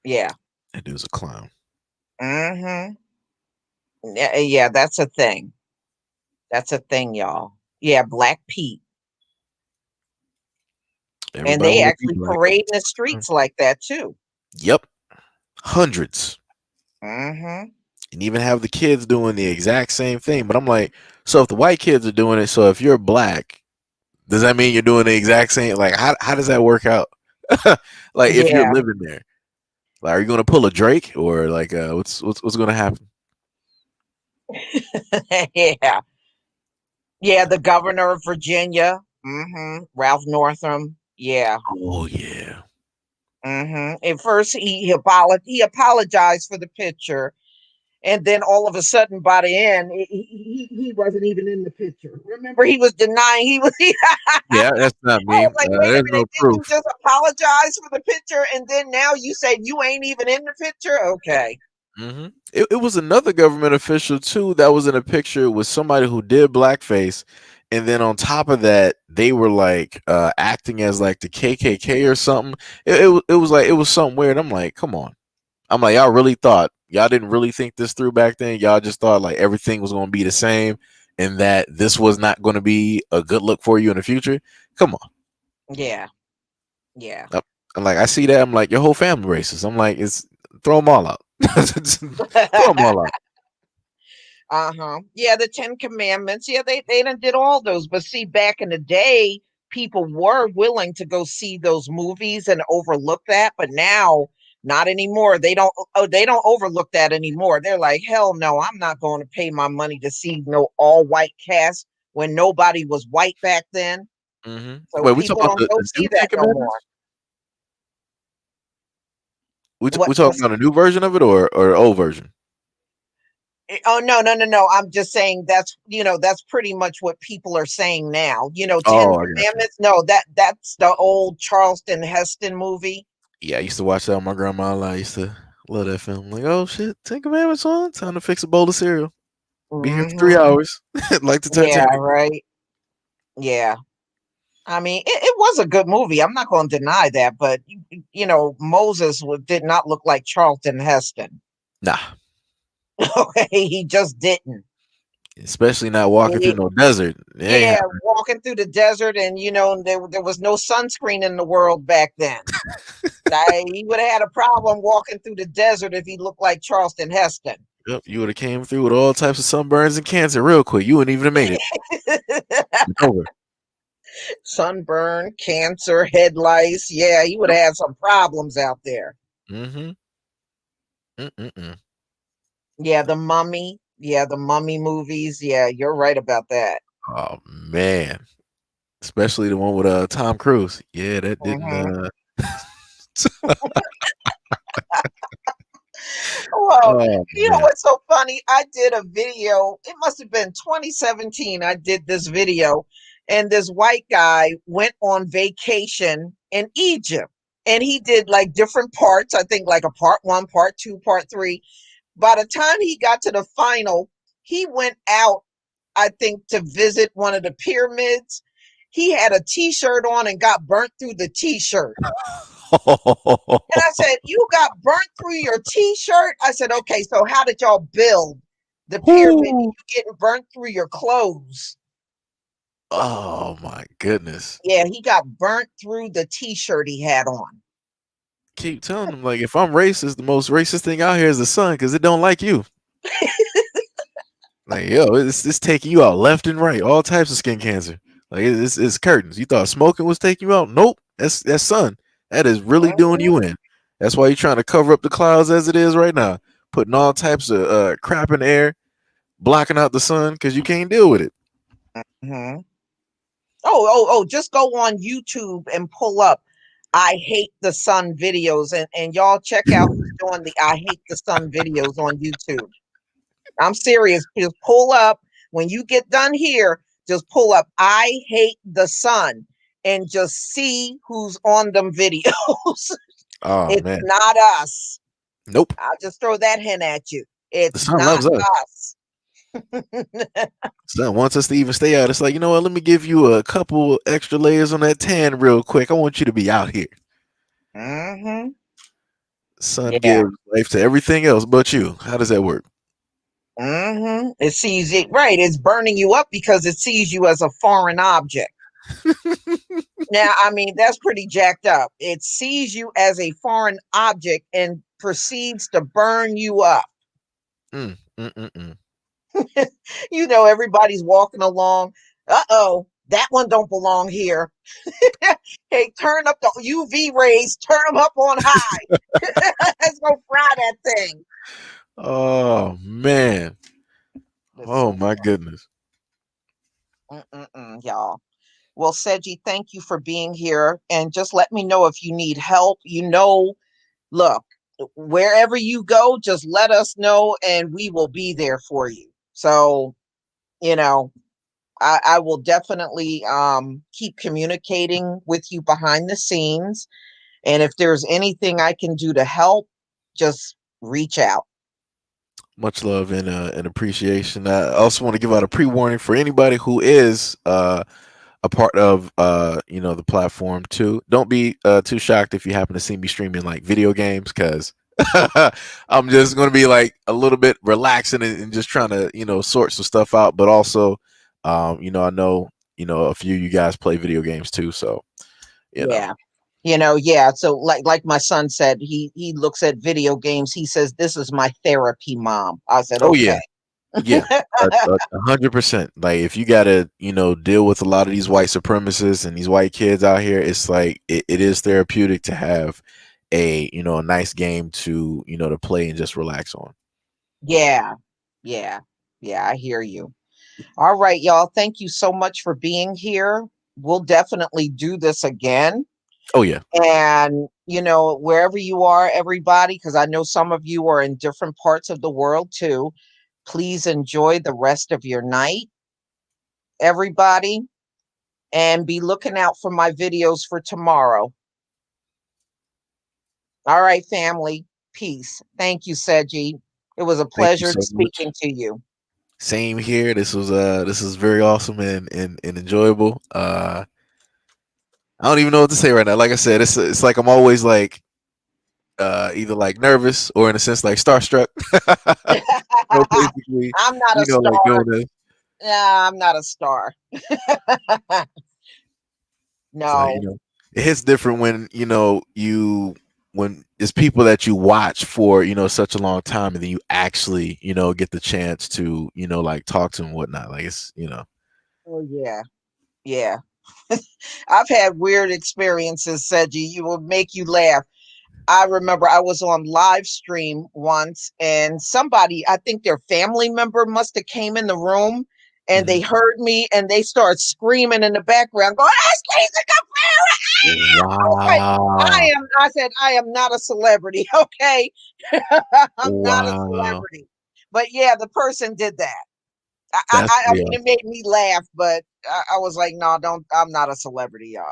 Yeah. That dude's a clown. Hmm. Yeah. Yeah. That's a thing. That's a thing, y'all. Yeah. Black Pete. And Everybody they want to be actually black. parade in the streets like that too. Yep, hundreds. Hmm. And even have the kids doing the exact same thing. But I'm like, so if the white kids are doing it, so if you're black, does that mean you're doing the exact same? Like, how does that work out? Like, if you're Yeah. living there, like, are you going to pull a Drake or like, what's going to happen? Yeah. Yeah. The governor of Virginia. Ralph Northam. Yeah. Oh yeah, At first, he apologized for the picture, and then all of a sudden, by the end, he wasn't even in the picture. Remember, he was denying he was. yeah. That's not I me. was like, wait a There's minute, no didn't you proof. just apologize for the picture, and then now you say you ain't even in the picture? Okay. It was another government official too that was in a picture with somebody who did blackface, and then on top of that, they were like acting as like the KKK or something. It was like it was something weird. I'm like, come on. I'm like, y'all really thought y'all didn't really think this through back then. Y'all just thought like everything was going to be the same, and that this was not going to be a good look for you in the future. Come on. Yeah. Yeah. I'm like, I see that. I'm like, your whole family racist. I'm like, it's throw them all out. Throw them all out. Uh-huh. Yeah, the Ten Commandments. Yeah, they done did all those. But see, back in the day, people were willing to go see those movies and overlook that. But now, not anymore. They don't overlook that anymore. They're like, hell no, I'm not going to pay my money to see no all white cast when nobody was white back then. So Wait, we talking people about don't go the new see Ten that no more. Commandments? We talking What's about a new version of it or old version? Oh, no, no, no, no. I'm just saying that's pretty much what people are saying now. Ten Oh, I got you. Commandments. No, that's the old Charleston Heston movie. Yeah, I used to watch that with my grandma. I used to love that film. Like, oh shit, Ten Commandments on. Time to fix a bowl of cereal. Be here for Hmm. 3 hours, like the Yeah, Titanic. right. Yeah. I mean, it was a good movie. I'm not going to deny that, but Moses did not look like Charlton Heston. Nah, Okay, he just didn't. especially not walking through He- no desert. It ain't yeah, happening. walking through the desert, and there was no sunscreen in the world back then. He would have had a problem walking through the desert if he looked like Charleston Heston. Yep, you would have came through with all types of sunburns and cancer real quick. You wouldn't even have made it. It's over. Sunburn, cancer, head lice. Yeah, he would have had some problems out there. Mm-hmm. Mm-mm-mm. Yeah, the mummy. Yeah, the mummy movies. Yeah, you're right about that. Oh man, especially the one with Tom Cruise. Yeah, that didn't. Hmm. Well, Oh you know man. what's so funny? I did a video. It must have been 2017. I did this video, and this white guy went on vacation in Egypt, and he did like different parts. I think like a part one, part two, part three. By the time he got to the final, he went out, I think, to visit one of the pyramids. He had a t-shirt on and got burnt through the t-shirt. And I said, "You got burnt through your t-shirt?" I said, "Okay, so how did y'all build the pyramid? Whoo. You getting burnt through your clothes?" Oh my goodness. Yeah, he got burnt through the t-shirt he had on. Keep telling them like if I'm racist, the most racist thing out here is the sun because it don't like you. Like yo, it's taking you out left and right, all types of skin cancer. Like it's curtains. You thought smoking was taking you out? Nope. That's sun. That is really doing Mhm. you in. That's why you're trying to cover up the clouds as it is right now, putting all types of crap in the air, blocking out the sun because you can't deal with it. Mhm. Oh, just go on YouTube and pull up I hate the sun videos and y'all check out who's doing the I hate the sun videos on YouTube. I'm serious. Just pull up when you get done here, just pull up I hate the sun and just see who's on them videos. Oh It's man, not us. nope. I'll just throw that hint at you. The It's sun not loves us. us. Sun wants us to even stay out. It's like, you know what? Let me give you a couple extra layers on that tan real quick. I want you to be out here. Hmm. Sun Yeah. gives life to everything else but you. How does that work? It sees it right. It's burning you up because it sees you as a foreign object. Now, I mean, that's pretty jacked up. It sees you as a foreign object and proceeds to burn you up. Mm, mm, mm, mm. Everybody's walking along. Uh-oh, that one don't belong here. Hey, turn up the UV rays, turn them up on high. Let's go fry that thing. Oh man. It's Oh so my goodness. y'all. Well, Seji, thank you for being here. And just let me know if you need help. Look, wherever you go, just let us know and we will be there for you. So, you know, I will definitely keep communicating with you behind the scenes. And if there's anything I can do to help, just reach out. Much love and appreciation. I also want to give out a pre-warning for anybody who is a part of the platform too. Don't be too shocked if you happen to see me streaming like video games, because I'm just going to be like a little bit relaxing and just trying to sort some stuff out. But also, I know a few of you guys play video games too, so you know. Yeah. Yeah. So like my son said, he looks at video games. He says, "This is my therapy, mom." I said, Oh yeah, "Okay." yeah. 100%. Like if you gotta, deal with a lot of these white supremacists and these white kids out here, it's like it is therapeutic to have a nice game to play and just relax on. Yeah. Yeah. Yeah, I hear you. All right, y'all. Thank you so much for being here. We'll definitely do this again. Oh yeah. And, wherever you are, everybody, because I know some of you are in different parts of the world too, please enjoy the rest of your night, everybody, and be looking out for my videos for tomorrow. All right, family. Peace. Thank you, Seji. It was a Thank you pleasure so much. speaking to you. Same here. This was very awesome and enjoyable. I don't even know what to say right now. Like I said, it's like I'm always like either like nervous or in a sense like starstruck. Basically, I'm not a like star. doing this. Yeah, I'm not a star. It's like, No. it hits different when, when it's people that you watch for, such a long time and then you actually, get the chance to, like talk to them and whatnot. Like it's. Oh, yeah. Yeah. I've had weird experiences, Seji. You will make you laugh. I remember I was on live stream once and somebody, I think their family member must have came in the room and they Mhm. heard me and they started screaming in the background, going, "Ask Lisa Cabrera!" I was like, Wow. I said, I am not a celebrity, okay? I'm not a Wow. celebrity. But yeah, the person did that. That's I pretty mean, it awesome. made me laugh, but I was like, no, don't, I'm not a celebrity, y'all.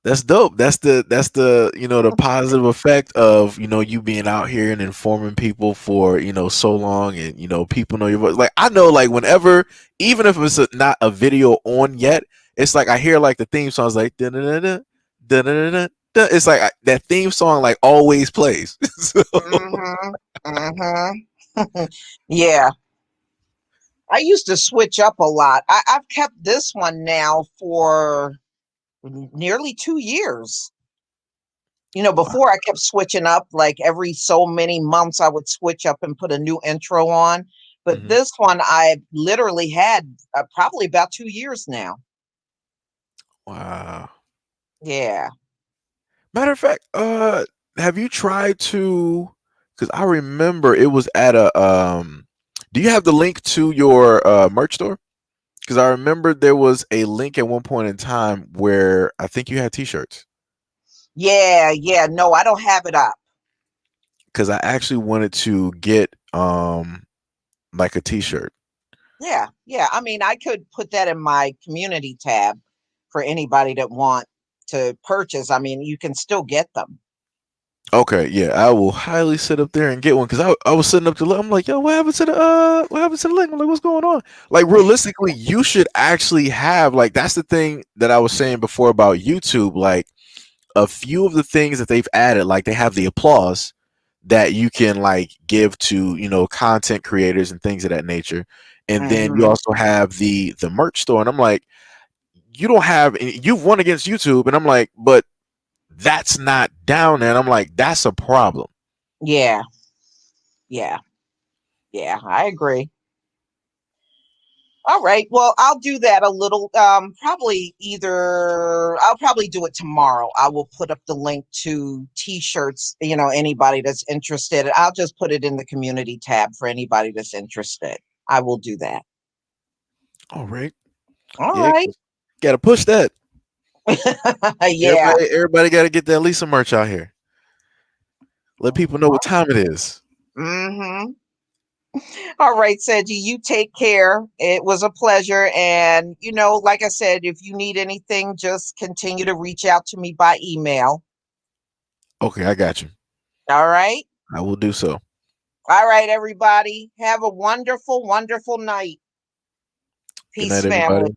That's dope. That's the the positive effect of you being out here and informing people for so long, and people know your voice. Like I know, like whenever, even if it's not a video on yet, it's like I hear like the theme songs like da-da-da-da, da-da-da-da. It's like that theme song like always plays. So, Mm-hmm. Mm-hmm. Yeah. I used to switch up a lot. I've kept this one now for nearly 2 years. wow. Before I kept switching up, like every so many months, I would switch up and put a new intro on. But Mhm. this one I literally had probably about 2 years now. Wow. Yeah. Matter of fact, have you tried to? Because I remember it was at a. Do you have the link to your merch store? Because I remember there was a link at one point in time where I think you had T-shirts. Yeah, yeah. No, I don't have it up. Because I actually wanted to get like a T-shirt. Yeah, yeah. I mean, I could put that in my community tab for anybody that want to purchase. I mean, you can still get them. Okay, yeah, I will highly sit up there and get one because I was sitting up to I'm like, yo, what happened to the what happened to the link? I'm like, what's going on? Like realistically, you should actually have like that's the thing that I was saying before about YouTube. Like a few of the things that they've added, like they have the applause that you can like give to content creators and things of that nature, and then you Hmm. also have the merch store. And I'm like, you don't have you've won against YouTube, and I'm like, but that's not down there. And I'm like, that's a problem. Yeah, yeah, yeah. I agree. All right. Well, I'll do that a little. Probably either I'll probably do it tomorrow. I will put up the link to t-shirts. Anybody that's interested. I'll just put it in the community tab for anybody that's interested. I will do that. All right. All Yeah, right. gotta push that. Yeah. Everybody got to get that Lisa merch out here. Let people know what time it is. Mm-hmm. All right, Seji, you take care. It was a pleasure. And, like I said, if you need anything, just continue to reach out to me by email. Okay, I got you. All right. I will do so. All right, everybody. Have a wonderful, wonderful night. Good Peace, night, family. everybody.